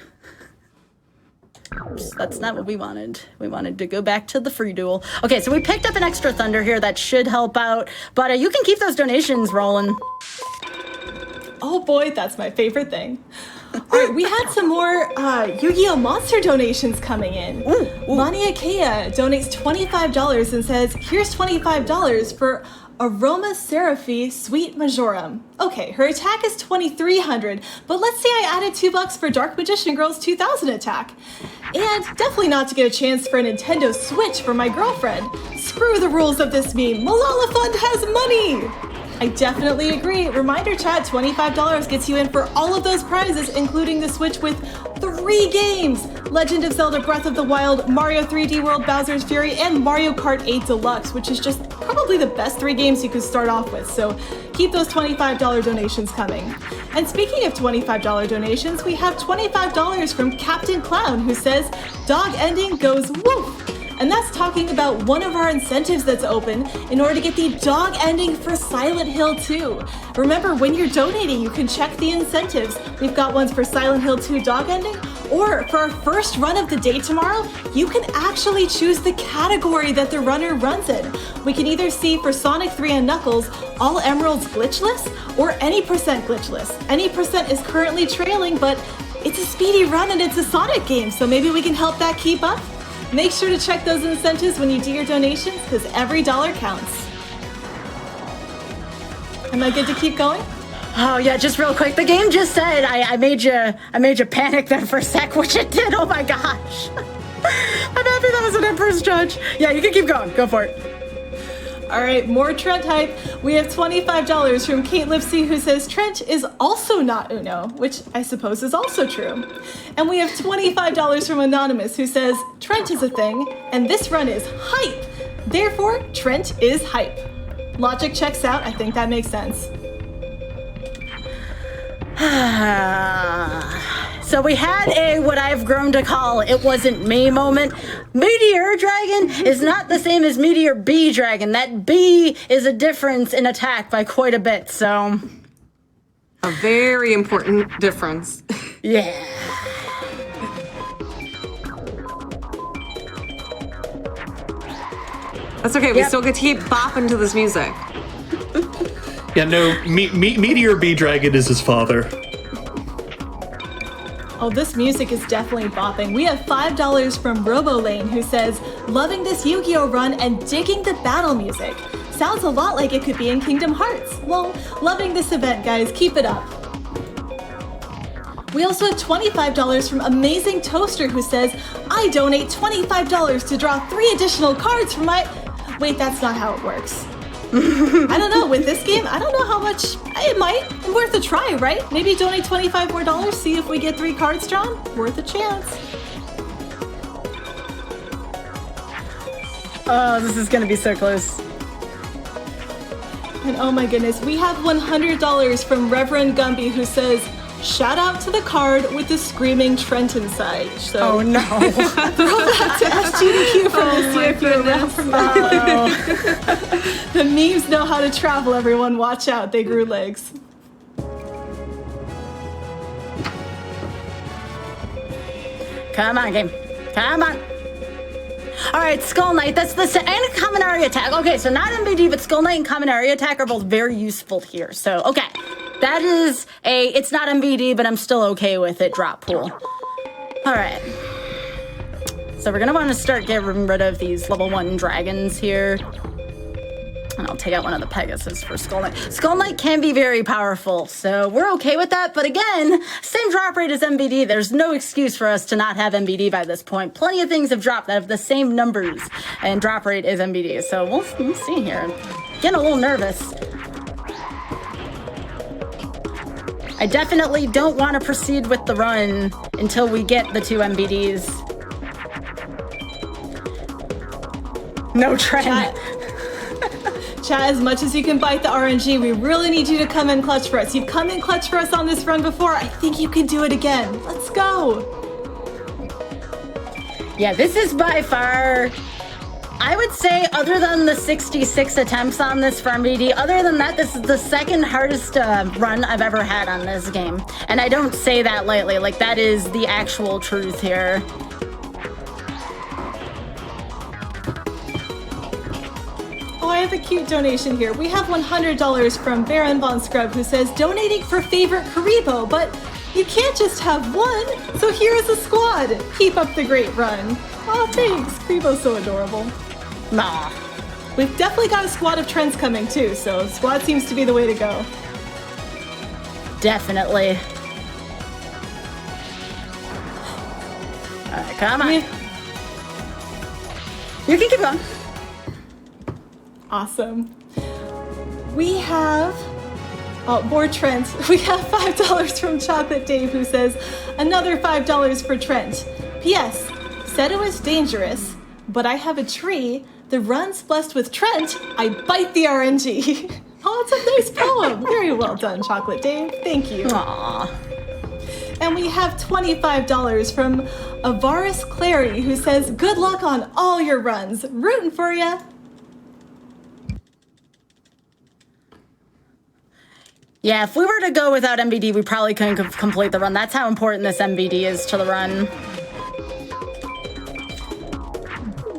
Oops, that's not what we wanted. We wanted to go back to the free duel. Okay, so we picked up an extra Thunder here that should help out, but you can keep those donations rolling. Oh boy, that's my favorite thing. All right, we had some more Yu-Gi-Oh! Monster donations coming in. Mania Kea donates $25 and says, here's $25 for Aroma Seraphi Sweet Majorum. Okay, her attack is 2,300, but let's say I added $2 for Dark Magician Girl's 2,000 attack. And definitely not to get a chance for a Nintendo Switch for my girlfriend. Screw the rules of this meme. Malala Fund has money! I definitely agree. Reminder chat, $25 gets you in for all of those prizes, including the Switch with 3 games. Legend of Zelda Breath of the Wild, Mario 3D World Bowser's Fury, and Mario Kart 8 Deluxe, which is just probably the best 3 games you could start off with. So keep those $25 donations coming. And speaking of $25 donations, we have $25 from Captain Clown, who says, dog ending goes woof. And that's talking about one of our incentives that's open in order to get the dog ending for Silent Hill 2. Remember, when you're donating, you can check the incentives. We've got ones for Silent Hill 2 dog ending, or for our first run of the day tomorrow, you can actually choose the category that the runner runs in. We can either see for Sonic 3 and Knuckles, all emeralds glitchless, or any percent glitchless. Any percent is currently trailing, but it's a speedy run and it's a Sonic game, so maybe we can help that keep up. Make sure to check those incentives when you do your donations, because every dollar counts. Am I good to keep going? Oh yeah, just real quick. The game just said I made you panic there for a sec, which it did. Oh my gosh. I'm happy that was an Emperor's Judge. Yeah, you can keep going. Go for it. All right, more Trent hype. We have $25 from Kate Lipsy, who says Trent is also not Uno, which I suppose is also true. And we have $25 from Anonymous, who says Trent is a thing, and this run is hype. Therefore, Trent is hype. Logic checks out. I think that makes sense. So we had a, what I've grown to call, it wasn't me moment. Meteor Dragon is not the same as Meteor B Dragon. That B is a difference in attack by quite a bit, so. A very important difference. Yeah. That's okay, we still get to keep bopping to this music. Yeah, no, Meteor B Dragon is his father. Oh, this music is definitely bopping. We have $5 from RoboLane, who says, loving this Yu-Gi-Oh! Run and digging the battle music. Sounds a lot like it could be in Kingdom Hearts. Well, loving this event, guys. Keep it up. We also have $25 from Amazing Toaster, who says, I donate $25 to draw 3 additional cards from my... Wait, that's not how it works. I don't know, with this game, I don't know how much, it might be worth a try, right? Maybe donate $25 more, see if we get 3 cards drawn, worth a chance. Oh, this is gonna be so close. And oh my goodness, we have $100 from Reverend Gumby, who says, shout out to the card with the screaming Trent inside. So, oh no. Throw back to SGDQ for this year if you're around from that. The memes know how to travel, everyone. Watch out, they grew legs. Come on, game. Come on. All right, Skull Knight, that's the and Common Area Attack. Okay, so not MBD, but Skull Knight and Common Area Attack are both very useful here. So, okay. That is it's not MVD, but I'm still okay with it, drop pool. All right. So we're gonna wanna start getting rid of these level 1 dragons here. And I'll take out one of the Pegasus for Skull Knight. Skull Knight can be very powerful, so we're okay with that. But again, same drop rate as MVD. There's no excuse for us to not have MVD by this point. Plenty of things have dropped that have the same numbers and drop rate as MVD. So we'll see here. Getting a little nervous. I definitely don't want to proceed with the run until we get the 2 MVDs. No trend. Chat, as much as you can bite the RNG, we really need you to come in clutch for us. You've come in clutch for us on this run before. I think you can do it again. Let's go. Yeah, this is by far, I would say, other than the 66 attempts on this for MVD, other than that, this is the second hardest run I've ever had on this game. And I don't say that lightly, like that is the actual truth here. Oh, I with a cute donation here. We have $100 from Baron Von Scrub, who says, donating for favorite Karibo, but you can't just have one, so here is a squad. Keep up the great run. Oh, thanks. Karibo's so adorable. Nah. We've definitely got a squad of Trents coming too, so squad seems to be the way to go. Definitely. All right, come on. You can keep going. Awesome. We have more Trent. We have $5 from Chocolate Dave, who says, another $5 for Trent. P.S. Said it was dangerous, but I have a tree. The run's blessed with Trent. I bite the RNG. Oh, it's a nice poem. Very well done, Chocolate Dave. Thank you. Aww. And we have $25 from Avaris Clary, who says, good luck on all your runs. Rooting for ya. Yeah, if we were to go without MBD, we probably couldn't complete the run. That's how important this MBD is to the run.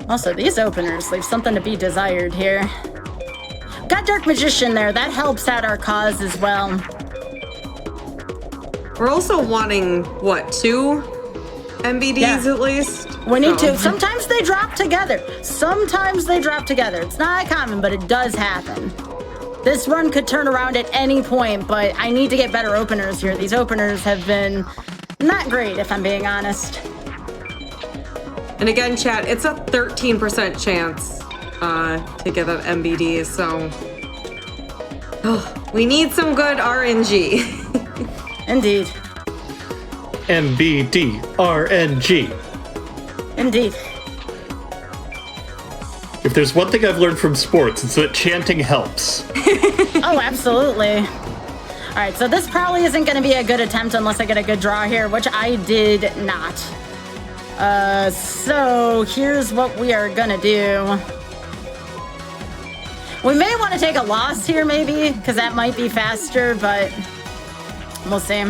Also, these openers leave something to be desired here. Got Dark Magician there. That helps out our cause as well. We're also wanting, what, 2 MBDs at least? We need to. Sometimes they drop together. Sometimes they drop together. It's not common, but it does happen. This run could turn around at any point, but I need to get better openers here. These openers have been not great, if I'm being honest. And again, chat, it's a 13% chance to get an MBD, so we need some good RNG. Indeed. MBD RNG. Indeed. If there's one thing I've learned from sports, it's that chanting helps. Oh, absolutely. All right, so this probably isn't going to be a good attempt unless I get a good draw here, which I did not. So here's what we are going to do. We may want to take a loss here, maybe, because that might be faster, but we'll see.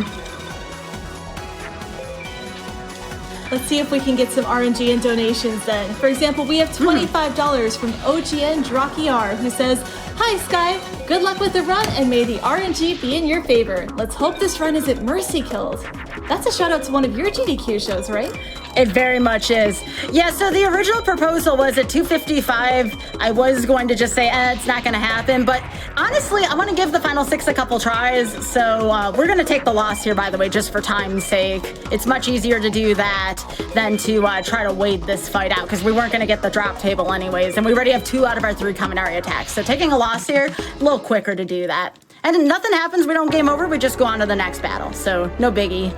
Let's see if we can get some RNG and donations then. For example, we have $25 from OGN Drakiar, who says, hi, Sky. Good luck with the run, and may the RNG be in your favor. Let's hope this run isn't mercy killed. That's a shout out to one of your GDQ shows, right? It very much is. Yeah, so the original proposal was at 255. I was going to just say, it's not going to happen. But honestly, I want to give the final 6 a couple tries. So we're going to take the loss here, by the way, just for time's sake. It's much easier to do that than to try to wait this fight out, because we weren't going to get the drop table anyways. And we already have 2 out of our 3 Kaminari attacks. So taking a loss here, a little quicker to do that. And if nothing happens, we don't game over. We just go on to the next battle. So no biggie.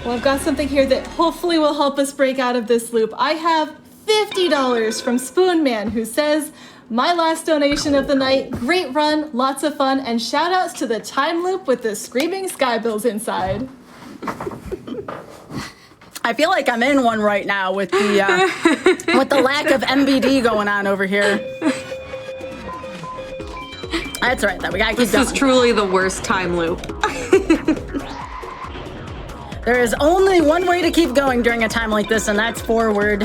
Well, I've got something here that hopefully will help us break out of this loop. I have $50 from Spoonman, who says, my last donation of the night, great run, lots of fun, and shout outs to the time loop with the screaming Skybilz inside. I feel like I'm in one right now with the lack of MBD going on over here. That's right, though. We gotta keep going. This is truly the worst time loop. There is only one way to keep going during a time like this, and that's forward.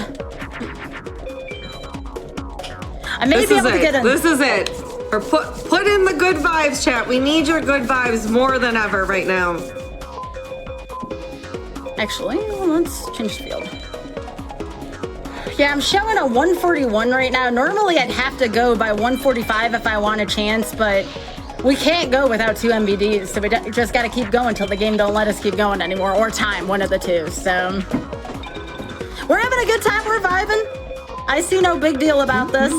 I may be able to get in. This is it. Or put in the good vibes, chat. We need your good vibes more than ever right now. Actually, let's change the field. Yeah, I'm showing a 141 right now. Normally, I'd have to go by 145 if I want a chance, but we can't go without 2 MBDs, so we just got to keep going till the game don't let us keep going anymore, or time, one of the two. So we're having a good time. We're vibing. I see no big deal about this.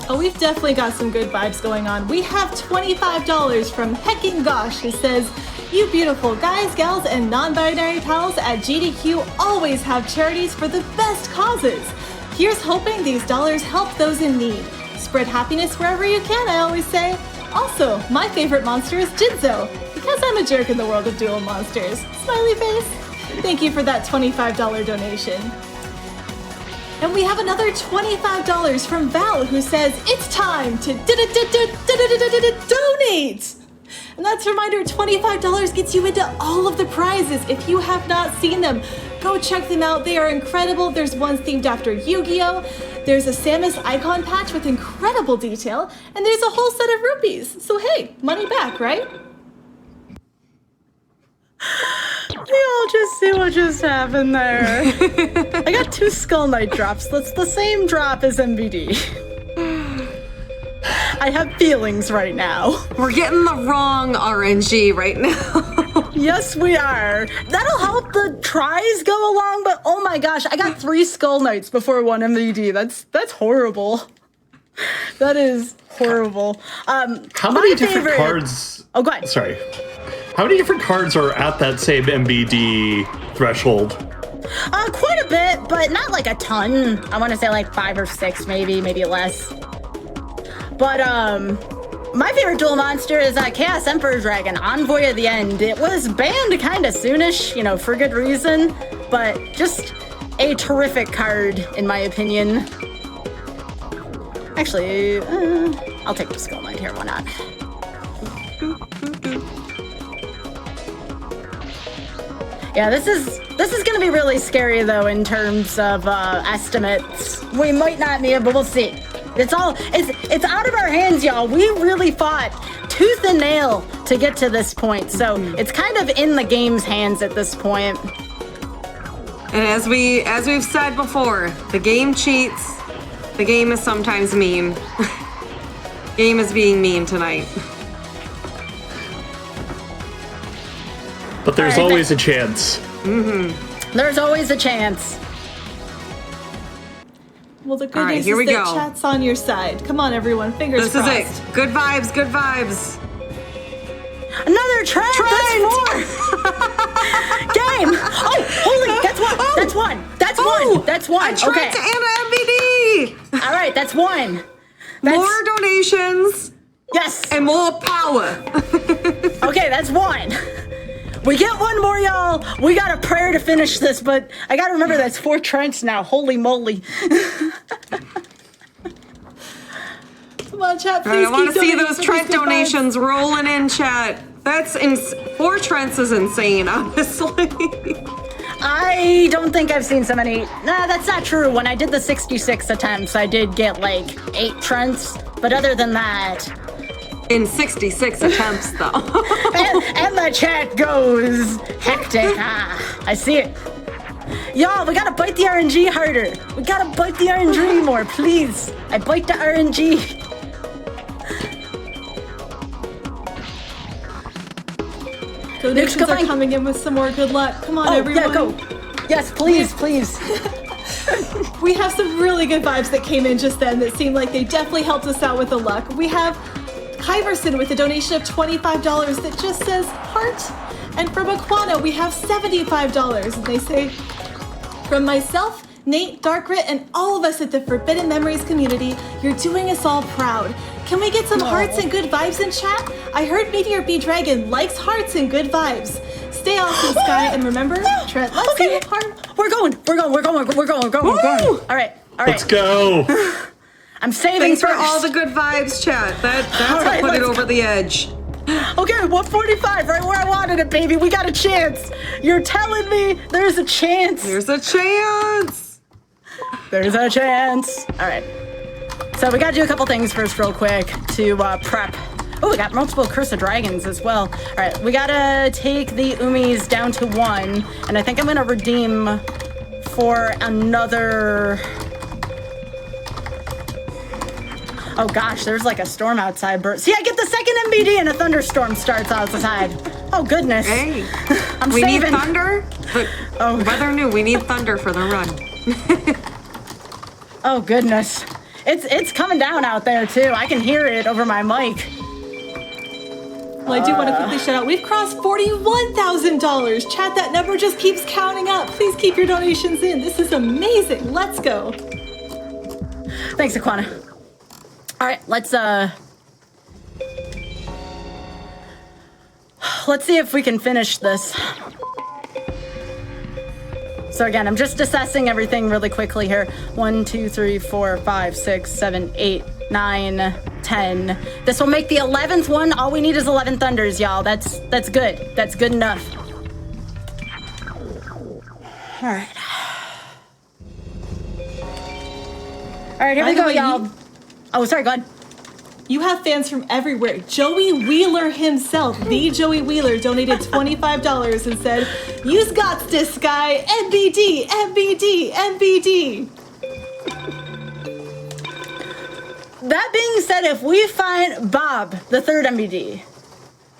Oh, we've definitely got some good vibes going on. We have $25 from Hecking Gosh, who says, you beautiful guys, gals, and non-binary pals at GDQ always have charities for the best causes. Here's hoping these dollars help those in need. Spread happiness wherever you can, I always say. Also, my favorite monster is Jinzo, because I'm a jerk in the world of duel monsters. Smiley face. Thank you for that $25 donation. And we have another $25 from Val, who says, it's time to donate. And that's a reminder, $25 gets you into all of the prizes. If you have not seen them, go check them out. They are incredible. There's ones themed after Yu-Gi-Oh! There's a Samus icon patch with incredible detail, and there's a whole set of rupees. So hey, money back, right? Y'all just see what just happened there. I got 2 Skull Knight drops. That's the same drop as MVD. I have feelings right now. We're getting the wrong RNG right now. Yes, we are. That'll help the tries go along, but oh my gosh, I got 3 Skull Knights before 1 MVD. That's horrible. That is horrible. How many different cards? Oh, go ahead. Sorry. How many different cards are at that same MBD threshold? Quite a bit, but not like a ton. I want to say like 5 or 6, maybe less. But my favorite duel monster is Chaos Emperor Dragon, Envoy of the End. It was banned kind of soonish, you know, for good reason, but just a terrific card in my opinion. Actually, I'll take the Skull Knight here. Why not? Yeah, this is gonna be really scary though in terms of estimates. We might not be able, we'll see. It's out of our hands, y'all. We really fought tooth and nail to get to this point, so it's kind of in the game's hands at this point. And as we've said before, the game cheats. The game is sometimes mean. Game is being mean tonight. But there's always a chance. Mm-hmm. There's always a chance. Well, the good news is that chat's on your side. Come on, everyone. Fingers crossed. This is it. Good vibes, good vibes. Another trend! That's 4! Game! Oh, holy, that's 1! Oh. That's 1! That's 1! That's 1! A trend and an MVD! All right, that's 1. More donations. Yes! And more power. Okay, that's 1. We get 1 more, y'all. We got a prayer to finish this, but I gotta remember that's 4 Trents now. Holy moly. Come on, chat, please. I want to see those Trent donations rolling in, chat. That's 4 Trents is insane, honestly. I don't think I've seen so many. Nah, that's not true. When I did the 66 attempts, I did get like 8 Trents, but other than that. In 66 attempts, though. and the chat goes hectic. I see it. Y'all, we gotta bite the RNG harder. We gotta bite the RNG more, please. I bite the RNG. Donations are coming in with some more good luck. Come on, everyone. Yeah, go. Yes, please, please. We have some really good vibes that came in just then that seemed like they definitely helped us out with the luck. We have Kyverson with a donation of $25 that just says heart. And from Aquana, we have $75. And they say, from myself, Nate, Darkrit, and all of us at the Forbidden Memories community, you're doing us all proud. Can we get some hearts and good vibes in chat? I heard Meteor B Dragon likes hearts and good vibes. Stay awesome, Sky, and remember, Trent, let's see a heart. We're going. All right. Let's go. I'm saving Thanks first. for all the good vibes, chat. That's what put it over the edge. Okay, 145, right where I wanted it, baby. We got a chance. You're telling me there's a chance. There's a chance. There's a chance. All right. So we gotta do a couple things first real quick to prep. Oh, we got multiple Curse of Dragons as well. All right, we gotta take the Umis down to 1, and I think I'm gonna redeem for another... Oh gosh, there's like a storm outside. See, I get the second MBD and a thunderstorm starts outside. Oh goodness. Hey, we need thunder? But weather knew we need thunder for the run. Oh goodness. It's coming down out there too. I can hear it over my mic. Well, I do want to quickly shout out, we've crossed $41,000. Chat, that number just keeps counting up. Please keep your donations in. This is amazing. Let's go. Thanks, Aquana. All right, let's see if we can finish this. So again, I'm just assessing everything really quickly here. 1, 2, 3, 4, 5, 6, 7, 8, 9, 10. 10. This will make the 11th one. All we need is 11 thunders, y'all. That's good. That's good enough. All right. All right, here we go, y'all. Oh, sorry, go ahead. You have fans from everywhere. Joey Wheeler himself, the Joey Wheeler, donated $25 and said, "You've got this guy, MBD, MBD, MBD." That being said, if we find Bob, the third MBD,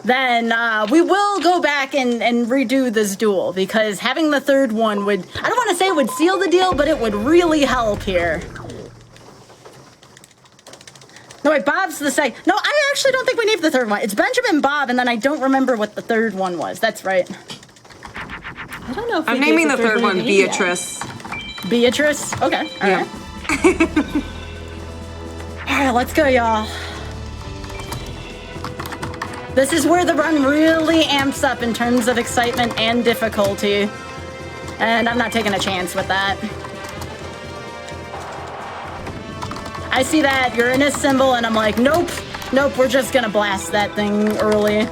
then we will go back and redo this duel, because having the third one would, I don't want to say it would seal the deal, but it would really help here. No, wait, Bob's the second. No, I actually don't think we need the third one. It's Benjamin, Bob, and then I don't remember what the third one was. That's right. I don't know if I'm naming the third one Beatrice. Beatrice? Okay. All right. All right, let's go, y'all. This is where the run really amps up in terms of excitement and difficulty. And I'm not taking a chance with that. I see that Uranus symbol and I'm like, nope, nope, we're just gonna blast that thing early.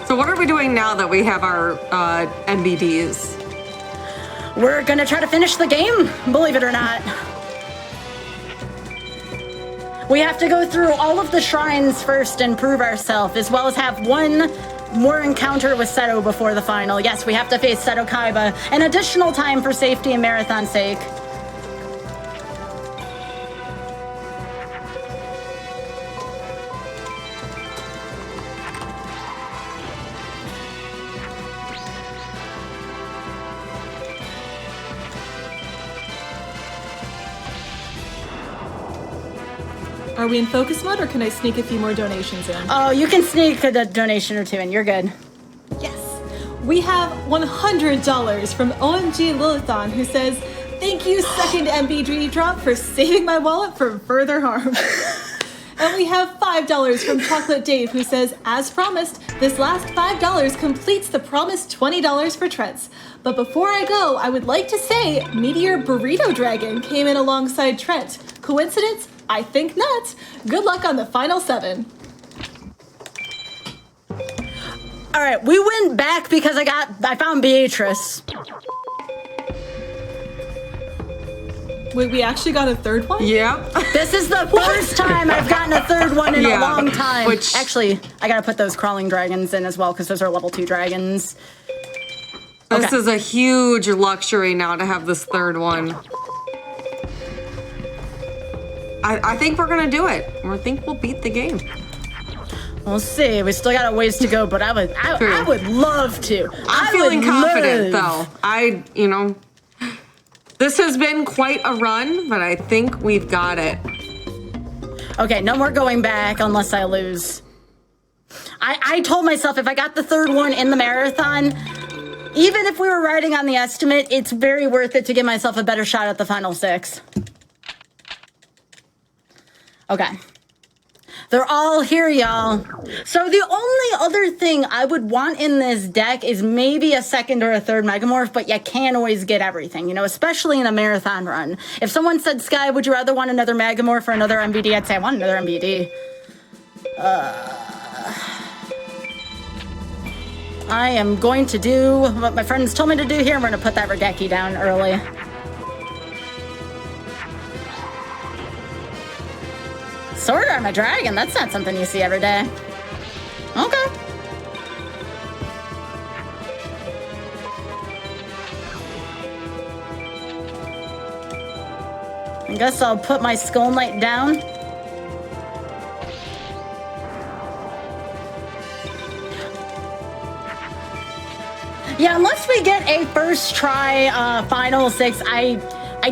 So what are we doing now that we have our MBDs? We're gonna try to finish the game, believe it or not. We have to go through all of the shrines first and prove ourselves, as well as have one more encounter with Seto before the final. Yes, we have to face Seto Kaiba. An additional time for safety and marathon's sake. Are we in focus mode, or can I sneak a few more donations in? Oh, you can sneak a donation or two in. You're good. Yes. We have $100 from OMG Lilithon, who says, "Thank you, second MBD drop, for saving my wallet from further harm." And we have $5 from Chocolate Dave, who says, "As promised, this last $5 completes the promised $20 for Trent's. But before I go, I would like to say Meteor Burrito Dragon came in alongside Trent. Coincidence? I think not. Good luck on the final 7. All right, we went back because I found Beatrice. Wait, we actually got a third one? Yep. This is the first time I've gotten a third one in a long time. Actually, I gotta put those crawling dragons in as well, because those are level 2 dragons. This is a huge luxury now to have this third one. I think we're gonna do it. I think we'll beat the game. We'll see. We still got a ways to go, but I would love to. I'm feeling confident, though. This has been quite a run, but I think we've got it. Okay, no more going back unless I lose. I told myself if I got the third one in the marathon, even if we were riding on the estimate, it's very worth it to give myself a better shot at the final 6. Okay. They're all here, y'all. So the only other thing I would want in this deck is maybe a second or a third Megamorph, but you can't always get everything, especially in a marathon run. If someone said, Sky, would you rather want another Megamorph or another MBD? I'd say I want another MBD. I am going to do what my friends told me to do here. I'm going to put that Raigeki down early. Sword Arm a dragon, that's not something you see every day. Okay. I guess I'll put my Skull Knight down. Yeah, unless we get a first try final 6, I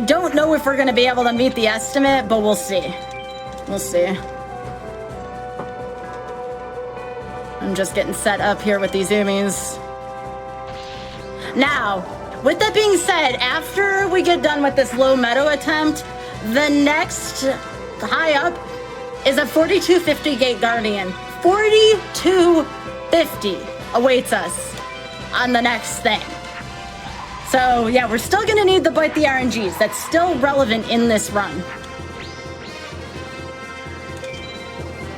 don't know if we're going to be able to meet the estimate, but we'll see. We'll see. I'm just getting set up here with these Umis. Now, with that being said, after we get done with this low meadow attempt, the next high up is a 4250 Gate Guardian. 4250 awaits us on the next thing. So yeah, we're still gonna need the Bite the RNGs. That's still relevant in this run.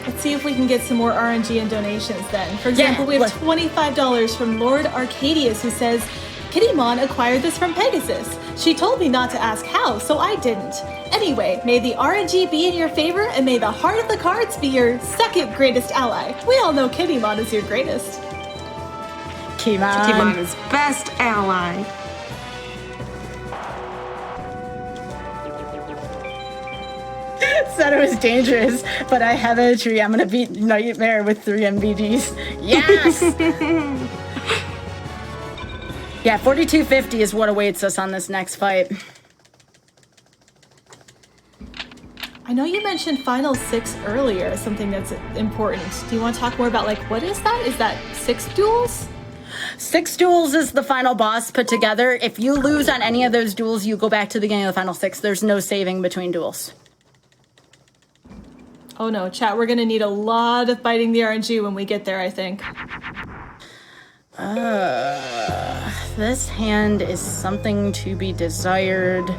Let's see if we can get some more RNG and donations then. For example, we have $25 from Lord Arcadius, who says, Kittymon acquired this from Pegasus. She told me not to ask how, so I didn't. Anyway, may the RNG be in your favor, and may the heart of the cards be your second greatest ally. We all know Kittymon is your greatest. Kittymon is best ally. Said it was dangerous, but I have a tree. I'm gonna beat Nightmare with 3 MVGs. Yes! Yeah, 4250 is what awaits us on this next fight. I know you mentioned Final 6 earlier, something that's important. Do you want to talk more about, like, what is that? Is that 6 duels? 6 duels is the final boss put together. If you lose on any of those duels, you go back to the beginning of the final 6. There's no saving between duels. Oh no, chat, we're gonna need a lot of biting the RNG when we get there, I think. This hand is something to be desired.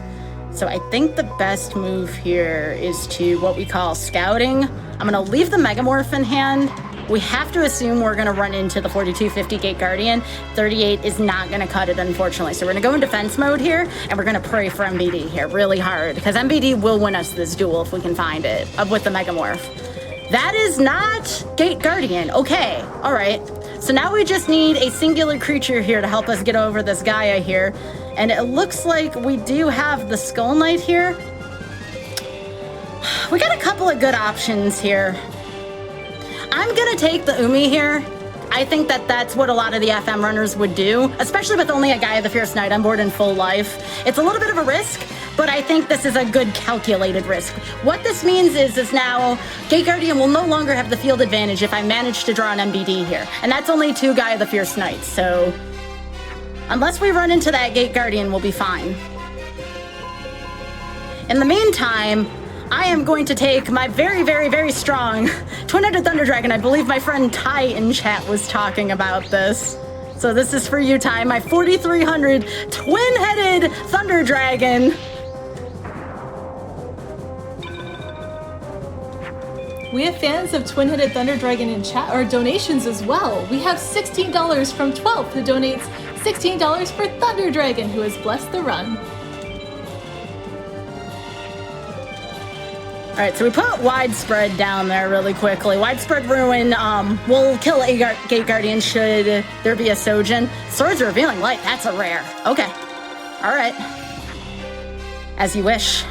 So I think the best move here is to what we call scouting. I'm gonna leave the Megamorph in hand. We have to assume we're gonna run into the 4250 Gate Guardian. 38 is not gonna cut it, unfortunately. So we're gonna go in defense mode here, and we're gonna pray for MBD here really hard, because MBD will win us this duel if we can find it, with the Megamorph. That is not Gate Guardian. Okay, all right. So now we just need a singular creature here to help us get over this Gaia here. And it looks like we do have the Skull Knight here. We got a couple of good options here. I'm gonna take the Umi here. I think that that's what a lot of the FM runners would do, especially with only a Gaia the Fierce Knight on board in full life. It's a little bit of a risk, but I think this is a good calculated risk. What this means is now Gate Guardian will no longer have the field advantage if I manage to draw an MBD here. And that's only 2 Gaia the Fierce Knights, so unless we run into that Gate Guardian, we'll be fine. In the meantime, I am going to take my very, very, very strong Twin-Headed Thunder Dragon. I believe my friend Ty in chat was talking about this. So this is for you, Ty. My 4300 Twin-Headed Thunder Dragon. We have fans of Twin-Headed Thunder Dragon in chat, or donations as well. We have $16 from 12, who donates $16 for Thunder Dragon, who has blessed the run. All right, so we put Widespread down there really quickly. Widespread Ruin will kill a Gate Guardian should there be a Sojin. Swords Revealing Light, that's a rare. Okay, all right. As you wish.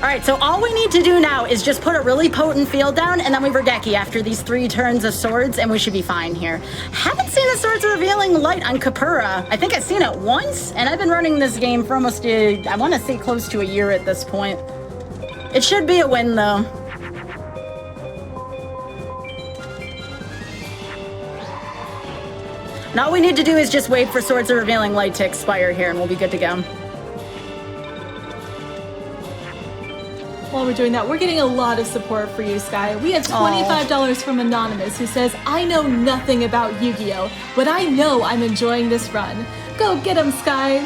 All right, so all we need to do now is just put a really potent field down, and then we Regeki after these 3 turns of swords, and we should be fine here. Haven't seen the Swords Revealing Light on Kapura. I think I've seen it once, and I've been running this game for almost, I want to say close to a year at this point. It should be a win, though. And all we need to do is just wait for Swords of Revealing Light to expire here, and we'll be good to go. While we're doing that, we're getting a lot of support for you, Sky. We have $25 from Anonymous, who says, I know nothing about Yu-Gi-Oh, but I know I'm enjoying this run. Go get 'em, Sky.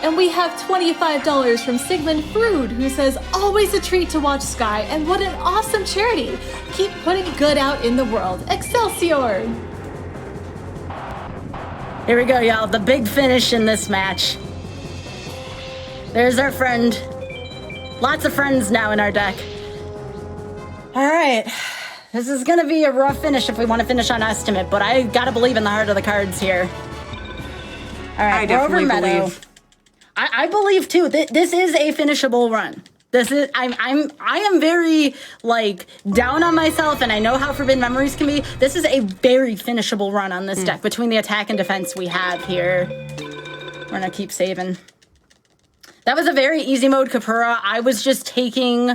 And we have $25 from Sigmund Frood, who says, always a treat to watch Sky, and what an awesome charity. Keep putting good out in the world. Excelsior! Here we go, y'all. The big finish in this match. There's our friend. Lots of friends now in our deck. All right. This is going to be a rough finish if we want to finish on Estimate, but I got to believe in the heart of the cards here. All right, I definitely believe. I believe, too. This is a finishable run. This is I am very down on myself, and I know how Forbidden Memories can be. This is a very finishable run on this deck between the attack and defense we have here. We're going to keep saving. That was a very easy mode Kapura. I was just taking,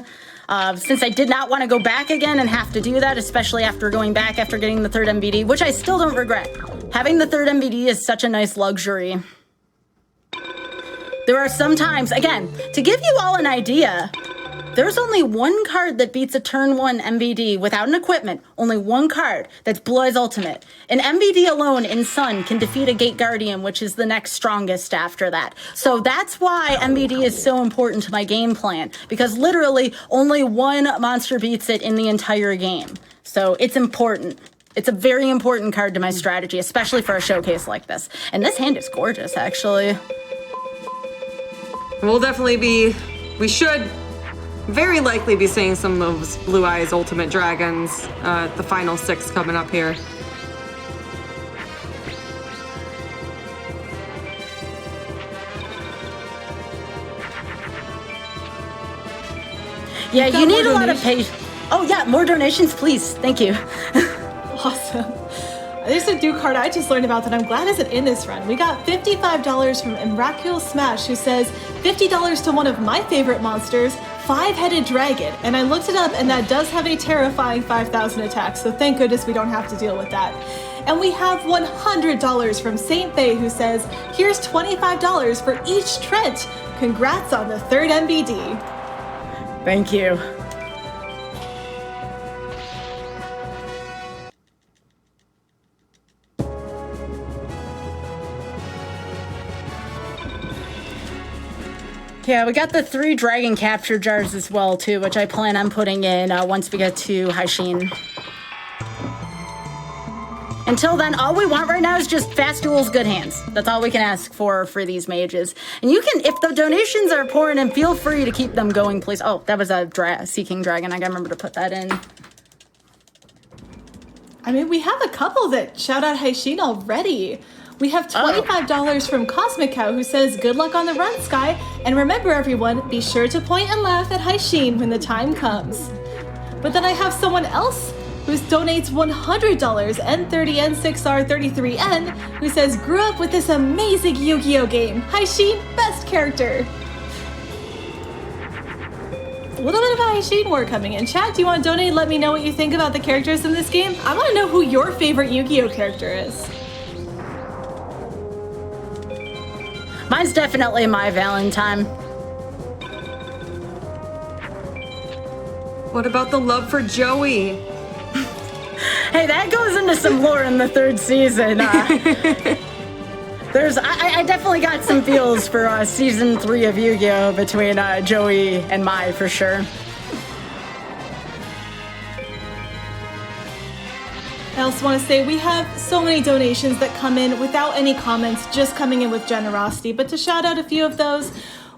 since I did not want to go back again and have to do that, especially after going back after getting the 3rd MBD, which I still don't regret. Having the 3rd MBD is such a nice luxury. There are some times, again, to give you all an idea, There's only one card that beats a turn 1 MVD without an equipment. Only one card. That's Blue Eyes Ultimate. An MVD alone in Sun can defeat a Gate Guardian, which is the next strongest after that. So that's why MVD is so important to my game plan, because literally only one monster beats it in the entire game. So it's important. It's a very important card to my strategy, especially for a showcase like this. And this hand is gorgeous, actually. We should very likely be seeing some of those Blue Eyes Ultimate Dragons, the final 6 coming up here. Yeah, you need a lot of patience. Oh yeah, more donations, please. Thank you. Awesome. There's a new card I just learned about that I'm glad isn't in this run. We got $55 from Emrakul Smash, who says $50 to one of my favorite monsters, Five-Headed Dragon. And I looked it up, and that does have a terrifying 5,000 attacks, so thank goodness we don't have to deal with that. And we have $100 from Saint Faye, who says, here's $25 for each Trent. Congrats on the 3rd MBD. Thank you. Yeah, we got the 3 dragon capture jars as well, too, which I plan on putting in once we get to Haishin. Until then, all we want right now is just fast duels, good hands. That's all we can ask for these mages. And you can, if the donations are pouring in, feel free to keep them going, please. Oh, that was a Sea King Dragon. I gotta remember to put that in. I mean, we have a couple that shout out Haishin already. We have $25 from Cosmic Cow, who says, good luck on the run, Sky. And remember, everyone, be sure to point and laugh at Haishin when the time comes. But then I have someone else who donates $100, N30N6R33N, who says, grew up with this amazing Yu-Gi-Oh game. Haishin, best character. A little bit of Haishin more coming in. Chat, do you want to donate? Let me know what you think about the characters in this game. I want to know who your favorite Yu-Gi-Oh character is. Mine's definitely my Valentine. What about the love for Joey? Hey, that goes into some lore in the 3rd season. I definitely got some feels for season 3 of Yu-Gi-Oh! Between Joey and Mai, for sure. I also want to say we have so many donations that come in without any comments, just coming in with generosity. But to shout out a few of those,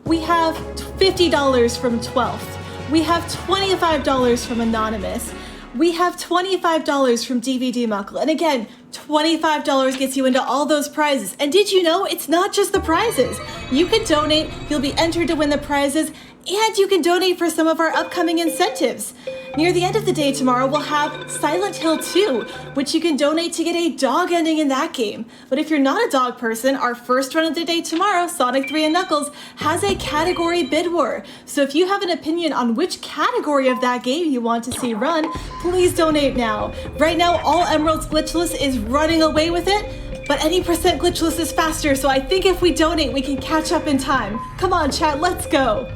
we have $50 from 12th. We have $25 from Anonymous. We have $25 from DVD Muckle. And again, $25 gets you into all those prizes. And did you know it's not just the prizes? You can donate, you'll be entered to win the prizes, and you can donate for some of our upcoming incentives. Near the end of the day tomorrow, we'll have Silent Hill 2, which you can donate to get a dog ending in that game. But if you're not a dog person, our first run of the day tomorrow, Sonic 3 and Knuckles, has a category bid war. So if you have an opinion on which category of that game you want to see run, please donate now. Right now, all Emerald's glitchless is running away with it, but any percent glitchless is faster, so I think if we donate, we can catch up in time. Come on, chat, let's go.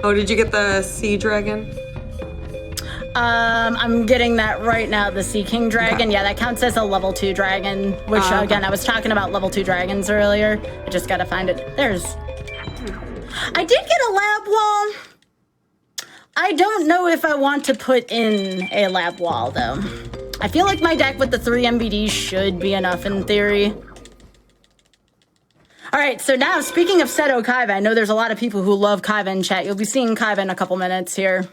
Oh, did you get the Sea Dragon? I'm getting that right now, the Sea King Dragon. Okay. Yeah, that counts as a level 2 dragon, which, again, I was talking about level 2 dragons earlier. I just gotta find it. I did get a lab wall. I don't know if I want to put in a lab wall, though. I feel like my deck with the 3 MVDs should be enough in theory. All right, so now, speaking of Seto Kaiba, I know there's a lot of people who love Kaiba in chat. You'll be seeing Kaiba in a couple minutes here.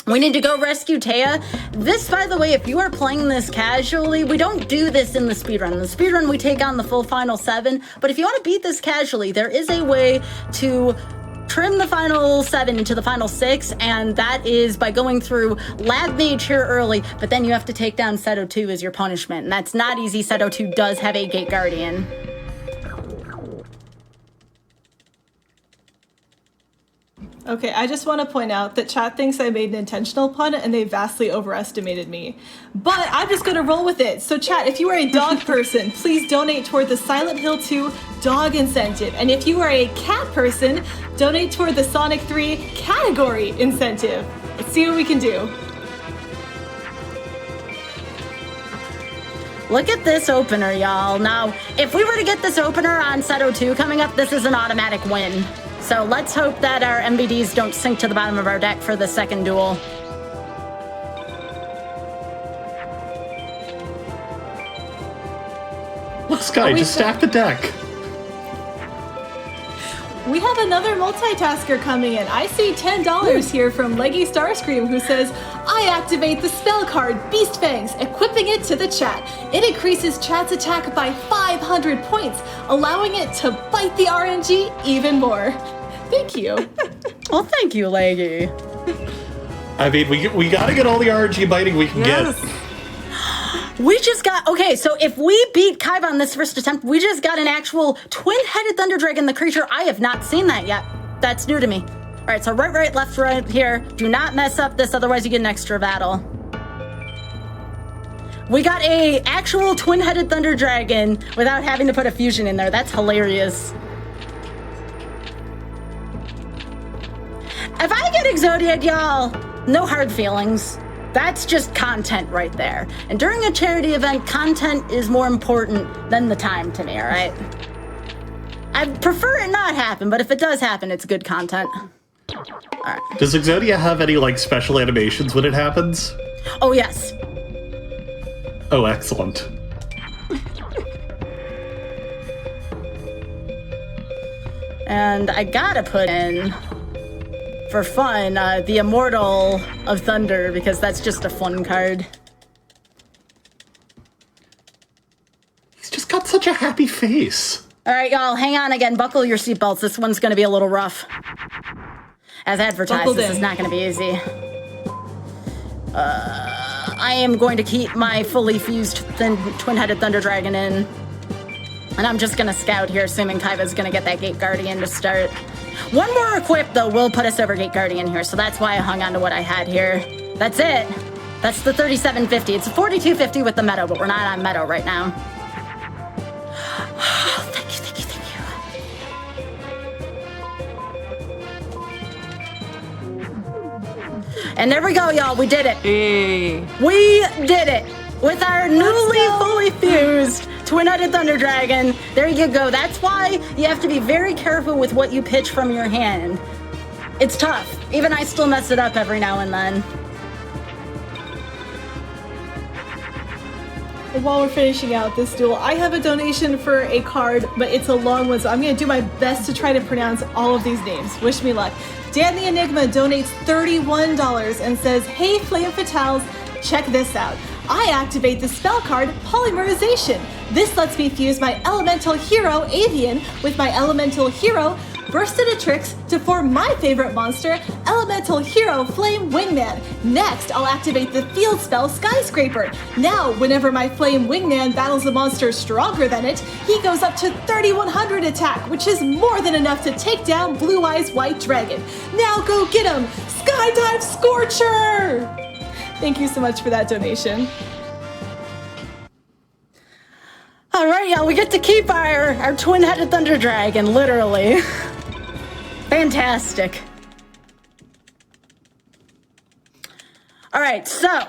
We need to go rescue Taya. This, by the way, if you are playing this casually, we don't do this in the speedrun. In the speedrun, we take on the full final 7. But if you want to beat this casually, there is a way to trim the final 7 into the final 6, and that is by going through Lab Mage here early, but then you have to take down Seto 2 as your punishment. And that's not easy. Seto 2 does have a Gate Guardian. Okay, I just want to point out that chat thinks I made an intentional pun and they vastly overestimated me. But I'm just going to roll with it. So chat, if you are a dog person, please donate toward the Silent Hill 2 dog incentive. And if you are a cat person, donate toward the Sonic 3 category incentive. Let's see what we can do. Look at this opener, y'all. Now, if we were to get this opener on Seto 2 coming up, this is an automatic win. So let's hope that our MBDs don't sink to the bottom of our deck for the second duel. Look, Sky, just stack the deck. We have another multitasker coming in. I see $10 here from leggystarscream, who says, I activate the spell card Beast Fangs, equipping it to the chat. It increases chat's attack by 500 points, allowing it to bite the RNG even more. Thank you. Well, thank you, Leggy. I mean, we gotta get all the RNG biting we can get. We just got, okay, so if we beat Kaiba on this first attempt, we just got an actual twin-headed Thunder Dragon, the creature. I have not seen that yet. That's new to me. All right, so right, left, right here. Do not mess up this, otherwise you get an extra battle. We got a actual twin-headed Thunder Dragon without having to put a fusion in there. That's hilarious. If I get Exodiad, y'all, no hard feelings. That's just content right there. And during a charity event, content is more important than the time to me, all right? I'd prefer it not happen, but if it does happen, it's good content. All right. Does Exodia have any, like, special animations when it happens? Oh, yes. Oh, excellent. And I gotta put in, for fun, the Immortal of Thunder, because that's just a fun card. He's just got such a happy face. All right, y'all, hang on again. Buckle your seatbelts. This one's going to be a little rough. As advertised, this is not going to be easy. I am going to keep my fully fused twin-headed Thunder Dragon in. And I'm just going to scout here, assuming Kaiba's going to get that Gate Guardian to start. One more equip, though, will put us over Gate Guardian here, so that's why I hung on to what I had here. That's it. That's the 3750. It's a 4250 with the Meadow, but we're not on Meadow right now. Thank you. And there we go, y'all. We did it. Hey. We did it. With our newly fully fused twin-headed Thunder Dragon. There you go. That's why you have to be very careful with what you pitch from your hand. It's tough. Even I still mess it up every now and then. And while we're finishing out this duel, I have a donation for a card, but it's a long one, so I'm going to do my best to try to pronounce all of these names. Wish me luck. Dan the Enigma donates $31 and says, Hey Flame Fatales, check this out. I activate the spell card Polymerization. This lets me fuse my elemental hero Avian with my elemental hero Burstinatrix to form my favorite monster, Elemental Hero Flame Wingman. Next, I'll activate the field spell Skyscraper. Now, whenever my Flame Wingman battles a monster stronger than it, he goes up to 3100 attack, which is more than enough to take down Blue Eyes White Dragon. Now go get him! Skydive Scorcher! Thank you so much for that donation. All right, y'all, we get to keep our twin-headed Thunder Dragon, literally. Fantastic. All right, so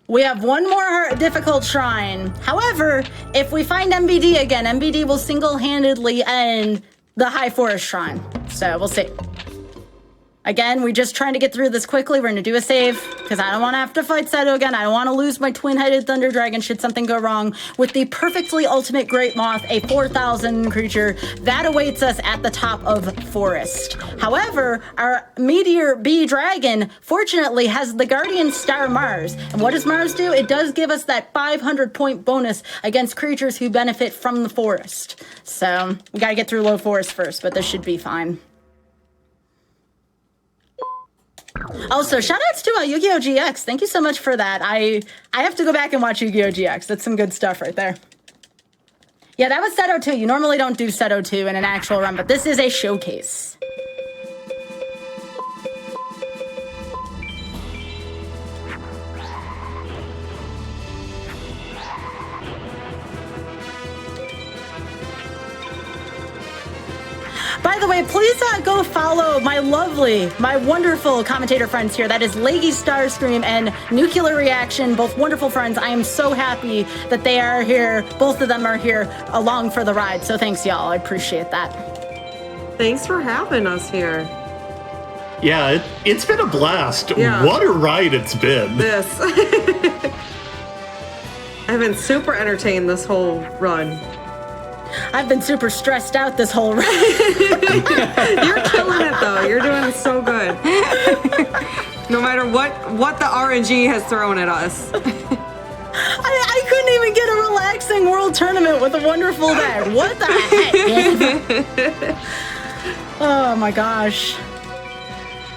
we have one more difficult shrine. However, if we find MBD again, MBD will single-handedly end the High Forest Shrine. So we'll see. Again, we're just trying to get through this quickly. We're going to do a save, because I don't want to have to fight Seto again. I don't want to lose my twin-headed Thunder Dragon should something go wrong with the perfectly ultimate Great Moth, a 4,000 creature that awaits us at the top of Forest. However, our Meteor Bee Dragon, fortunately, has the Guardian Star Mars. And what does Mars do? It does give us that 500-point bonus against creatures who benefit from the forest. So we got to get through Low Forest first, but this should be fine. Also, shoutouts to Yu-Gi-Oh! GX. Thank you so much for that. I have to go back and watch Yu-Gi-Oh! GX. That's some good stuff right there. Yeah, that was Seto 2. You normally don't do Seto 2 in an actual run, but this is a showcase. the way, please go follow my wonderful commentator friends here. That is leggystarscream and Nuclear Reaction, both wonderful friends. I am so happy that they are here. Both of them are here along for the ride. So thanks, y'all. I appreciate that. Thanks for having us here. Yeah, it's been a blast. Yeah. What a ride it's been. This. I've been super entertained this whole run. I've been super stressed out this whole ride. You're killing it though. You're doing so good. No matter what the RNG has thrown at us. I couldn't even get a relaxing world tournament with a wonderful day. What the heck? Oh my gosh.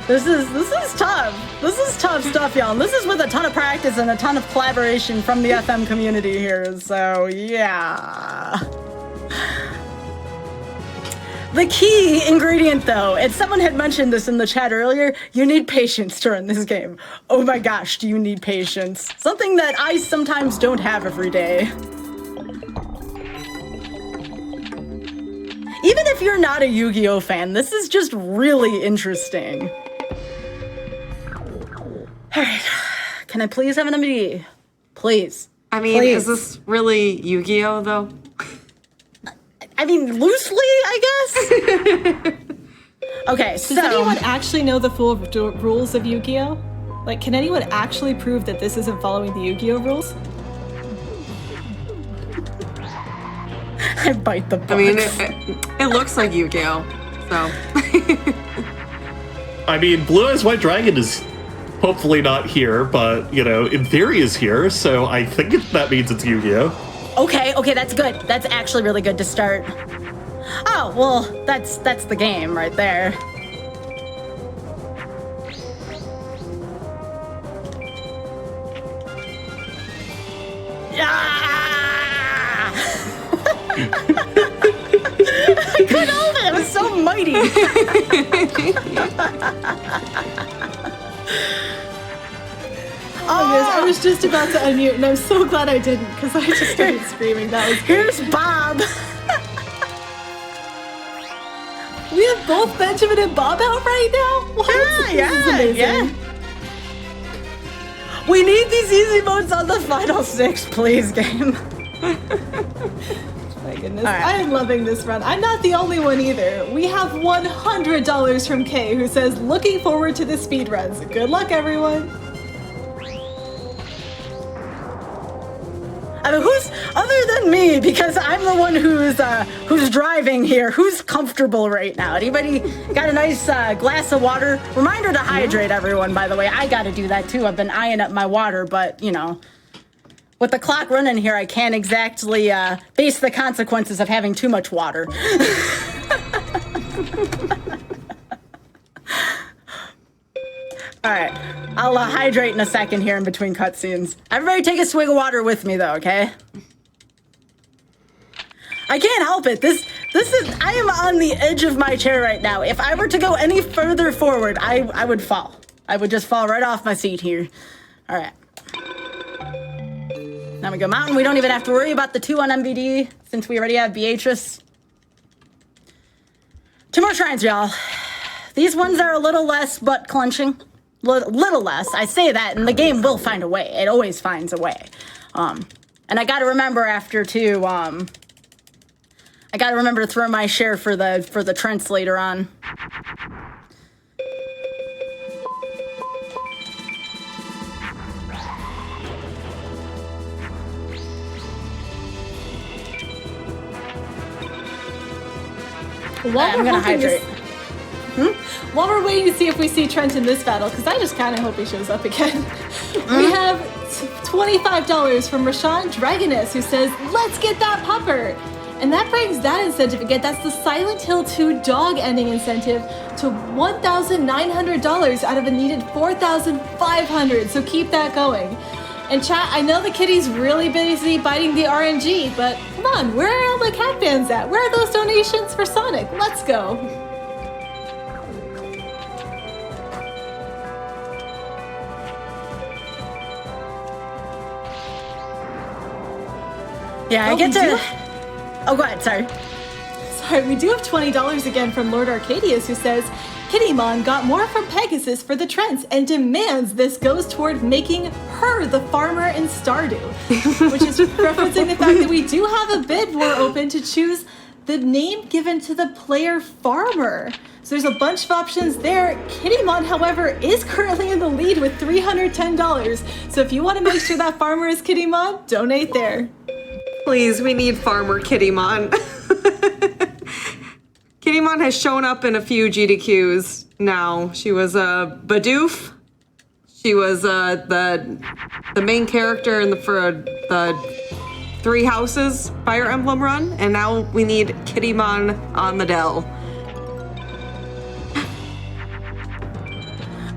This is tough. This is tough stuff, y'all. And this is with a ton of practice and a ton of collaboration from the FM community here. So yeah. The key ingredient, though, and someone had mentioned this in the chat earlier, you need patience to run this game. Oh my gosh, do you need patience? Something that I sometimes don't have every day. Even if you're not a Yu-Gi-Oh fan, this is just really interesting. All right, can I please have an MD? Please. I mean, please. Is this really Yu-Gi-Oh though? I mean, loosely, I guess. Okay, Does so anyone actually know the full rules of Yu-Gi-Oh? Like, can anyone actually prove that this isn't following the Yu-Gi-Oh rules? I bite the box. I mean, it looks like Yu-Gi-Oh, so. I mean, Blue Eyes White Dragon is hopefully not here, but, you know, in theory is here, so I think that means it's Yu-Gi-Oh! Okay, that's good. That's actually really good to start. Oh, well, that's the game right there. Yeah! I couldn't hold it. It was so mighty. Oh, yes, I was just about to unmute, and I'm so glad I didn't, because I just started screaming. That was great. Here's Bob. We have both Benjamin and Bob out right now? What? This is amazing. Yeah. We need these easy modes on the final 6, please, game. My goodness, right. I am loving this run. I'm not the only one either. We have $100 from Kay, who says, looking forward to the speed runs. Good luck, everyone. I mean, who's other than me? Because I'm the one who's driving here. Who's comfortable right now? Anybody got a nice glass of water? Reminder to hydrate, everyone. By the way, I got to do that too. I've been eyeing up my water, but you know, with the clock running here, I can't exactly face the consequences of having too much water. All right, I'll hydrate in a second here in between cutscenes. Everybody take a swig of water with me though, okay? I can't help it. I am on the edge of my chair right now. If I were to go any further forward, I would fall. I would just fall right off my seat here. All right. Now we go mountain. We don't even have to worry about the 2 on MVD since we already have Beatrice. 2 more shrines, y'all. These ones are a little less butt clenching. Little less. I say that, and the game will find a way. It always finds a way. And I got to remember after too. I got to remember to throw my share for the Trents later on. While I'm gonna hydrate. While we're waiting to see if we see Trent in this battle, because I just kind of hope he shows up again, we have $25 from Rashawn Dragoness, who says, let's get that pupper. And that brings that incentive again. That's the Silent Hill 2 dog ending incentive to $1,900 out of a needed $4,500. So keep that going. And chat, I know the kitty's really busy biting the RNG, but come on, where are all the cat fans at? Where are those donations for Sonic? Let's go. Yeah, I get to. Oh, go ahead. Sorry. sorry, we do have $20 again from Lord Arcadius, who says, Kittymon got more from Pegasus for the Trents and demands this goes toward making her the farmer in Stardew, which is referencing the fact that we do have a bid war open to choose the name given to the player farmer. So there's a bunch of options there. Kittymon, however, is currently in the lead with $310. So if you want to make sure that farmer is Kittymon, donate there. Please, we need Farmer Kittymon. Kittymon has shown up in a few GDQs now. She was a Bidoof. She was the main character for the Three Houses Fire Emblem run, and now we need Kittymon on the Dell.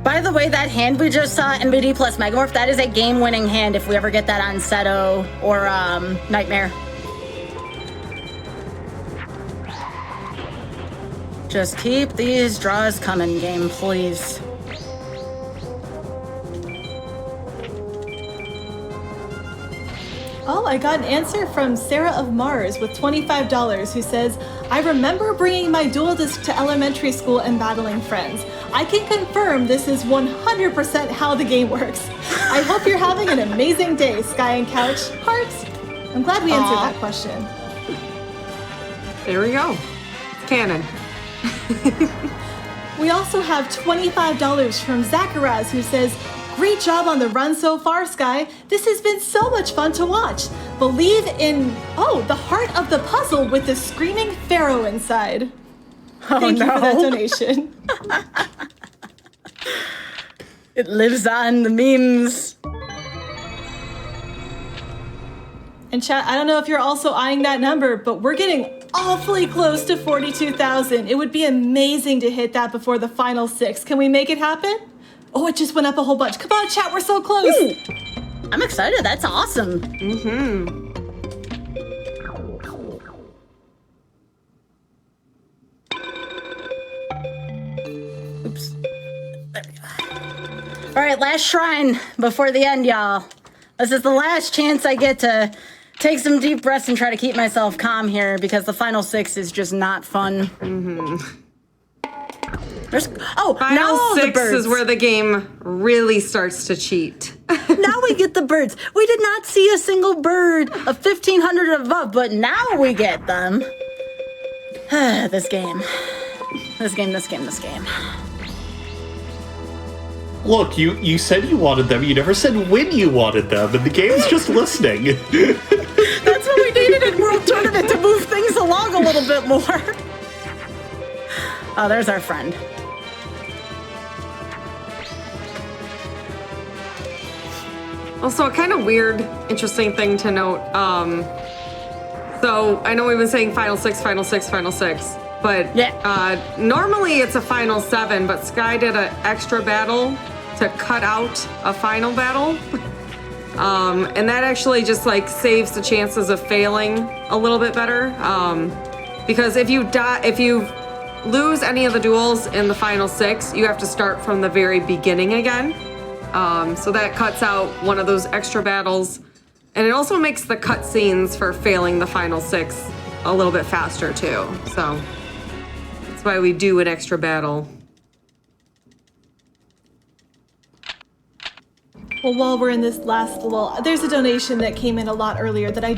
By the way, that hand we just saw, MBD plus Megamorph, that is a game-winning hand if we ever get that on Seto or Nightmare. Just keep these draws coming, game, please. Oh, I got an answer from Sarah of Mars with $25 who says, I remember bringing my dual disc to elementary school and battling friends. I can confirm this is 100% how the game works. I hope you're having an amazing day, Sky and Couch. Hearts. I'm glad we answered that question. There we go. It's canon. We also have $25 from Zacharaz who says, great job on the run so far, Sky. This has been so much fun to watch. Believe in, the heart of the puzzle with the screaming pharaoh inside. Thank you for that donation. It lives on the memes. And chat, I don't know if you're also eyeing that number, but we're getting awfully close to 42,000. It would be amazing to hit that before the final 6. Can we make it happen? Oh, it just went up a whole bunch. Come on, chat, we're so close. Ooh, I'm excited. That's awesome. Mm-hmm. Oops. There we go. All right, last shrine before the end, y'all. This is the last chance I get to take some deep breaths and try to keep myself calm here because the final 6 is just not fun. Mm-hmm. Now 6 is where the game really starts to cheat. Now we get the birds. We did not see a single bird of 1,500 and above, but now we get them. This game. Look, you said you wanted them. You never said when you wanted them, and the game's just listening. That's what we needed in World Tournament to move things along a little bit more. Oh, there's our friend. Also, a kind of weird, interesting thing to note. So I know we've been saying final 6, but yeah. Normally it's a final 7, but Sky did an extra battle to cut out a final battle. And that actually just saves the chances of failing a little bit better. Because if you lose any of the duels in the final 6, you have to start from the very beginning again. So that cuts out one of those extra battles. And it also makes the cutscenes for failing the final 6 a little bit faster too. So that's why we do an extra battle. Well, while we're in this last little, there's a donation that came in a lot earlier that I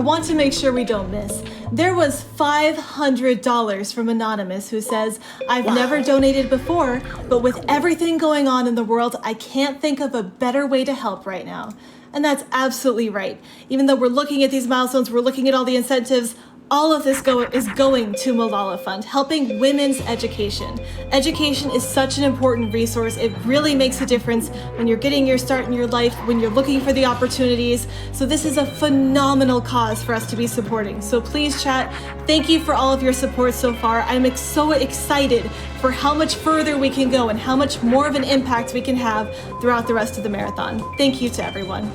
want to make sure we don't miss. There was $500 from Anonymous who says, I've never donated before, but with everything going on in the world, I can't think of a better way to help right now. And that's absolutely right. Even though we're looking at these milestones, we're looking at all the incentives, all of this is going to Malala Fund, helping women's education. Education is such an important resource. It really makes a difference when you're getting your start in your life, when you're looking for the opportunities. So this is a phenomenal cause for us to be supporting. So please, chat, thank you for all of your support so far. I'm so excited for how much further we can go and how much more of an impact we can have throughout the rest of the marathon. Thank you to everyone.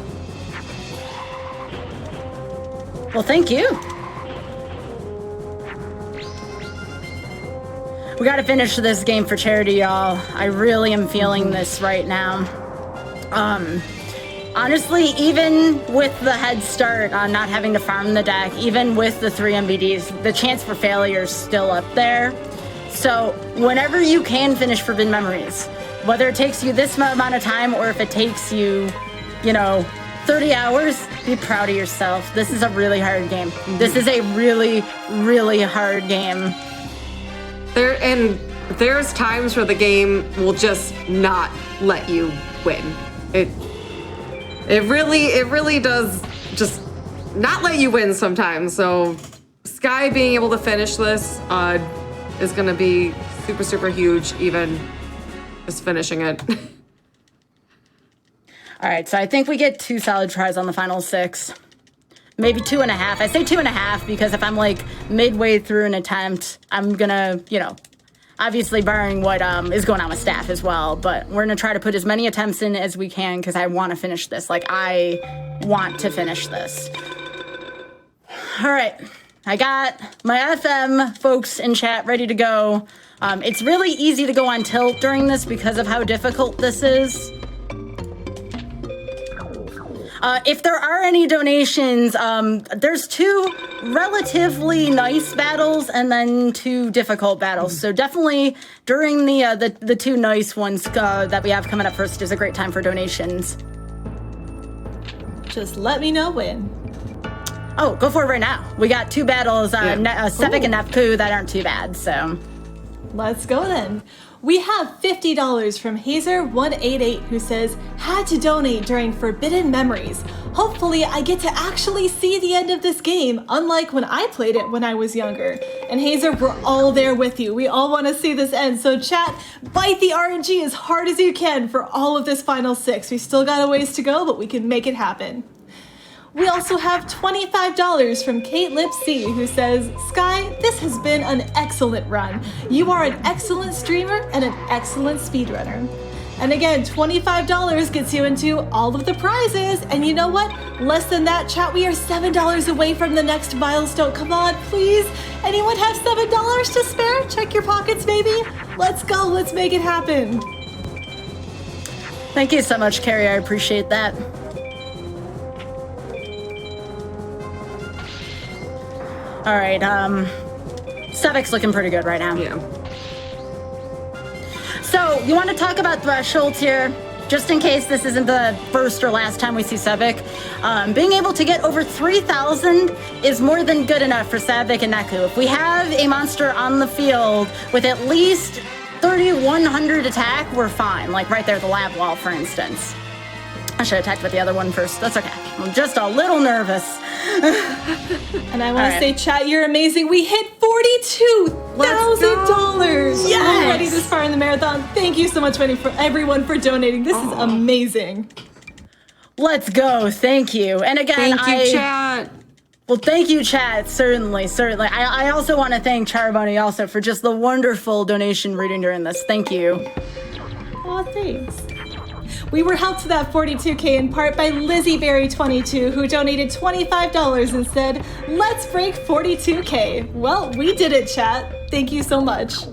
Well, thank you. We gotta finish this game for charity, y'all. I really am feeling this right now. Honestly, even with the head start on not having to farm the deck, even with the 3 MVDs, the chance for failure is still up there. So whenever you can finish Forbidden Memories, whether it takes you this amount of time or if it takes you, 30 hours, be proud of yourself. This is a really hard game. This is a really, really hard game. There's times where the game will just not let you win. It really does just not let you win sometimes. So Sky being able to finish this is going to be super, super huge, even just finishing it. All right, so I think we get 2 solid tries on the final 6. Maybe 2.5. I say 2.5 because if I'm like midway through an attempt, I'm gonna, obviously barring what is going on with staff as well, but we're gonna try to put as many attempts in as we can because I want to finish this. Like, I want to finish this. All right, I got my FM folks in chat ready to go. It's really easy to go on tilt during this because of how difficult this is. If there are any donations, there's 2 relatively nice battles and then 2 difficult battles. So definitely during the 2 nice ones that we have coming up first is a great time for donations. Just let me know when. Oh, go for it right now. We got 2 battles, Sevik and Nefku, that aren't too bad, so. Let's go then. We have $50 from Hazer188 who says, had to donate during Forbidden Memories. Hopefully I get to actually see the end of this game, unlike when I played it when I was younger. And Hazer, we're all there with you. We all want to see this end. So chat, bite the RNG as hard as you can for all of this final 6. We still got a ways to go, but we can make it happen. We also have $25 from Kate Lipsy, who says, Sky, this has been an excellent run. You are an excellent streamer and an excellent speedrunner. And again, $25 gets you into all of the prizes. And you know what? Less than that, chat, we are $7 away from the next milestone. Come on, please. Anyone have $7 to spare? Check your pockets, baby. Let's go. Let's make it happen. Thank you so much, Carrie. I appreciate that. All right, Sevik's looking pretty good right now. Yeah. So, you want to talk about thresholds here? Just in case this isn't the first or last time we see Sevik. Being able to get over 3,000 is more than good enough for Sevik and Neku. If we have a monster on the field with at least 3,100 attack, we're fine. Like right there, the lab wall, for instance. I should have attacked with the other one first. That's okay. I'm just a little nervous. And I want to say, chat, you're amazing. We hit $42,000 already this far in the marathon. Thank you so much, for everyone for donating. This is amazing. Let's go. Thank you. And again, thank you, chat. Well, thank you, chat. Certainly. I also want to thank Charbonny also for just the wonderful donation reading during this. Thank you. Oh, thanks. We were helped to that 42K in part by LizzieBerry22, who donated $25 and said, let's break 42K. Well, we did it, chat. Thank you so much.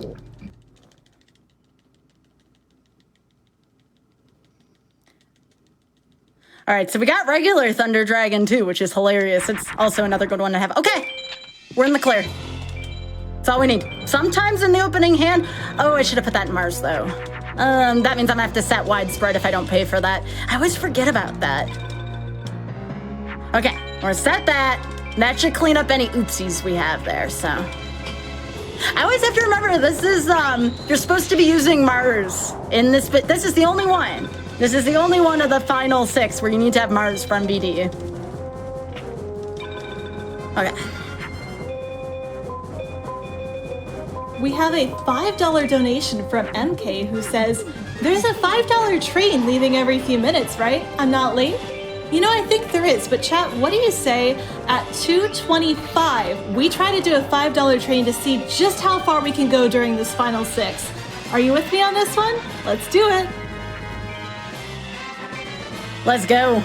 All right, so we got regular Thunder Dragon too, which is hilarious. It's also another good one to have. Okay, we're in the clear. That's all we need. Sometimes in the opening hand, oh, I should have put that in Mars though. That means I'm gonna have to set widespread if I don't pay for that. I always forget about that. Okay, we're gonna set that. That should clean up any oopsies we have there, so. I always have to remember, this is, you're supposed to be using Mars in this, but this is the only one. This is the only one of the final 6 where you need to have Mars from BD. Okay. We have a $5 donation from MK who says, there's a $5 train leaving every few minutes, right? I'm not late? You know, I think there is, but chat, what do you say at 2:25, we try to do a $5 train to see just how far we can go during this final 6. Are you with me on this one? Let's do it. Let's go.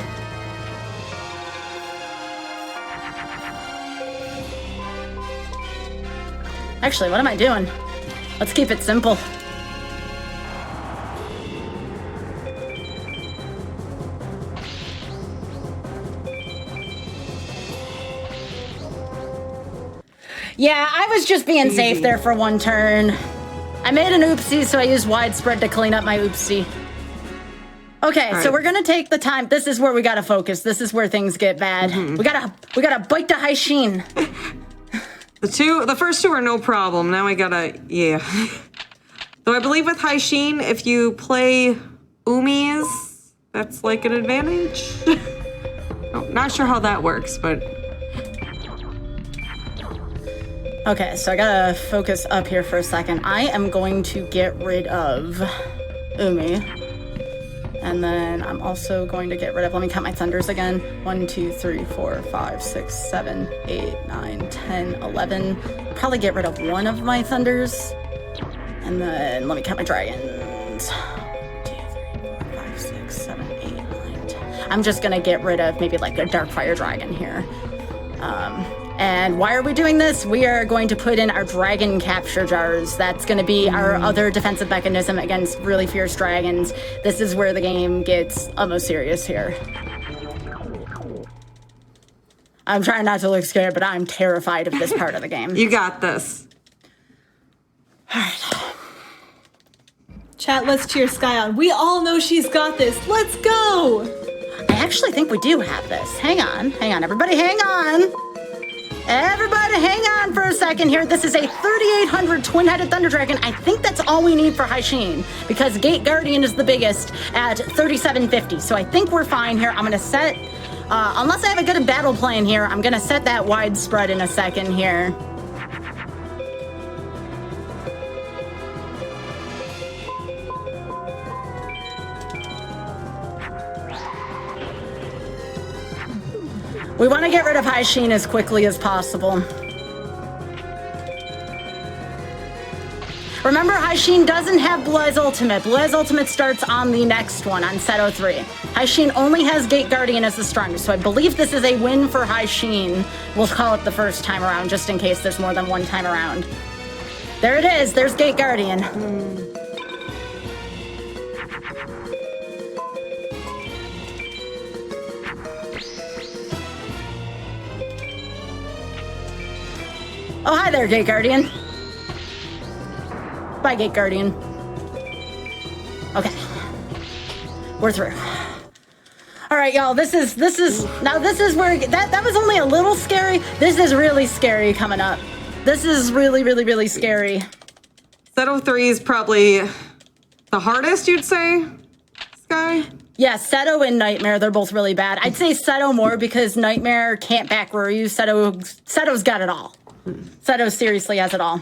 Actually, what am I doing? Let's keep it simple. Yeah, I was just being safe there for one turn. I made an oopsie, so I used widespread to clean up my oopsie. Okay, so we're gonna take the time. This is where we gotta focus. This is where things get bad. We gotta bite to high sheen. The first two are no problem. Now we gotta, Though I believe with high sheen, if you play Umis, that's like an advantage. Not sure how that works, but. Okay, so I gotta focus up here for a second. I am going to get rid of Umi. And then I'm also going to get rid of, let me count my thunders again. 1, 2, 3, 4, 5, 6, 7, 8, 9, 10, 11. Probably get rid of one of my thunders. And then let me count my dragons. 1, 2, 3, 4, 5, 6, 7, 8, 9, 10. I'm just gonna get rid of maybe like a dark fire dragon here. And why are we doing this? We are going to put in our dragon capture jars. That's going to be our other defensive mechanism against really fierce dragons. This is where the game gets almost serious here. I'm trying not to look scared, but I'm terrified of this part of the game. You got this. All right. Chat, let's cheer Sky on. We all know she's got this. Let's go! I actually think we do have this. Hang on. Everybody hang on. Everybody hang on for a second here. This is a 3800 twin-headed Thunder Dragon. I think that's all we need for High Sheen because Gate Guardian is the biggest at 3750. So I think we're fine here. I'm going to set, unless I have a good battle plan here, I'm going to set that widespread in a second here. We want to get rid of High Sheen as quickly as possible. Remember, High Sheen doesn't have Blue Eyes Ultimate. Blue Eyes Ultimate starts on the next one, on Seto 3. High Sheen only has Gate Guardian as the strongest, so I believe this is a win for High Sheen. We'll call it the first time around, just in case there's more than one time around. There it is. There's Gate Guardian. Oh, hi there, Gate Guardian. Bye, Gate Guardian. Okay. We're through. All right, y'all, this is where, that was only a little scary. This is really scary coming up. This is really, really, really scary. Seto 3 is probably the hardest, you'd say, Sky? Yeah, Seto and Nightmare, they're both really bad. I'd say Seto more because Nightmare can't back row you. Seto's got it all. Seto seriously has it all.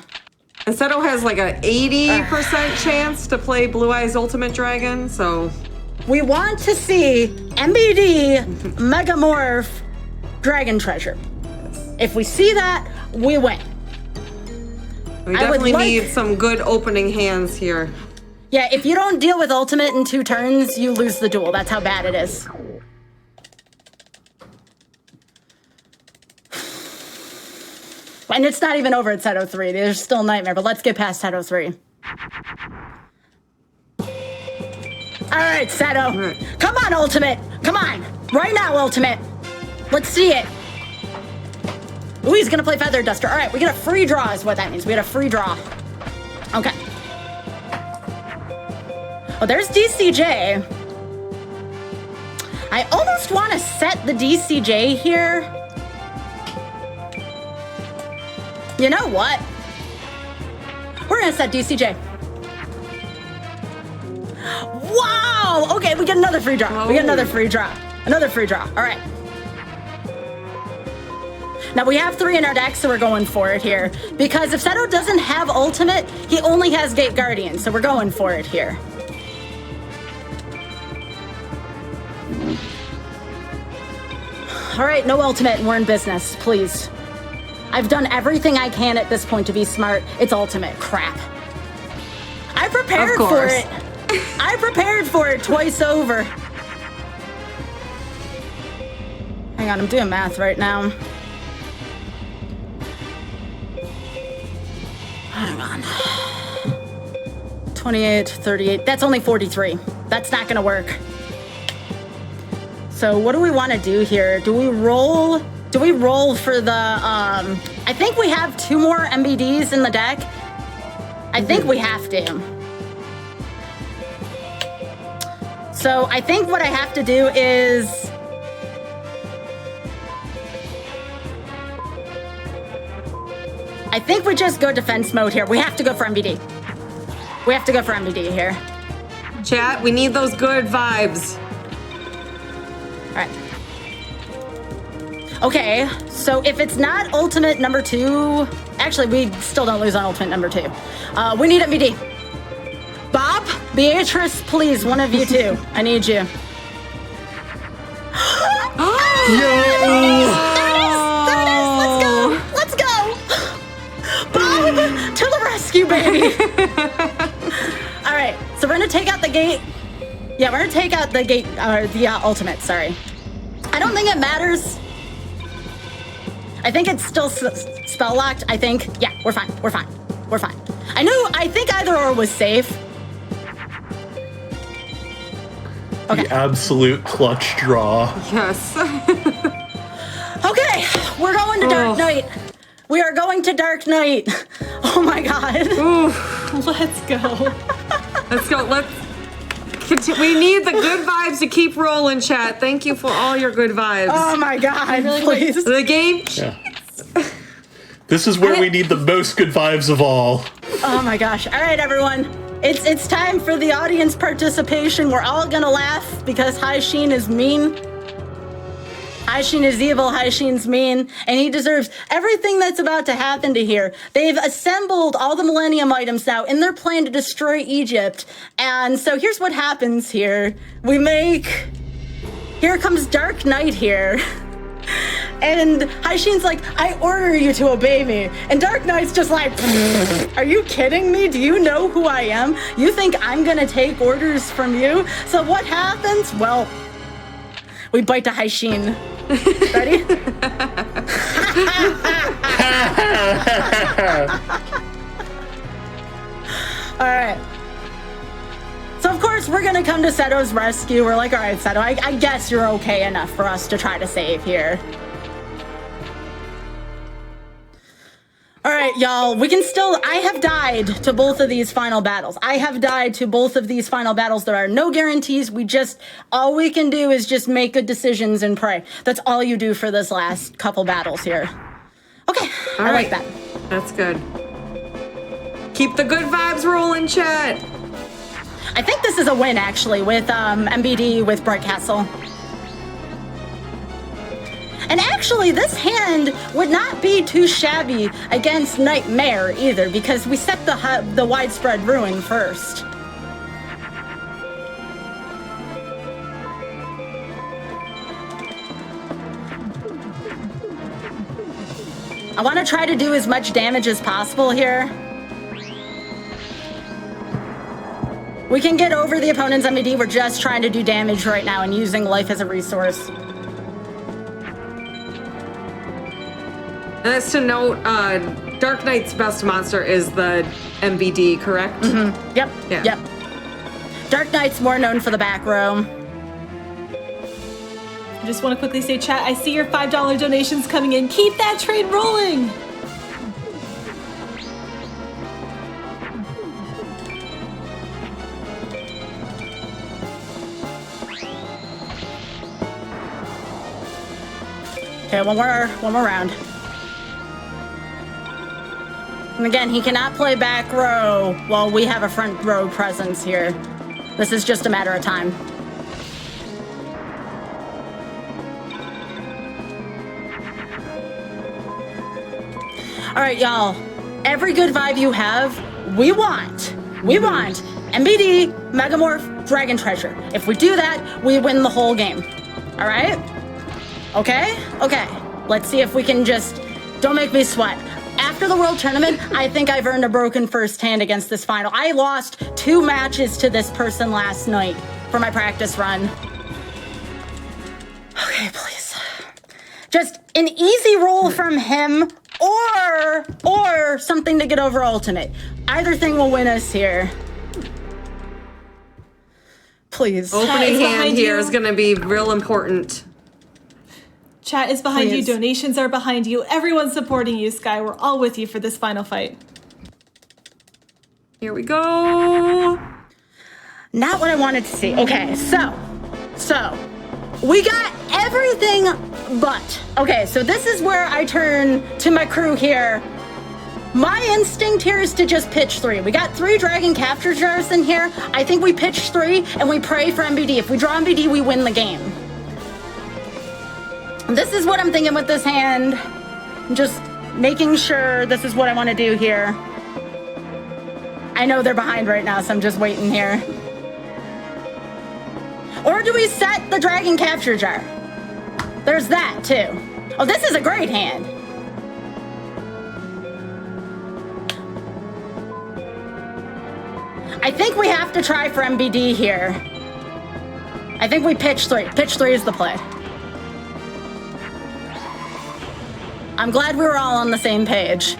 And Seto has like a 80% chance to play Blue Eyes Ultimate Dragon, so... We want to see MBD Megamorph Dragon Treasure. If we see that, we win. We definitely need some good opening hands here. Yeah, if you don't deal with Ultimate in 2 turns, you lose the duel. That's how bad it is. And it's not even over at Seto 3. There's still Nightmare, but let's get past Seto 3. All right, Seto. Right. Come on, Ultimate. Come on. Right now, Ultimate. Let's see it. Ooh, he's going to play Feather Duster. All right, we get a free draw is what that means. We get a free draw. Okay. Oh, there's DCJ. I almost want to set the DCJ here. You know what? We're gonna set DCJ. Wow! Okay, we get another free draw. Oh. We get another free draw. Another free draw. All right. Now we have 3 in our deck, so we're going for it here. Because if Seto doesn't have Ultimate, he only has Gate Guardian, so we're going for it here. All right, no Ultimate, and we're in business, please. I've done everything I can at this point to be smart. It's Ultimate. Crap. I prepared for it. I prepared for it twice over. Hang on, I'm doing math right now. Hang on. 28, 38. That's only 43. That's not going to work. So what do we want to do here? Do we roll for the, I think we have 2 more MBDs in the deck. I think we have to. So I think what I have to do is, I think we just go defense mode here. We have to go for MBD. We have to go for MBD here. Chat, we need those good vibes. All right. Okay, so if it's not ultimate number 2, actually, we still don't lose on ultimate number 2. We need MBD. Bob, Beatrice, please, one of you two. I need you. Let's go. Bob, to the rescue, baby. All right, so we're gonna take out the gate. Yeah, we're gonna take out the gate, the ultimate, sorry. I don't think it matters. I think it's still spell locked, I think. Yeah, we're fine. I think either or was safe. Okay. The absolute clutch draw. Yes. Okay, we're going to Dark Knight. We are going to Dark Knight. Oh my god. Let's go. Let's go. We need the good vibes to keep rolling, chat. Thank you for all your good vibes. Oh my god, please. The game. Yeah. This is where we need the most good vibes of all. Oh my gosh. All right, everyone. It's time for the audience participation. We're all gonna laugh because Hai Sheen is mean. Hai Sheen is evil, Hai Sheen's mean, and he deserves everything that's about to happen to here. They've assembled all the Millennium items now in their plan to destroy Egypt. And so here's what happens here. Here comes Dark Knight here. And Hai Sheen's like, I order you to obey me. And Dark Knight's just like, are you kidding me? Do you know who I am? You think I'm gonna take orders from you? So what happens? Well, we bite to Hai Sheen. Ready? All right. So of course we're gonna come to Seto's rescue. We're like, all right, Seto, I guess you're okay enough for us to try to save here. All right, y'all, I have died to both of these final battles. There are no guarantees. All we can do is just make good decisions and pray. That's all you do for this last couple battles here. Okay, I like that. That's good. Keep the good vibes rolling, chat. I think this is a win, actually, with MBD with Bright Castle. And actually, this hand would not be too shabby against Nightmare either, because we set the widespread ruin first. I want to try to do as much damage as possible here. We can get over the opponent's MBD. We're just trying to do damage right now and using life as a resource. As to note, Dark Knight's best monster is the MBD, correct? Mm-hmm. Yep. Yeah. Yep. Dark Knight's more known for the back row. I just want to quickly say, chat, I see your $5 donations coming in. Keep that train rolling. Okay, one more round. And again, he cannot play back row while we have a front row presence here. This is just a matter of time. All right, y'all. Every good vibe you have, we want MBD, Megamorph, Dragon Treasure. If we do that, we win the whole game. All right? Okay? Okay. Let's see if we can just... Don't make me sweat. After the World Tournament, I think I've earned a broken first hand against this final. I lost 2 matches to this person last night for my practice run. Okay, please. Just an easy roll from him or something to get over ultimate. Either thing will win us here. Please. Opening is hand behind here you. is going to be real important. Chat is behind Please. you. Donations are behind you. Everyone's supporting you, Sky. We're all with you for this final fight. Here we go. Not what I wanted to see. Okay, so we got everything but. Okay, so this is where I turn to my crew here. My instinct here is to just pitch 3. We got 3 dragon capture jars in here. I think we pitch 3 and we pray for MBD. If we draw MBD, we win the game. This is what I'm thinking with this hand. I'm just making sure this is what I want to do here. I know they're behind right now, so I'm just waiting here. Or do we set the dragon capture jar? There's that too. Oh, this is a great hand. I think we have to try for MBD here. I think we pitch 3. Pitch 3 is the play. I'm glad we were all on the same page.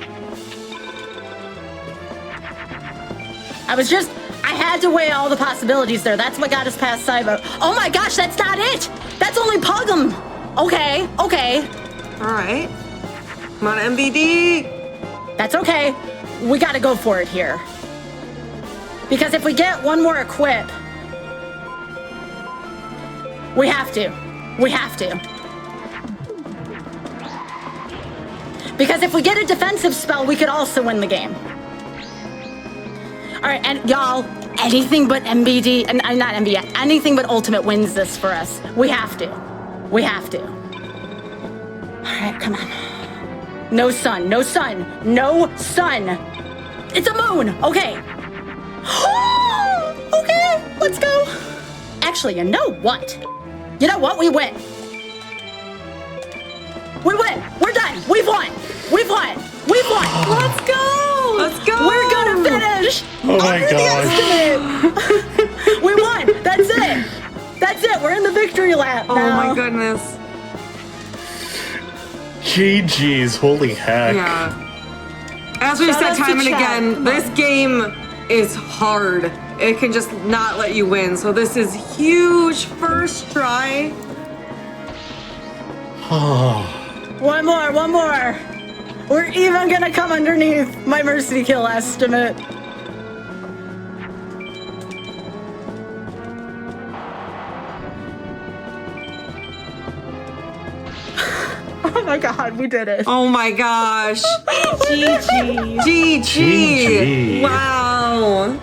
I had to weigh all the possibilities there. That's what got us past Cybo. Oh my gosh, that's not it! That's only Pug'em! Okay. All right. Come on, MVD. That's okay. We gotta go for it here. Because if we get one more equip, we have to. Because if we get a defensive spell, we could also win the game. All right, and y'all, anything but MBD, and not MBD, anything but Ultimate wins this for us. We have to. All right, come on. No sun. It's a moon. Okay. Okay, let's go. Actually, you know what? We win. We're done. We've won. Let's go. We're gonna finish. Oh my under gosh. the estimate. We won. That's it. We're in the victory lap now. Oh my goodness. GG's, holy heck. Yeah. As we've Shout said out to time and chat. again, this game is hard. It can just not let you win. So this is huge first try. One more. We're even gonna come underneath my mercy kill estimate. Oh my god, we did it. Oh my gosh. GG. GG. Wow.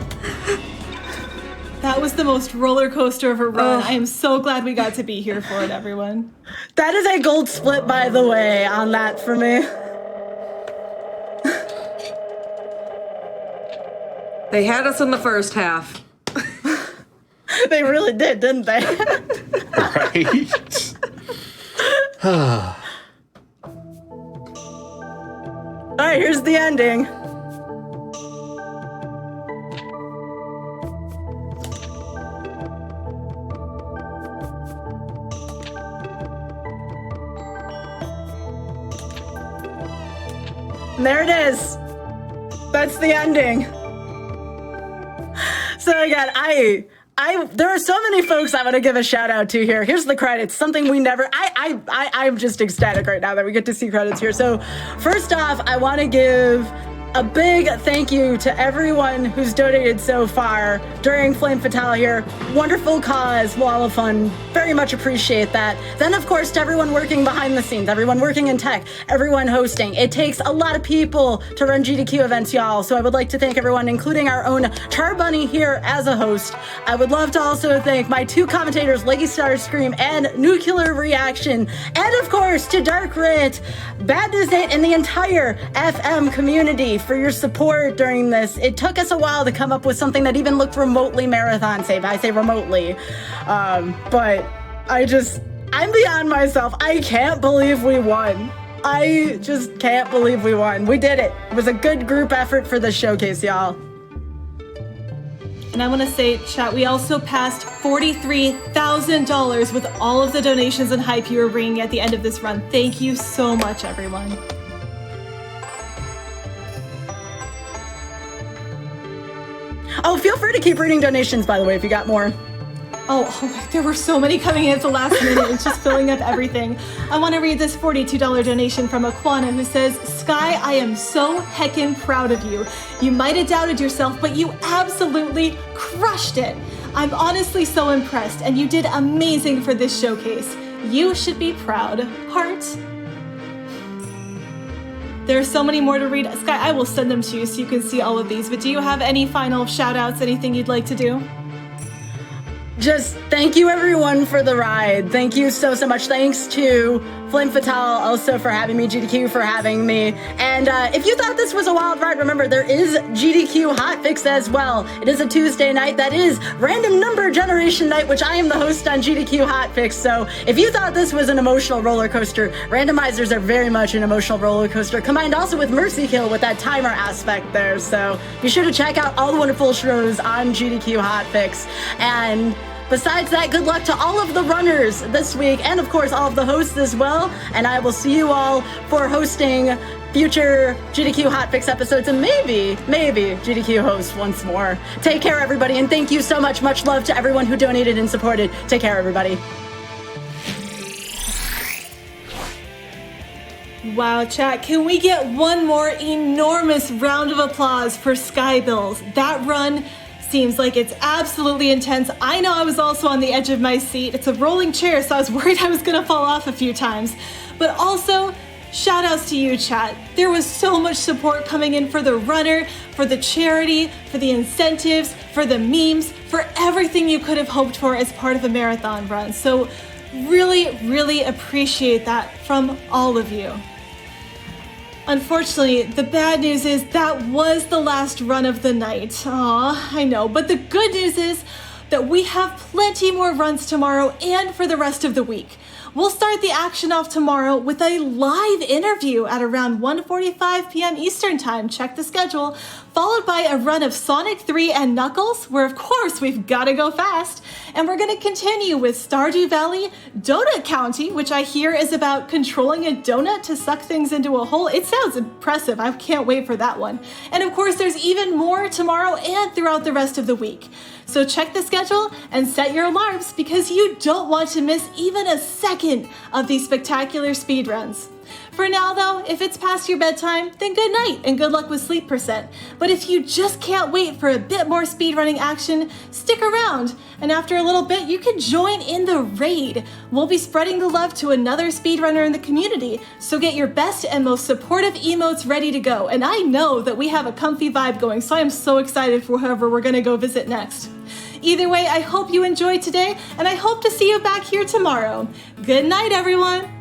That was the most roller coaster of a run. I am so glad we got to be here for it, everyone. That is a gold split, by the way, on that for me. They had us in the first half. They really did, didn't they? Right? All right, here's the ending. And there it is. That's the ending. So again, there are so many folks I want to give a shout out to here. Here's the credits. Something we never. I'm just ecstatic right now that we get to see credits here. So first off, I want to give a big thank you to everyone who's donated so far during Flame Fatale here. Wonderful cause, wall of fun. Very much appreciate that. Then, of course, to everyone working behind the scenes, everyone working in tech, everyone hosting. It takes a lot of people to run GDQ events, y'all. So I would like to thank everyone, including our own Char Bunny here as a host. I would love to also thank my 2 commentators, leggystarscream and Nuclear Reaction. And, of course, to Dark Rit, Bad News 8, and the entire FM community for your support during this. It took us a while to come up with something that even looked remotely marathon safe. I say remotely. But I'm beyond myself. I can't believe we won. I just can't believe we won. We did it. It was a good group effort for the showcase, y'all. And I want to say, chat, we also passed $43,000 with all of the donations and hype you were bringing at the end of this run. Thank you so much, everyone. Oh, feel free to keep reading donations, by the way, if you got more. Oh, there were so many coming in at the last minute. It's just filling up everything. I want to read this $42 donation from Aquana who says, Sky, I am so heckin' proud of you. You might have doubted yourself, but you absolutely crushed it. I'm honestly so impressed, and you did amazing for this showcase. You should be proud. Heart. There are so many more to read. Sky, I will send them to you so you can see all of these, but do you have any final shout outs, anything you'd like to do? Just thank you everyone for the ride. Thank you so much. Thanks to Flame Fatale also for having me, GDQ for having me. And if you thought this was a wild ride, remember there is GDQ Hotfix as well. It is a Tuesday night that is random number generation night, which I am the host on GDQ Hotfix. So if you thought this was an emotional roller coaster, randomizers are very much an emotional roller coaster, combined also with Mercy Kill with that timer aspect there. So be sure to check out all the wonderful shows on GDQ Hotfix. And besides that, good luck to all of the runners this week, and of course all of the hosts as well. And I will see you all for hosting future GDQ Hotfix episodes, and maybe GDQ host once more. Take care, everybody, and thank you so much. Much love to everyone who donated and supported. Take care, everybody. Wow, chat, can we get one more enormous round of applause for Skybilz? That run seems like it's absolutely intense. I know I was also on the edge of my seat. It's a rolling chair, so I was worried I was gonna fall off a few times. But also, shout outs to you, chat. There was so much support coming in for the runner, for the charity, for the incentives, for the memes, for everything you could have hoped for as part of a marathon run. So really appreciate that from all of you. Unfortunately, the bad news is that was the last run of the night. Aw, I know, but the good news is that we have plenty more runs tomorrow and for the rest of the week. We'll start the action off tomorrow with a live interview at around 1:45 p.m. Eastern Time. Check the schedule. Followed by a run of Sonic 3 and Knuckles, where of course we've got to go fast. And we're going to continue with Stardew Valley, Donut County, which I hear is about controlling a donut to suck things into a hole. It sounds impressive. I can't wait for that one. And of course, there's even more tomorrow and throughout the rest of the week. So check the schedule and set your alarms because you don't want to miss even a second of these spectacular speedruns. For now though, if it's past your bedtime, then good night and good luck with sleep percent. But if you just can't wait for a bit more speedrunning action, stick around. And after a little bit, you can join in the raid. We'll be spreading the love to another speedrunner in the community. So get your best and most supportive emotes ready to go. And I know that we have a comfy vibe going, so I am so excited for whoever we're gonna go visit next. Either way, I hope you enjoyed today, and I hope to see you back here tomorrow. Good night, everyone.